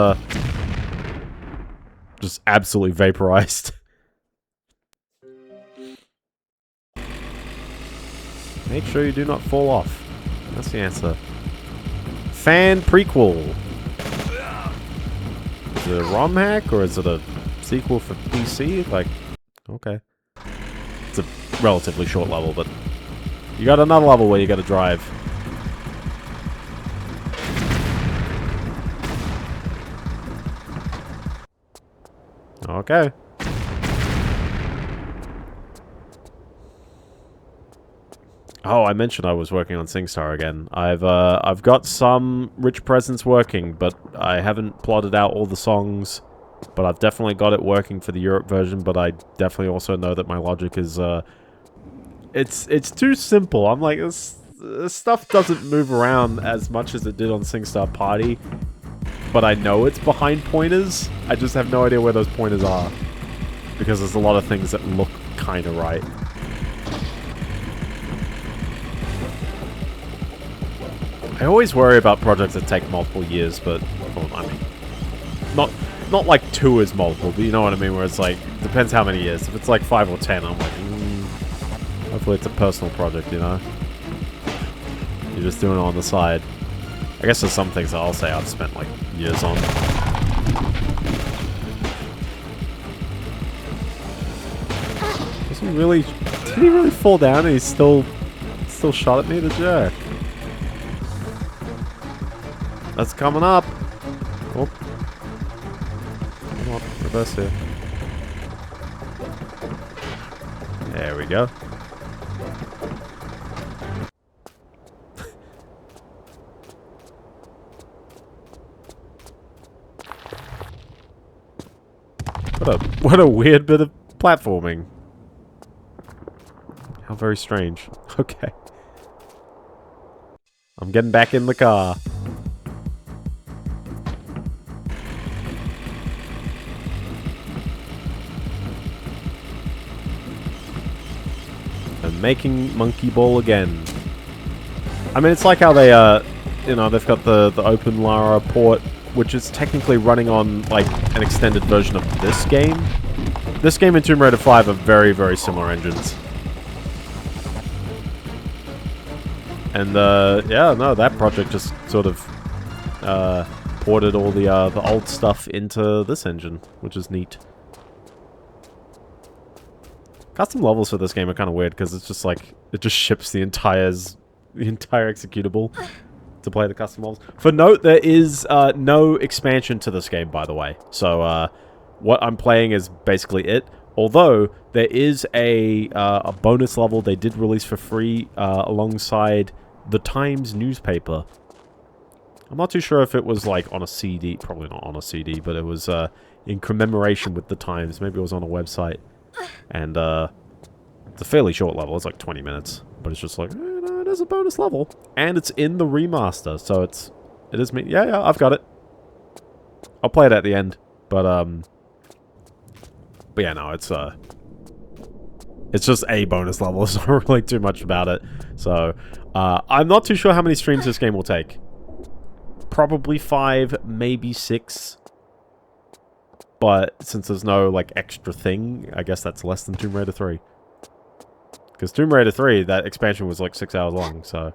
just absolutely vaporized. Make sure you do not fall off. That's the answer. Fan prequel. Is it a ROM hack, or is it a sequel for PC? Like, okay. It's a relatively short level, but you got another level where you gotta drive. Okay. Oh, I mentioned I was working on SingStar again. I've got some rich presence working, but I haven't plotted out all the songs. But I've definitely got it working for the Europe version, but I definitely also know that my logic is, it's too simple. I'm like, this stuff doesn't move around as much as it did on SingStar Party, but I know it's behind pointers. I just have no idea where those pointers are, because there's a lot of things that look kind of right. I always worry about projects that take multiple years, but, well, I mean, not like 2 is multiple, but you know what I mean, where it's like, depends how many years. If it's like 5 or 10, I'm like, hopefully it's a personal project, you know? You're just doing it on the side. I guess there's some things that I'll say I've spent like years on. Did he really fall down and he still shot at me, the jerk? That's coming up. Oh. Come on, reverse here. There we go. What a weird bit of platforming. How very strange. Okay. I'm getting back in the car. And making Monkey Ball again. I mean, it's like how they, you know, they've got the Open Lara port, which is technically running on, like, an extended version of this game. This game and Tomb Raider 5 are very, very similar engines. And, yeah, no, that project just sort of, ported all the old stuff into this engine, which is neat. Custom levels for this game are kind of weird, because it's just like, it just ships the entire executable to play the custom levels. For note, there is no expansion to this game, by the way. So, what I'm playing is basically it. Although, there is a bonus level they did release for free alongside the Times newspaper. I'm not too sure if it was like on a CD. Probably not on a CD, but it was in commemoration with the Times. Maybe it was on a website. And it's a fairly short level. It's like 20 minutes. But it's just like, no, it is a bonus level. And it's in the remaster. So it is me. Yeah, I've got it. I'll play it at the end. But yeah, no, it's just a bonus level. It's not really too much about it. So, I'm not too sure how many streams this game will take. Probably 5, maybe 6. But since there's no, like, extra thing, I guess that's less than Tomb Raider 3. Because Tomb Raider 3, that expansion was like 6 hours long, so...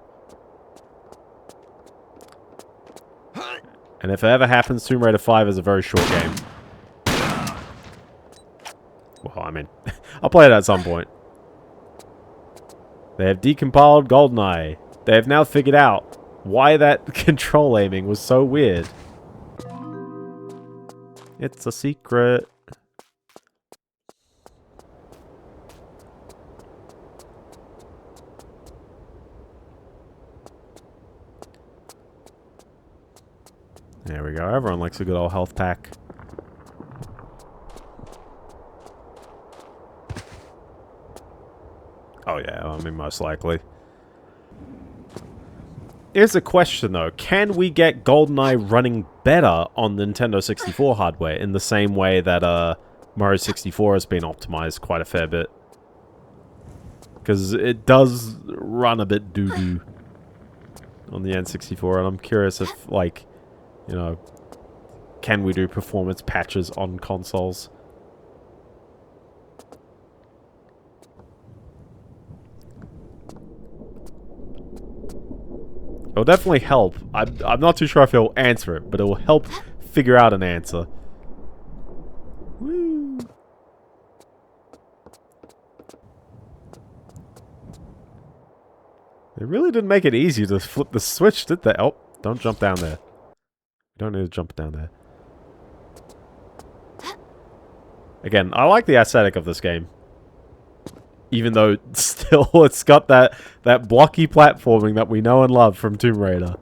And if it ever happens, Tomb Raider 5 is a very short game. Well, I mean, I'll play it at some point. They have decompiled GoldenEye. They have now figured out why that control aiming was so weird. It's a secret. There we go. Everyone likes a good old health pack. Oh yeah, I mean most likely. Here's a question though. Can we get GoldenEye running better on Nintendo 64 hardware in the same way that Mario 64 has been optimized quite a fair bit? Because it does run a bit doo-doo. on the N64, and I'm curious if, like, you know, can we do performance patches on consoles? It'll definitely help. I'm not too sure if it'll answer it, but it will help figure out an answer. Woo! They really didn't make it easy to flip the switch, did they? Oh, don't jump down there. You don't need to jump down there. Again, I like the aesthetic of this game. Even though still it's got that blocky platforming that we know and love from Tomb Raider.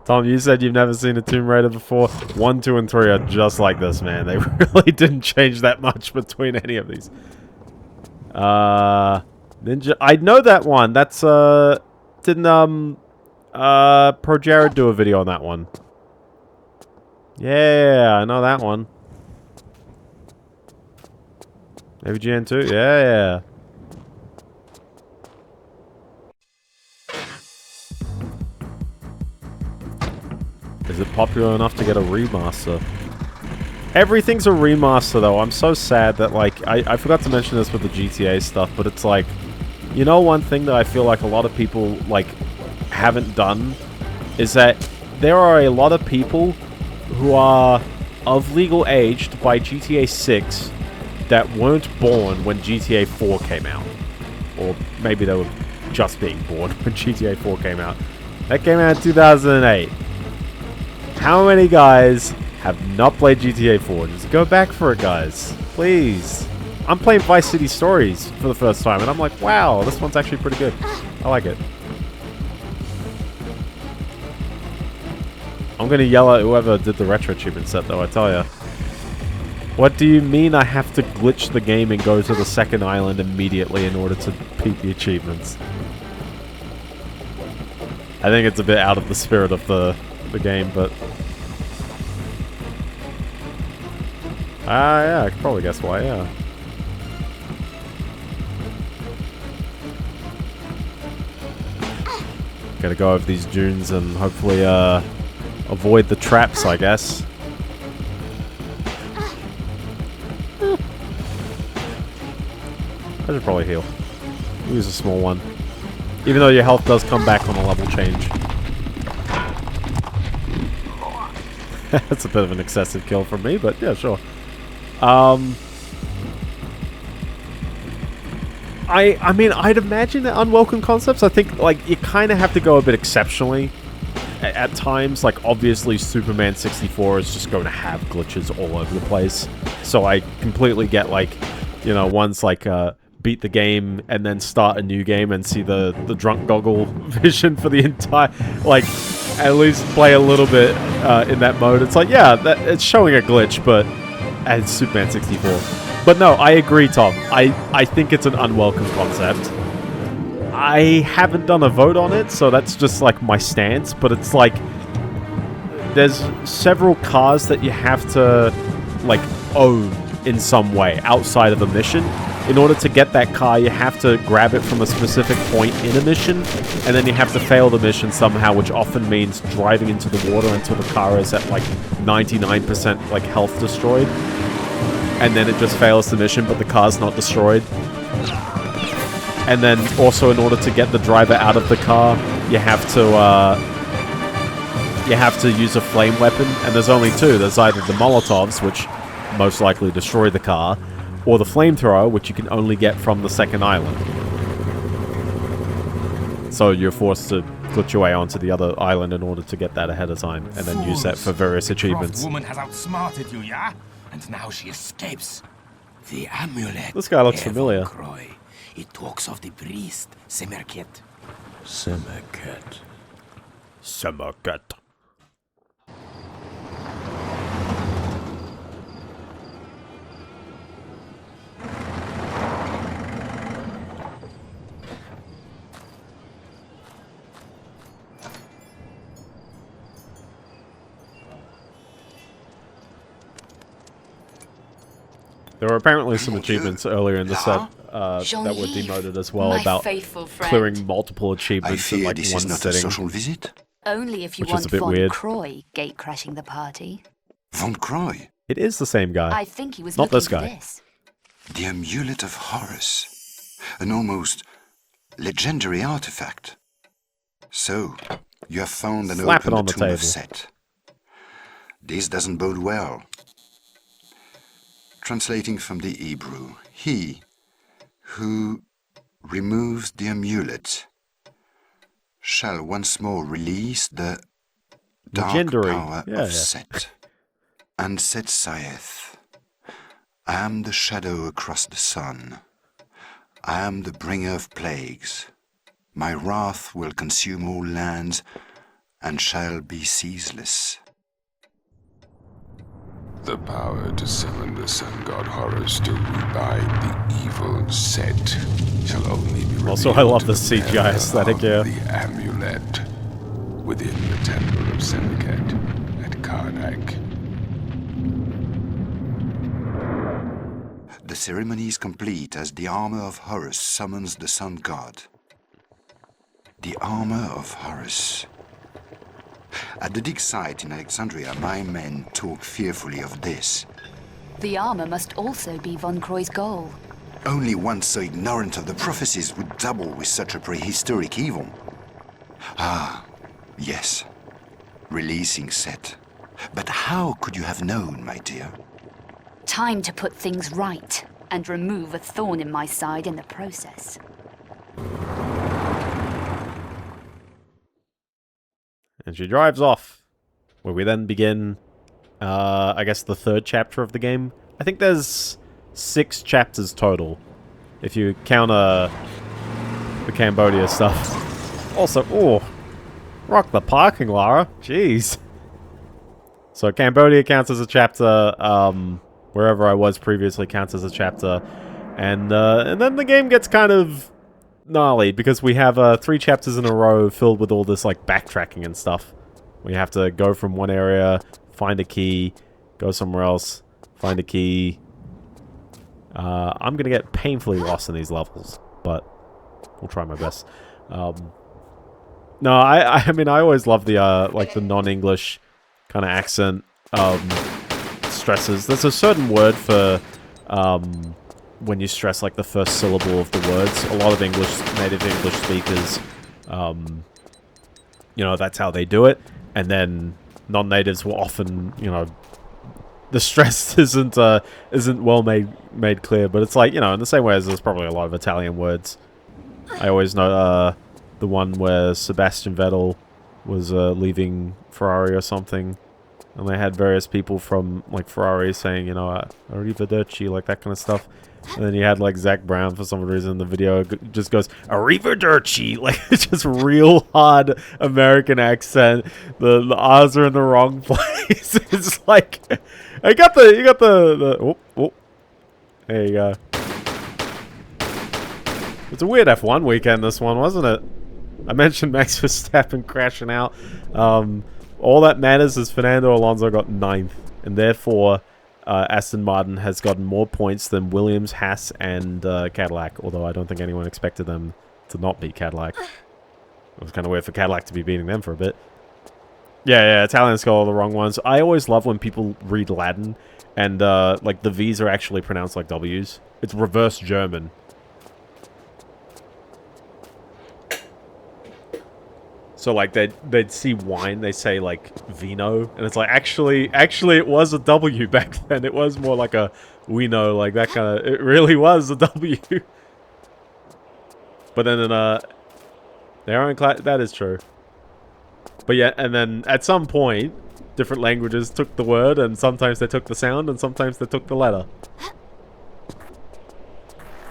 Tom, you said you've never seen a Tomb Raider before. 1, 2, and 3 are just like this, man. They really didn't change that much between any of these. Ninja. I know that one. That's didn't Pro Jared do a video on that one? Yeah, I know that one. Maybe GN2? Yeah. Is it popular enough to get a remaster? Everything's a remaster, though. I'm so sad that, like, I forgot to mention this with the GTA stuff, but it's like, you know, one thing that I feel like a lot of people, like, haven't done is that there are a lot of people who are of legal age to buy GTA 6 that weren't born when GTA 4 came out. Or maybe they were just being born when GTA 4 came out. That came out in 2008. How many guys have not played GTA 4? Just go back for it, guys. Please. I'm playing Vice City Stories for the first time, and I'm like, wow, this one's actually pretty good. I like it. I'm gonna yell at whoever did the retro achievement set, though, I tell ya. What do you mean I have to glitch the game and go to the second island immediately in order to beat the achievements? I think it's a bit out of the spirit of the game, but... yeah, I could probably guess why, yeah. Gotta go over these dunes and hopefully, avoid the traps, I guess. I should probably heal. Use a small one. Even though your health does come back on a level change. That's a bit of an excessive kill from me, but yeah, sure. I mean, I'd imagine that unwelcome concepts, I think, like, you kind of have to go a bit exceptionally at times. Like, obviously, Superman 64 is just going to have glitches all over the place. So I completely get, like, you know, one's like, beat the game and then start a new game and see the drunk goggle vision for the entire, like, at least play a little bit in that mode. It's like, yeah, it's showing a glitch, but as Superman 64. But no, I agree, Tom. I think it's an unwelcome concept. I haven't done a vote on it, so that's just like my stance, but it's like there's several cars that you have to like own in some way outside of a mission. In order to get that car, you have to grab it from a specific point in a mission, and then you have to fail the mission somehow, which often means driving into the water until the car is at like 99% like health destroyed. And then it just fails the mission, but the car's not destroyed. And then also in order to get the driver out of the car, you have to use a flame weapon, and there's only two. There's either the Molotovs, which most likely destroy the car, or the flamethrower, which you can only get from the second island. So you're forced to glitch your way onto the other island in order to get that ahead of time, and then use that for various achievements. The woman has outsmarted you, yeah? And now she escapes. The amulet. This guy looks familiar. It talks of the priest, Semerket. Semerket. There were apparently some achievements earlier in the set that were Jean-Yves, demoted as well my about faithful friend. clearing multiple I achievements in fear like this one is not a sitting. social visit. Only if you Which is a want bit Von weird. Croy gate-crashing the party. Von Croy, It is the same guy. I think he was Not looking this for guy. this. the amulet of Horus. An almost legendary artifact. So, you have found and Slap it opened on the the tomb of table. Set. This doesn't bode well. Translating from the Hebrew, he who removes the amulet shall once more release the dark Legendary. power Yeah, of yeah. Set. And Set saith, I am the shadow across the sun. I am the bringer of plagues. My wrath will consume all lands and shall be ceaseless. The power to summon the sun god Horus to rebind the evil Set shall only be Also, I revealed love to the the CGI bearer aesthetic, of yeah. the amulet within the temple of Sendiket at Karnak. The ceremony is complete as the armor of Horus summons the sun god. The armor of Horus. At the dig site in Alexandria, my men talk fearfully of this. The armor must also be Von Croy's goal. Only one so ignorant of the prophecies would dabble with such a prehistoric evil. Ah, yes. Releasing Set. But how could you have known, my dear? Time to put things right and remove a thorn in my side in the process. And she drives off, where we then begin, I guess, the third chapter of the game. I think there's 6 chapters total, if you count the Cambodia stuff. Also, oh, rock the parking, Lara. Jeez. So Cambodia counts as a chapter, wherever I was previously counts as a chapter, and then the game gets kind of gnarly because we have 3 chapters in a row filled with all this like backtracking and stuff. We have to go from one area, find a key, go somewhere else, find a key. I'm gonna get painfully lost in these levels, but we'll try my best. No, I mean I always love the like the non-English kind of accent stresses. There's a certain word for when you stress like the first syllable of the words. A lot of native English speakers, you know, that's how they do it. And then non-natives will often, you know, the stress isn't well made clear. But it's like, you know, in the same way as there's probably a lot of Italian words. I always know the one where Sebastian Vettel was leaving Ferrari or something. And they had various people from, like, Ferrari saying, you know, arrivederci, like that kind of stuff. And then you had, like, Zach Brown, for some reason, in the video just goes, arrivederci! Like, it's just real hard American accent. The R's are in the wrong place. It's like, you got the, oh. There you go. It's a weird F1 weekend, this one, wasn't it? I mentioned Max Verstappen crashing out. All that matters is Fernando Alonso got 9th, and therefore Aston Martin has gotten more points than Williams, Haas, and Cadillac, although I don't think anyone expected them to not beat Cadillac. It was kind of weird for Cadillac to be beating them for a bit. Yeah, Italians got all the wrong ones. I always love when people read Latin, and like the V's are actually pronounced like W's. It's reverse German. So, like, they'd see wine, they say, like, vino, and it's like, actually, it was a W back then. It was more like a wino, like, that kind of, it really was a W. But then, they aren't, that is true. But yeah, and then, at some point, different languages took the word, and sometimes they took the sound, and sometimes they took the letter.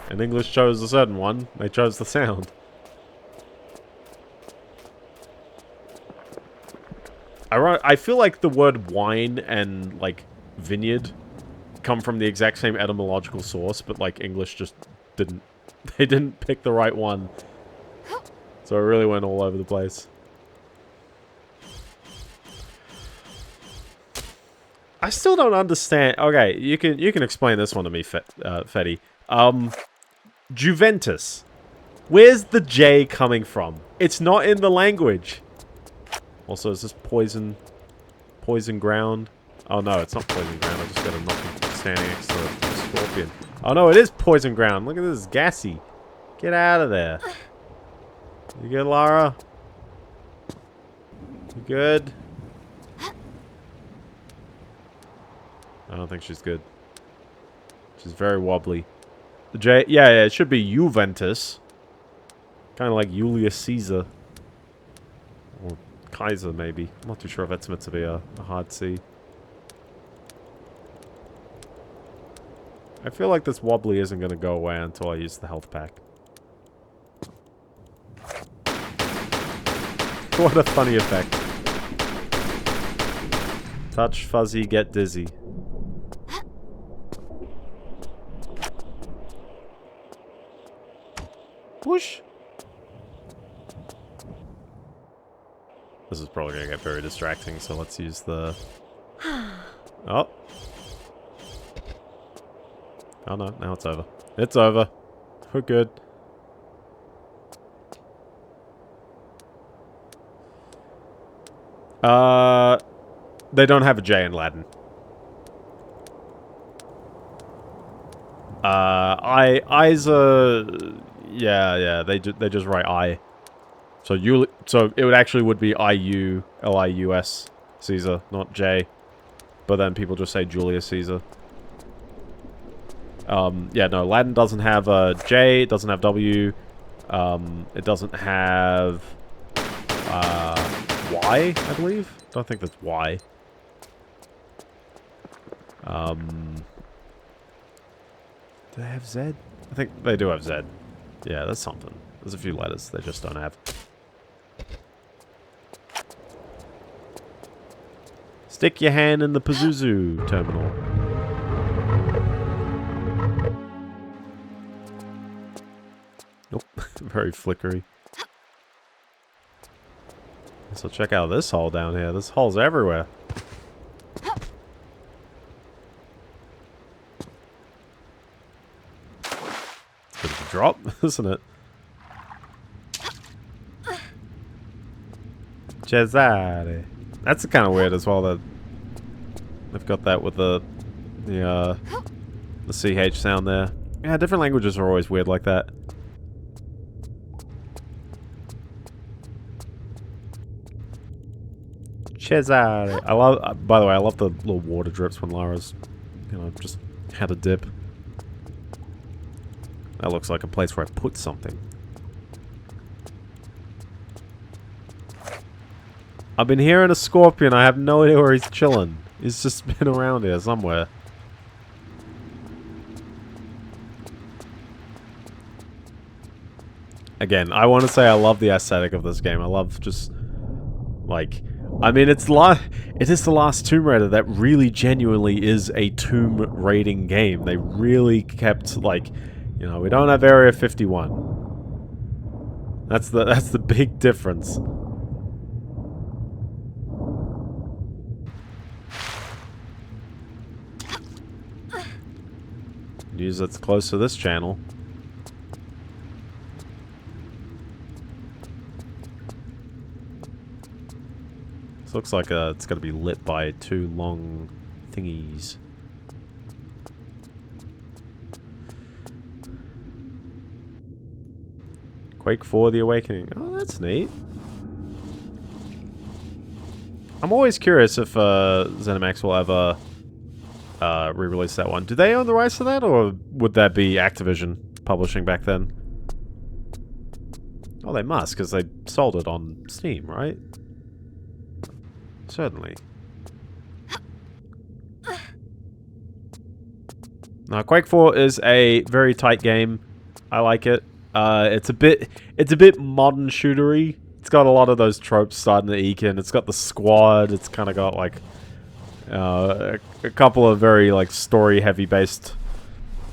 And English chose a certain one, they chose the sound. I feel like the word wine and, like, vineyard come from the exact same etymological source, but, like, English just didn't... They didn't pick the right one. So it really went all over the place. I still don't understand... Okay, you can explain this one to me, Fetty. Juventus. Where's the J coming from? It's not in the language. Also, is this poison ground? Oh no, it's not poison ground. I just got a knock standing next to the scorpion. Oh no, it is poison ground. Look at this, gassy. Get out of there. You good, Lara? You good? I don't think she's good. She's very wobbly. The J, yeah, it should be Juventus. Kind of like Julius Caesar. Or Kaiser, maybe. I'm not too sure if that's meant to be a hard C. I feel like this wobbly isn't going to go away until I use the health pack. What a funny effect. Touch, fuzzy, get dizzy. Push. This is probably going to get very distracting, so let's use the... Oh. Oh no, now it's over. It's over. We're good. They don't have a J in Latin. I's yeah, they just write I. So it would actually be IULIUS Caesar, not J. But then people just say Julius Caesar. Yeah, no, Latin doesn't have a J, it doesn't have W, it doesn't have Y, I believe. Don't think that's Y. Do they have Z? I think they do have Z. Yeah, that's something. There's a few letters they just don't have. Stick your hand in the Pazuzu terminal. Nope. Very flickery. So check out this hole down here. This hole's everywhere. It's a bit of a drop, isn't it? Cesare. That's kind of weird as well that they've got that with the CH sound there. Yeah, different languages are always weird like that. Cesare. I love. By the way, I love the little water drips when Lara's, just had a dip. That looks like a place where I put something. I've been hearing a scorpion. I have no idea where he's chilling. He's just been around here somewhere. Again, I want to say I love the aesthetic of this game. I love just, like... I mean, it is the last Tomb Raider that really genuinely is a tomb raiding game. They really kept, like, we don't have Area 51. That's the big difference. News that's close to this channel. This looks like it's going to be lit by two long thingies. Quake 4 The Awakening. Oh, that's neat. I'm always curious if ZeniMax will ever re-release that one. Do they own the rights to that, or would that be Activision publishing back then? Oh, they must, because they sold it on Steam, right? Certainly. Now, Quake 4 is a very tight game. I like it. It's a bit modern shootery. It's got a lot of those tropes starting to eke in. It's got the squad. It's kind of got like a couple of very like story-heavy based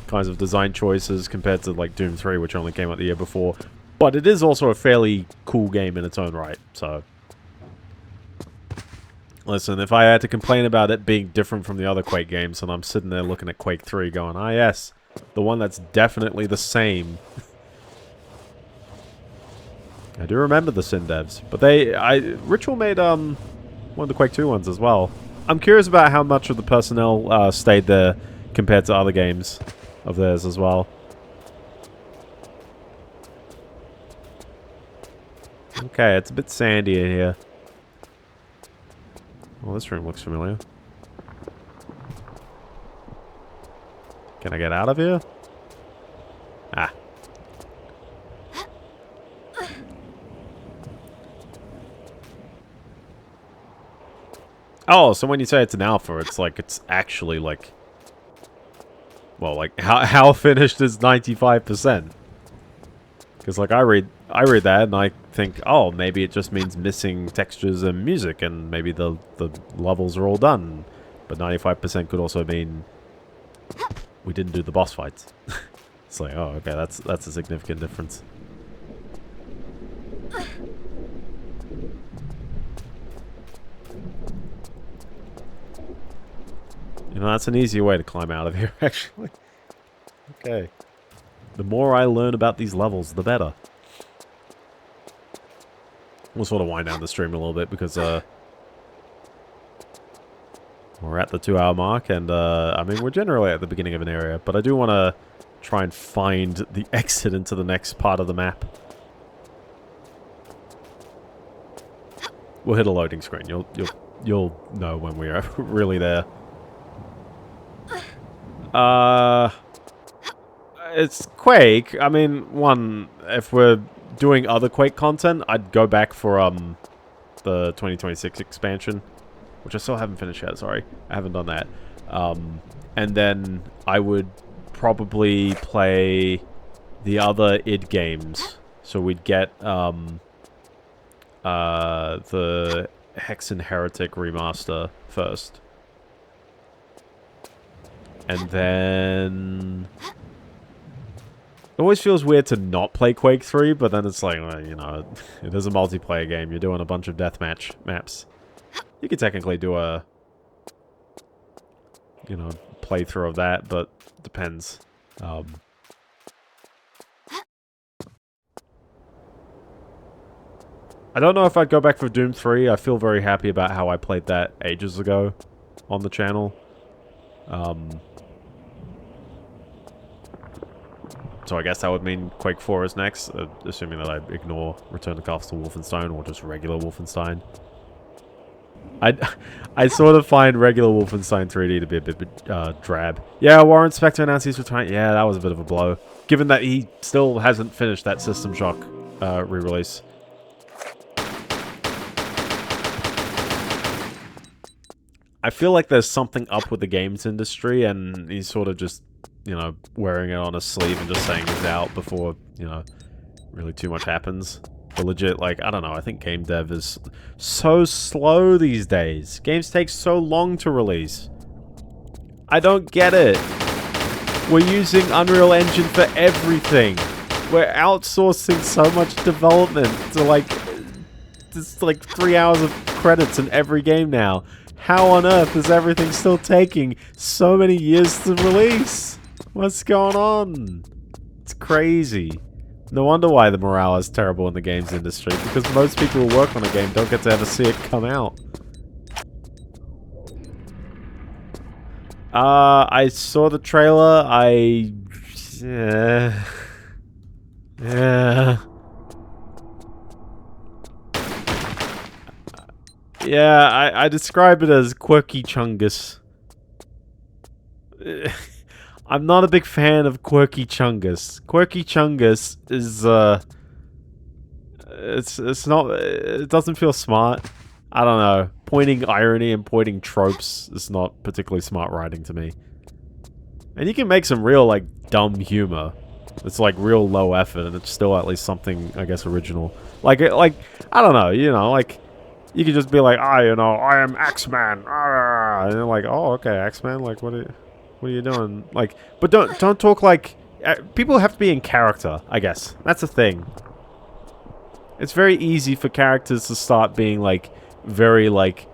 kinds of design choices compared to like Doom 3, which only came out the year before. But it is also a fairly cool game in its own right. So. Listen, if I had to complain about it being different from the other Quake games, and I'm sitting there looking at Quake 3 going, ah yes, The one that's definitely the same. I do remember the Sin devs, but Ritual made one of the Quake 2 ones as well. I'm curious about how much of the personnel stayed there compared to other games of theirs as well. Okay, it's a bit sandy in here. Well, this room looks familiar. Can I get out of here? Ah. Oh, so when you say it's an alpha, it's like, it's actually like... Well, like, how finished is 95%? Because, like, I read that and I think, oh, maybe it just means missing textures and music, and maybe the levels are all done. But 95% could also mean we didn't do the boss fights. It's like, oh, okay, that's a significant difference. You know, that's an easier way to climb out of here, actually. Okay. The more I learn about these levels, the better. We'll sort of wind down the stream a little bit because, we're at the 2-hour mark, and, I mean, we're generally at the beginning of an area, but I do want to try and find the exit into the next part of the map. We'll hit a loading screen. You'll know when we are really there. It's Quake. I mean, if we're doing other Quake content, I'd go back for, the 2026 expansion, which I still haven't finished yet, sorry. I haven't done that. And then I would probably play the other id games. So we'd get, the Hexen Heretic remaster first. And then... It always feels weird to not play Quake 3, but then it's like, well, you know, it is a multiplayer game. You're doing a bunch of deathmatch maps. You could technically do a, you know, playthrough of that, but depends. I don't know if I'd go back for Doom 3. I feel very happy about how I played that ages ago on the channel. So I guess that would mean Quake 4 is next, assuming that I ignore Return to Castle Wolfenstein or just regular Wolfenstein. I sort of find regular Wolfenstein 3D to be a bit drab. Yeah, Warren Spector announced he's retiring. Yeah, that was a bit of a blow. Given that he still hasn't finished that System Shock re-release. I feel like there's something up with the games industry, and he's sort of just, you know, wearing it on his sleeve and just saying he's out before, you know, really too much happens. But legit, like, I don't know, I think game dev is so slow these days. Games take so long to release. I don't get it. We're using Unreal Engine for everything. We're outsourcing so much development to, like, it's like 3 hours of credits in every game now. How on earth is everything still taking so many years to release? What's going on? It's crazy. No wonder why the morale is terrible in the games industry, because most people who work on a game don't get to ever see it come out. I saw the trailer. Yeah, I describe it as quirky chungus. I'm not a big fan of quirky chungus. Quirky chungus is, it's not, it doesn't feel smart. I don't know. Pointing irony and pointing tropes is not particularly smart writing to me. And you can make some real, like, dumb humor. It's, like, real low effort, and it's still at least something, I guess, original. Like, I don't know, you know, like, you could just be like, you know, I am X-Man. And they're like, oh, okay, X-Man, like, what are you doing? Like, but don't talk like... people have to be in character, I guess. That's the thing. It's very easy for characters to start being, like, very, like,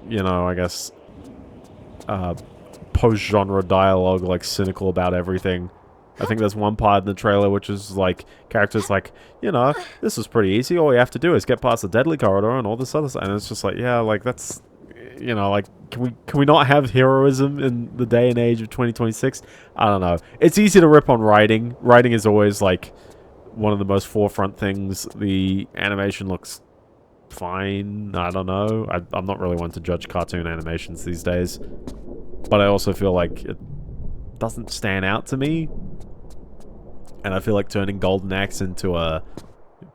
you know, I guess, post-genre dialogue, like, cynical about everything. I think there's one part in the trailer which is, like, characters like, you know, this is pretty easy. All you have to do is get past the deadly corridor and all this other stuff. And it's just like, yeah, like, that's, you know, like, can we not have heroism in the day and age of 2026? I don't know. It's easy to rip on writing. Writing is always, like, one of the most forefront things. The animation looks fine. I don't know. I'm not really one to judge cartoon animations these days. But I also feel like it doesn't stand out to me. And I feel like turning Golden Axe into a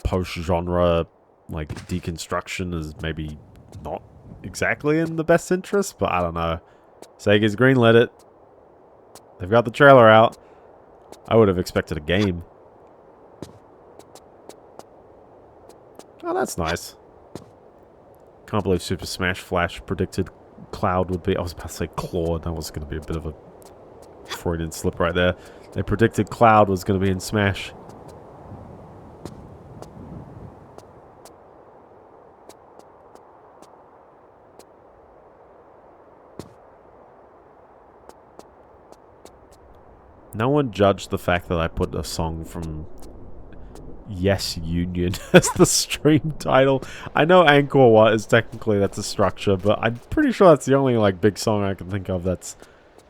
post-genre, like, deconstruction is maybe not exactly in the best interest, but I don't know. Sega's greenlit it. They've got the trailer out. I would have expected a game. Oh, that's nice. Can't believe Super Smash Flash predicted Cloud would be... I was about to say Claude. That was going to be a bit of a Freudian slip right there. They predicted Cloud was going to be in Smash. No one judged the fact that I put a song from Yes Union as the stream title. I know Angkor Wat is technically, that's a structure, but I'm pretty sure that's the only, like, big song I can think of that's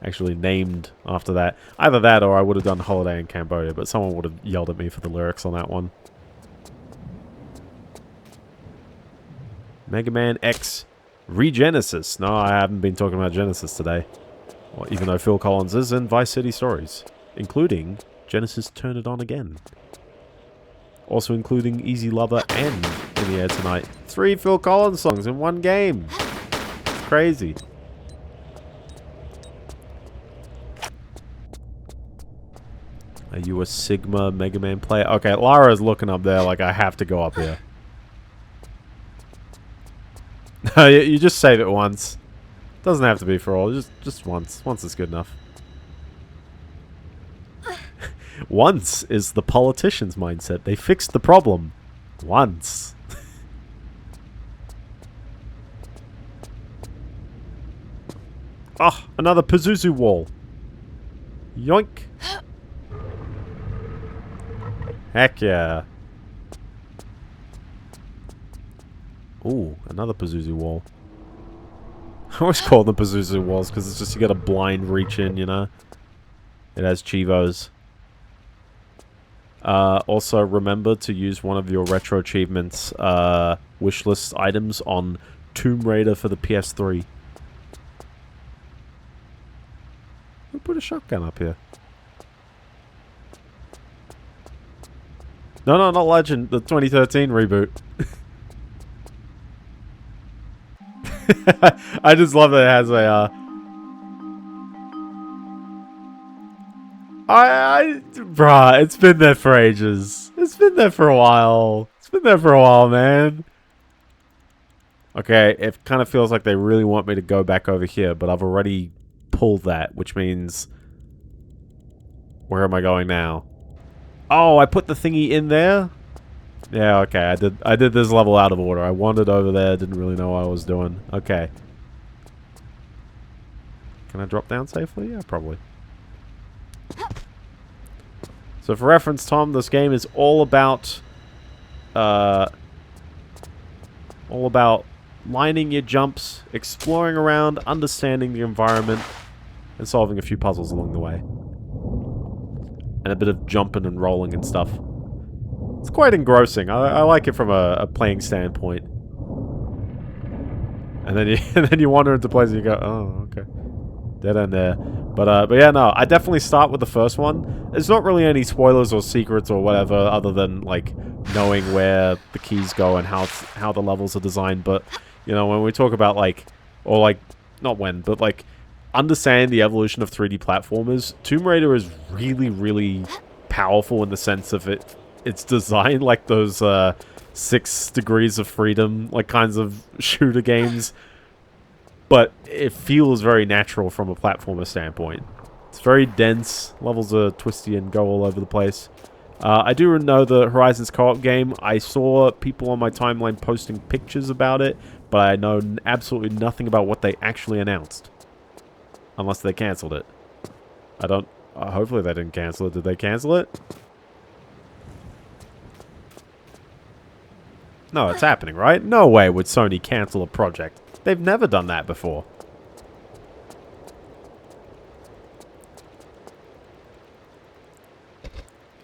actually named after that. Either that or I would have done Holiday in Cambodia, but someone would have yelled at me for the lyrics on that one. Mega Man X Regenesis. No, I haven't been talking about Genesis today. Well, even though Phil Collins is in Vice City Stories, including Genesis Turn It On Again. Also including Easy Lover and In the Air Tonight. 3 Phil Collins songs in one game. It's crazy. Are you a Sigma Mega Man player? Okay, Lara's looking up there like I have to go up here. You just save it once. Doesn't have to be for all. Just once. Once is good enough. Once is the politician's mindset. They fixed the problem. Once. Oh, another Pazuzu wall. Yoink. Heck yeah. Ooh, another Pazuzu wall. I always call them Pazuzu walls because it's just you got a blind reach in, you know. It has Chivos. Also, remember to use one of your retro achievements wishlist items on Tomb Raider for the PS3. Who put a shotgun up here? No, not Legend. The 2013 reboot. I just love that it has a, bruh, it's been there for ages. It's been there for a while. It's been there for a while, man. Okay, it kind of feels like they really want me to go back over here, but I've already pulled that, which means... Where am I going now? Oh, I put the thingy in there? Yeah, okay, I did this level out of order. I wandered over there, didn't really know what I was doing. Okay. Can I drop down safely? Yeah, probably. So for reference, Tom, this game is all about lining your jumps, exploring around, understanding the environment, and solving a few puzzles along the way. And a bit of jumping and rolling and stuff. It's quite engrossing. I like it from a playing standpoint. And then you wander into places and you go, oh, okay. Dead end there. But yeah, no, I definitely start with the first one. There's not really any spoilers or secrets or whatever other than, like, knowing where the keys go and how the levels are designed. But, you know, when we talk about, like, or, like, not when, but, like, understand the evolution of 3D platformers, Tomb Raider is really, really powerful in the sense of it's designed like those 6 Degrees of Freedom, like, kinds of shooter games. But it feels very natural from a platformer standpoint. It's very dense. Levels are twisty and go all over the place. I do know the Horizons co-op game. I saw people on my timeline posting pictures about it, but I know absolutely nothing about what they actually announced. Unless they cancelled it. I don't... hopefully they didn't cancel it. Did they cancel it? No, it's happening, right? No way would Sony cancel a project. They've never done that before.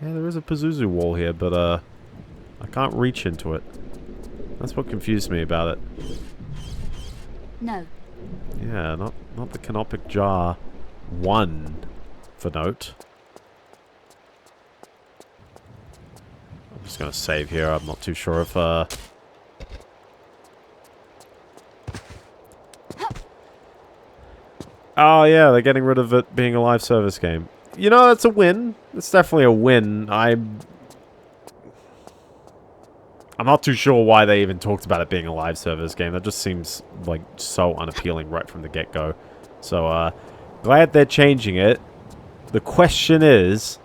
Yeah, there is a Pazuzu wall here, but, I can't reach into it. That's what confused me about it. No. Yeah, not the Canopic Jar 1, for note. I'm just gonna save here. I'm not too sure if, Oh, yeah, they're getting rid of it being a live service game. You know, that's a win. It's definitely a win. I'm not too sure why they even talked about it being a live service game. That just seems, like, so unappealing right from the get-go. So, glad they're changing it. The question is,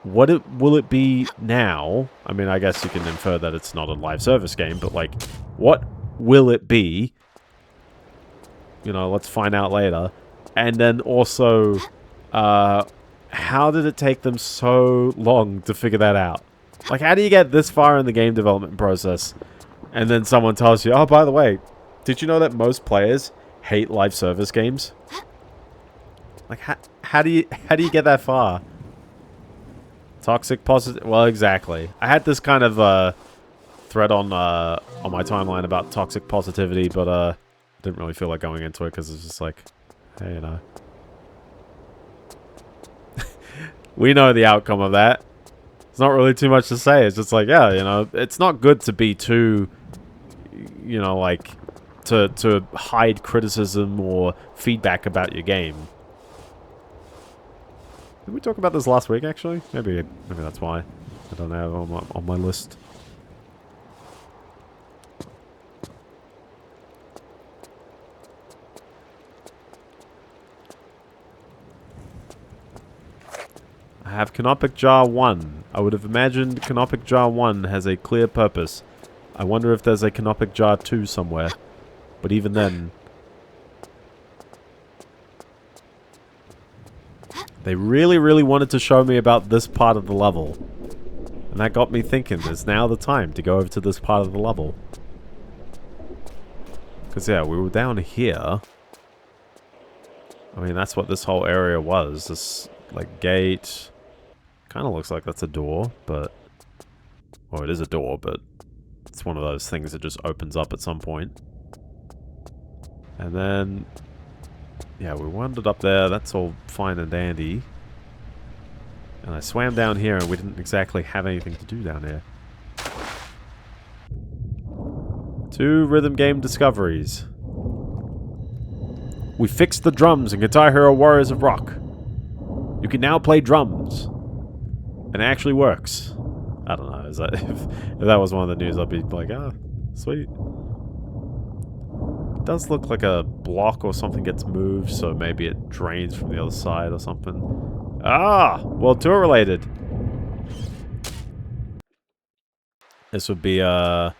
will it be now? I mean, I guess you can infer that it's not a live service game, but, like, what will it be? You know, let's find out later. And then also, how did it take them so long to figure that out? Like, how do you get this far in the game development process, and then someone tells you, oh, by the way, did you know that most players hate live service games? Like, how do you get that far? Toxic positive? Well, exactly. I had this kind of thread on my timeline about toxic positivity, but didn't really feel like going into it because it's just like, hey, you know, we know the outcome of that. It's not really too much to say. It's just like, yeah, you know, it's not good to be too, you know, like, to hide criticism or feedback about your game. Did we talk about this last week, actually? Maybe that's why I don't have it on my list. I have Canopic Jar 1. I would have imagined Canopic Jar 1 has a clear purpose. I wonder if there's a Canopic Jar 2 somewhere. But even then... they really, really wanted to show me about this part of the level. And that got me thinking, is now the time to go over to this part of the level. Because, yeah, we were down here. I mean, that's what this whole area was. This, like, gate... kind of looks like that's a door, but... well, it is a door, but... it's one of those things that just opens up at some point. And then... yeah, we wandered up there. That's all fine and dandy. And I swam down here, and we didn't exactly have anything to do down here. 2 rhythm game discoveries. We fixed the drums in Guitar Hero Warriors of Rock. You can now play drums. And it actually works. I don't know. Is that, if that was one of the news, I'd be like, ah, sweet. It does look like a block or something gets moved, so maybe it drains from the other side or something. Ah! World Tour related. This would be, the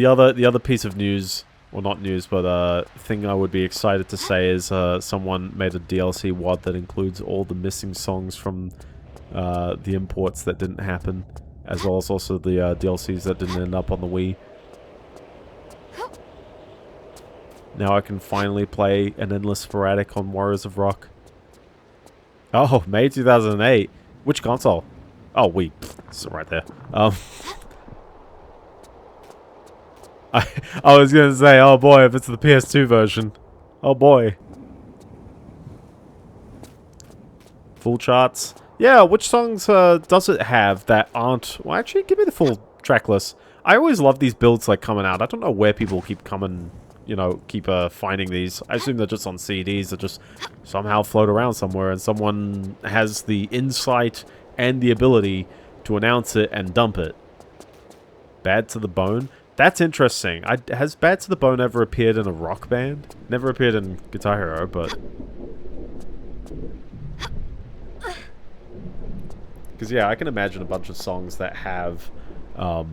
other piece of news, well, not news, but thing I would be excited to say is someone made a DLC WOD that includes all the missing songs from the imports that didn't happen, as well as also the DLCs that didn't end up on the Wii. Now I can finally play an Endless Sporadic on Warriors of Rock. Oh, May 2008. Which console? Oh, Wii. It's right there. I was gonna say, oh boy, if it's the PS2 version. Oh boy. Full charts. Yeah, which songs does it have that aren't... well, actually, give me the full track list. I always love these builds, like, coming out. I don't know where people keep coming, you know, keep finding these. I assume they're just on CDs that just somehow float around somewhere, and someone has the insight and the ability to announce it and dump it. Bad to the Bone? That's interesting. Has Bad to the Bone ever appeared in a rock band? Never appeared in Guitar Hero, but... because, yeah, I can imagine a bunch of songs that have a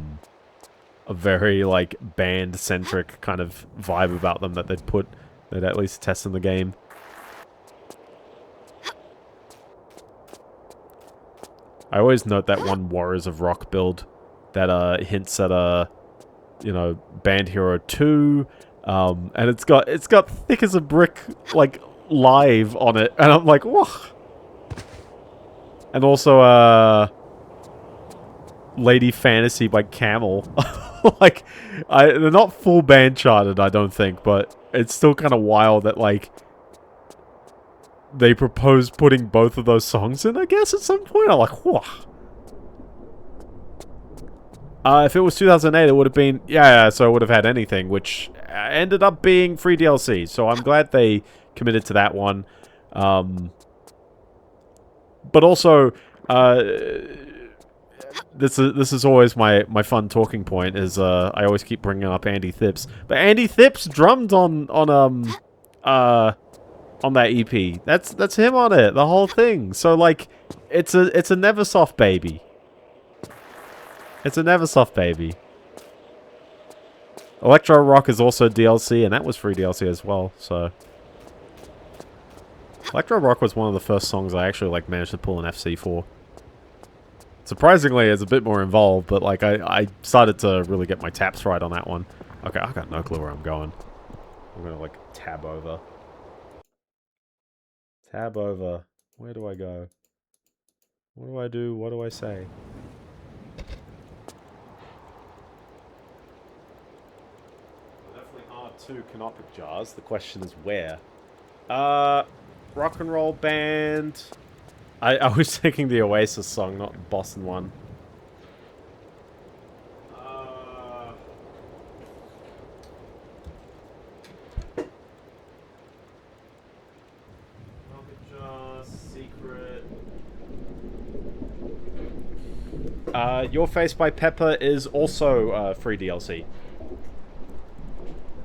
very, like, band-centric kind of vibe about them that they'd put They'd at least test in the game. I always note that one Warriors of Rock build that hints at you know, Band Hero 2, and it's got Thick as a Brick like live on it, and I'm like, whoa. And also Lady Fantasy by Camel. Like, they're not full band charted, I don't think, but it's still kind of wild that like they proposed putting both of those songs in, I guess, at some point. I'm like, whoa. If it was 2008, it would have been... Yeah, so it would have had anything, which ended up being free DLC. So I'm glad they committed to that one. But also, this is always my fun talking point, is I always keep bringing up Andy Thipps. But Andy Thipps drummed on that EP. That's him on it, the whole thing. So like, it's a Neversoft baby. It's a Neversoft baby. Electro Rock is also DLC, and that was free DLC as well. So Electro Rock was one of the first songs I actually like managed to pull an FC for. Surprisingly, it's a bit more involved, but like I started to really get my taps right on that one. Okay, I got no clue where I'm going. I'm gonna like tab over. Tab over. Where do I go? What do I do? What do I say? There definitely are 2 Canopic jars. The question is where? Rock and Roll Band. I was thinking the Oasis song, not the Boston one. Secret. Your Face by Pepper is also free DLC.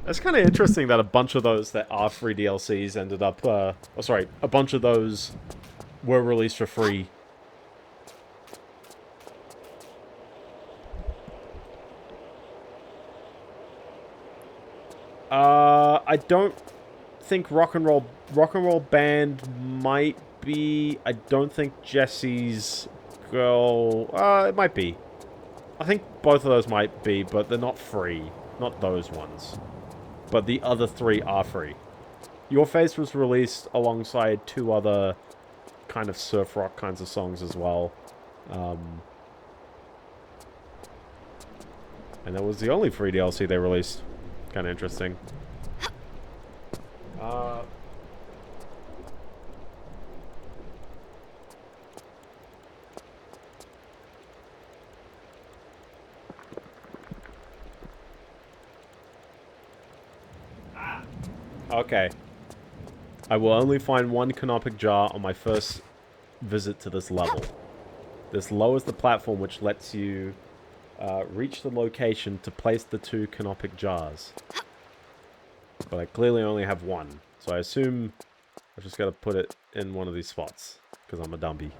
It's kind of interesting that a bunch of those that are free DLCs ended up... oh, sorry. A bunch of those were released for free. I don't think Rock and Roll Band might be... I don't think Jesse's Girl... it might be. I think both of those might be, but they're not free. Not those ones. But the other 3 are free. Your Face was released alongside 2 other kind of surf rock kinds of songs as well. And that was the only free DLC they released. Kind of interesting. Okay. I will only find 1 Canopic jar on my first visit to this level. This lowers the platform, which lets you reach the location to place the 2 Canopic jars. But I clearly only have 1. So I assume I've just got to put it in one of these spots. Because I'm a dumby.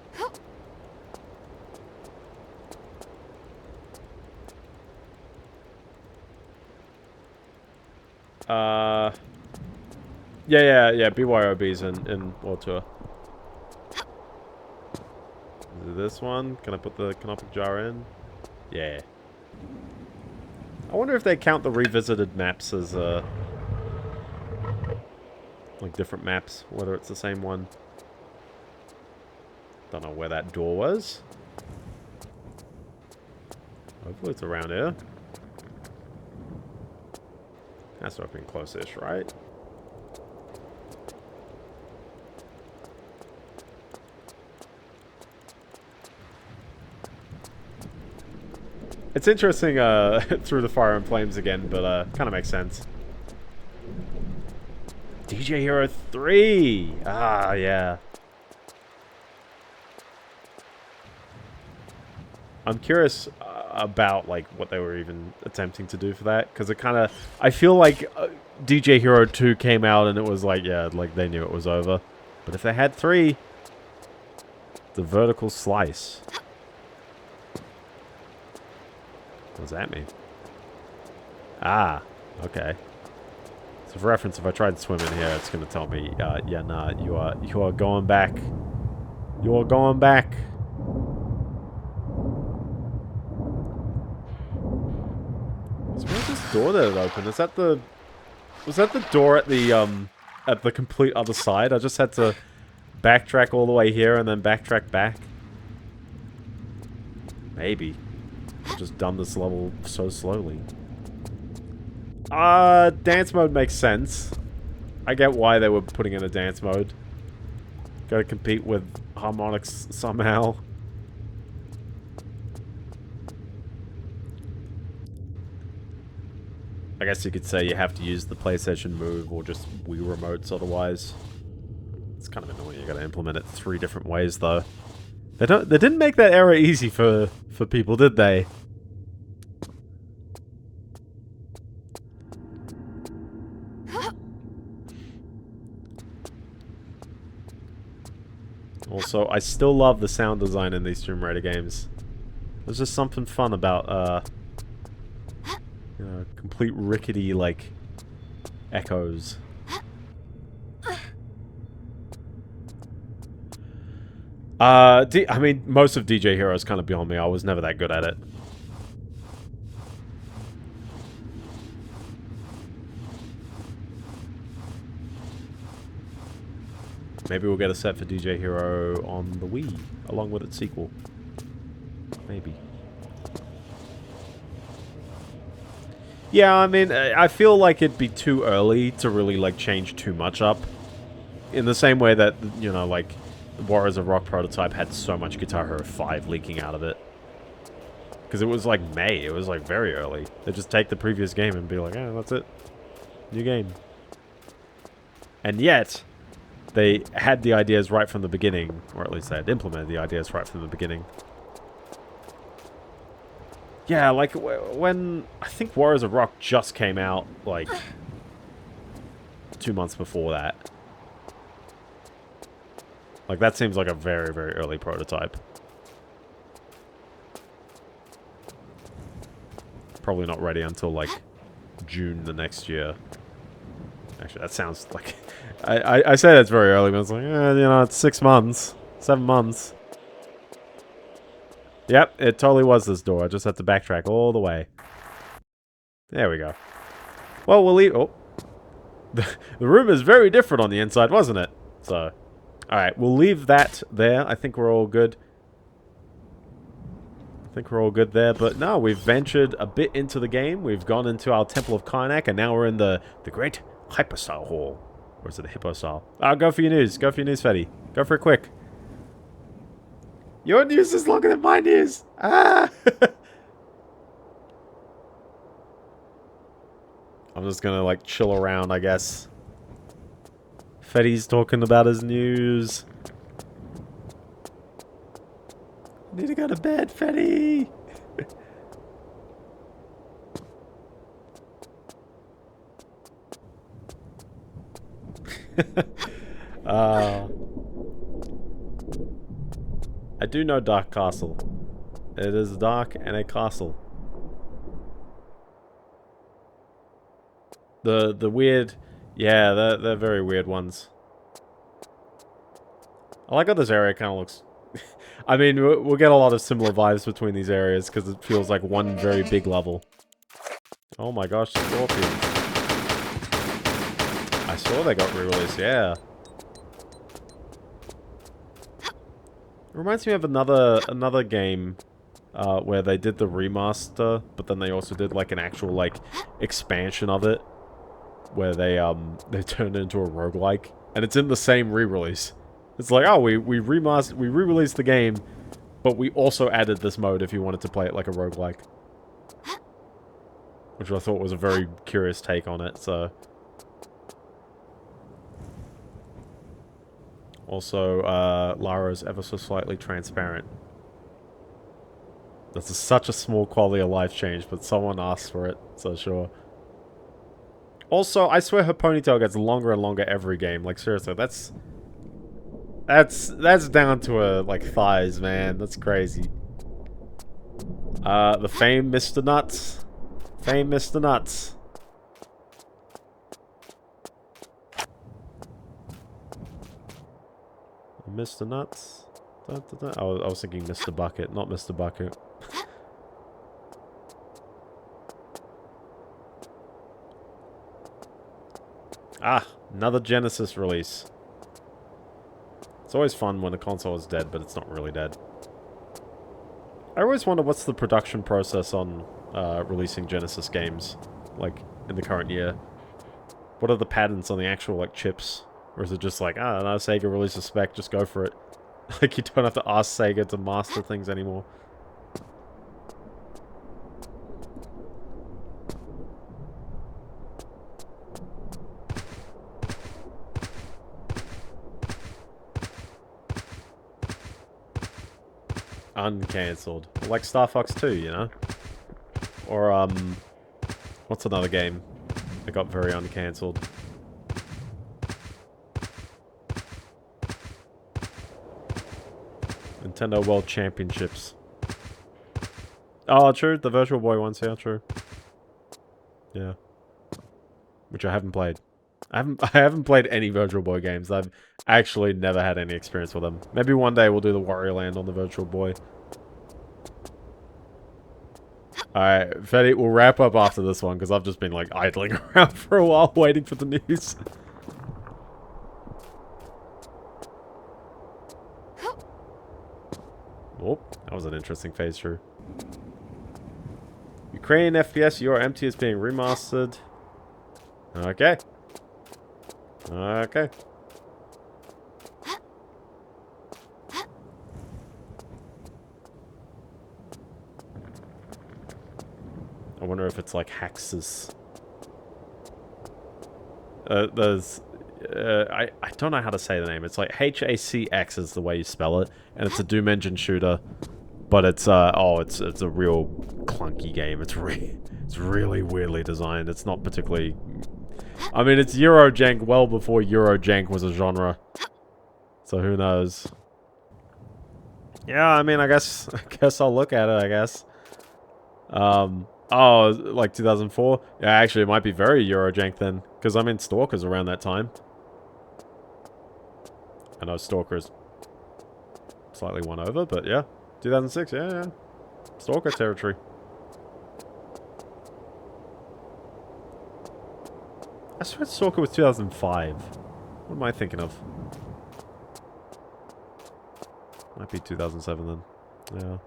Yeah, BYOB's in World Tour. Is it this one? Can I put the Canopic jar in? Yeah. I wonder if they count the revisited maps as, like different maps, whether it's the same one. Don't know where that door was. Hopefully it's around here. That's to have been close-ish, right? It's interesting through the Fire and Flames again, but kind of makes sense. DJ Hero 3! Ah, yeah. I'm curious about like what they were even attempting to do for that, because it kind of... I feel like DJ Hero 2 came out and it was like, yeah, like they knew it was over. But if they had 3, the vertical slice... What does that mean? Ah, okay. So for reference, if I tried swimming here, it's going to tell me, yeah, nah, you are going back. You are going back. So where's this door that it opened? Is that the... Was that the door at the complete other side? I just had to backtrack all the way here and then backtrack back. Maybe. I've just done this level so slowly. Dance mode makes sense. I get why they were putting in a dance mode. Gotta compete with harmonics somehow. I guess you could say you have to use the PlayStation Move or just Wii remotes otherwise. It's kind of annoying. You gotta implement it 3 different ways though. They didn't make that era easy for people, did they? Also, I still love the sound design in these Tomb Raider games. There's just something fun about, you know, complete rickety, like, echoes. I mean, most of DJ Hero is kind of beyond me. I was never that good at it. Maybe we'll get a set for DJ Hero on the Wii, along with its sequel. Maybe. Yeah, I mean, I feel like it'd be too early to really, like, change too much up. In the same way that, you know, like, Warriors of Rock prototype had so much Guitar Hero 5 leaking out of it. Because it was, like, May. It was, like, very early. They just take the previous game and be like, oh, that's it. New game. And yet... they had the ideas right from the beginning, or at least they had implemented the ideas right from the beginning. Yeah, like, when... I think Warriors of Rock just came out, like, 2 months before that. Like, that seems like a very, very early prototype. Probably not ready until, like, June the next year. Actually, that sounds like... I say that's very early, but it's like, you know, it's 6 months. 7 months. Yep, it totally was this door. I just had to backtrack all the way. There we go. Well, we'll leave... Oh. The room is very different on the inside, wasn't it? So, alright, we'll leave that there. I think we're all good. I think we're all good there, but no, we've ventured a bit into the game. We've gone into our Temple of Karnak, and now we're in the Great Hyperstyle Hall. Or is it a hippo style? Go for your news. Go for your news, Fetty. Go for it quick. Your news is longer than my news. Ah! I'm just gonna, like, chill around, I guess. Fetty's talking about his news. I need to go to bed, Fetty. I do know Dark Castle. It is dark and a castle. The weird... Yeah, they're very weird ones. I like how this area kind of looks... I mean, we'll get a lot of similar vibes between these areas, because it feels like one very big level. Oh my gosh, Scorpions. I saw they got re-released, yeah. It reminds me of another game where they did the remaster, but then they also did like an actual like expansion of it, where they turned it into a roguelike, and it's in the same re-release. It's like, oh, we re-released the game, but we also added this mode if you wanted to play it like a roguelike. Which I thought was a very curious take on it, so... Also, Lara's ever so slightly transparent. That's such a small quality of life change, but someone asked for it, so sure. Also, I swear her ponytail gets longer and longer every game. Like, seriously, that's down to her, like, thighs, man. That's crazy. The famed Mr. Nuts. Famed Mr. Nuts. Mr. Nuts. I was thinking Mr. Bucket, not Mr. Bucket. Ah, another Genesis release. It's always fun when a console is dead, but it's not really dead. I always wonder what's the production process on releasing Genesis games, like, in the current year. What are the patents on the actual, like, chips? Or is it just like, ah, no, Sega released a spec, just go for it. Like, you don't have to ask Sega to master things anymore. Uncancelled. Like Star Fox 2, you know? Or, what's another game that got very uncancelled? Nintendo World Championships. Oh, true. The Virtual Boy ones, yeah, true. Yeah. Which I haven't played. I haven't played any Virtual Boy games. I've actually never had any experience with them. Maybe one day we'll do the Wario Land on the Virtual Boy. Alright, Fetty, we'll wrap up after this one, because I've just been, like, idling around for a while waiting for the news. Oh, that was an interesting phase through. Ukrainian FPS, Your Empty is being remastered. Okay. Okay. I wonder if it's like Haxus. I don't know how to say the name. It's like HACX is the way you spell it, and it's a Doom Engine shooter. But it's it's a real clunky game. It's really weirdly designed. It's not particularly. I mean, it's Eurojank well before Eurojank was a genre. So who knows? Yeah, I mean, I guess I'll look at it. I guess. Oh, like 2004? Yeah, actually, it might be very Eurojank then, because I'm in Stalker's around that time. I know Stalker's slightly one over, but yeah. 2006, yeah. Stalker territory. I swear Stalker was 2005. What am I thinking of? Might be 2007 then. Yeah.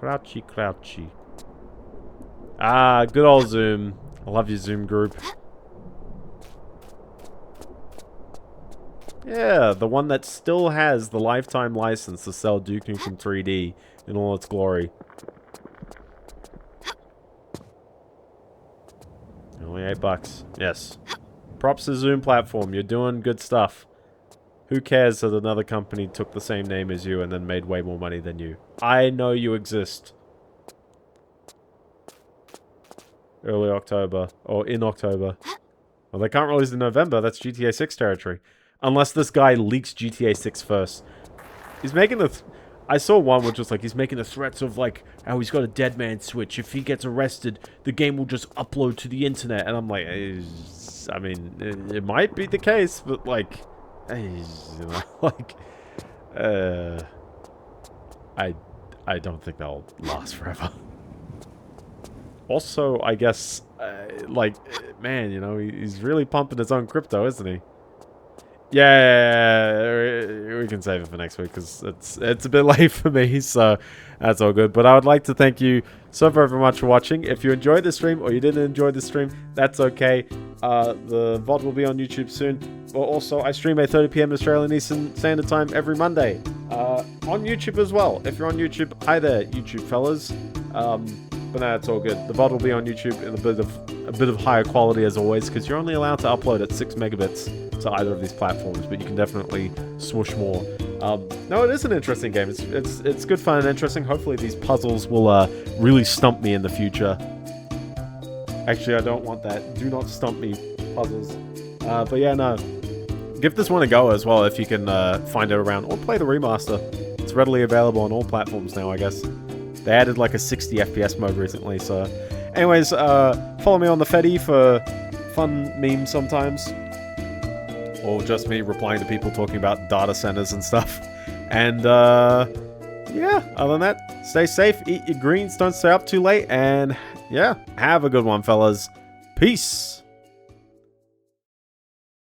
Crouchy, crouchy. Ah, good old Zoom. I love your Zoom group. Yeah, the one that still has the lifetime license to sell Duke Nukem 3D in all its glory. Only $8. Yes. Props to Zoom platform. You're doing good stuff. Who cares that another company took the same name as you and then made way more money than you? I know you exist. Early October. Or in October. Well, they can't release in November. That's GTA 6 territory. Unless this guy leaks GTA 6 first. He's making the... I saw one which was like, he's making the threats of like, oh, he's got a dead man switch. If he gets arrested, the game will just upload to the internet. And I'm like, I mean, it might be the case, but like... You know, like, I don't think that'll last forever. Also, I guess, like, man, you know, he's really pumping his own crypto, isn't he? Yeah, we can save it for next week because it's a bit late for me, so that's all good. But I would like to thank you so very much for watching. If you enjoyed the stream or you didn't enjoy the stream, that's okay. The VOD will be on YouTube soon. Well, also, I stream at 30 PM Australian Eastern Standard Time every Monday on YouTube as well. If you're on YouTube, hi there, YouTube fellas. But no, it's all good. The VOD will be on YouTube in a bit of higher quality as always, because you're only allowed to upload at 6 megabits to either of these platforms, but you can definitely swoosh more. No, it is an interesting game. It's good fun and interesting. Hopefully these puzzles will really stump me in the future. Actually, I don't want that. Do not stump me, puzzles. But yeah, no. Give this one a go as well if you can find it around, or play the remaster. It's readily available on all platforms now, I guess. They added like a 60 FPS mode recently, so... Anyways, follow me on the Fetty for fun meme sometimes. Or just me replying to people talking about data centers and stuff. And, yeah, other than that, stay safe, eat your greens, don't stay up too late, and, yeah, have a good one, fellas. Peace!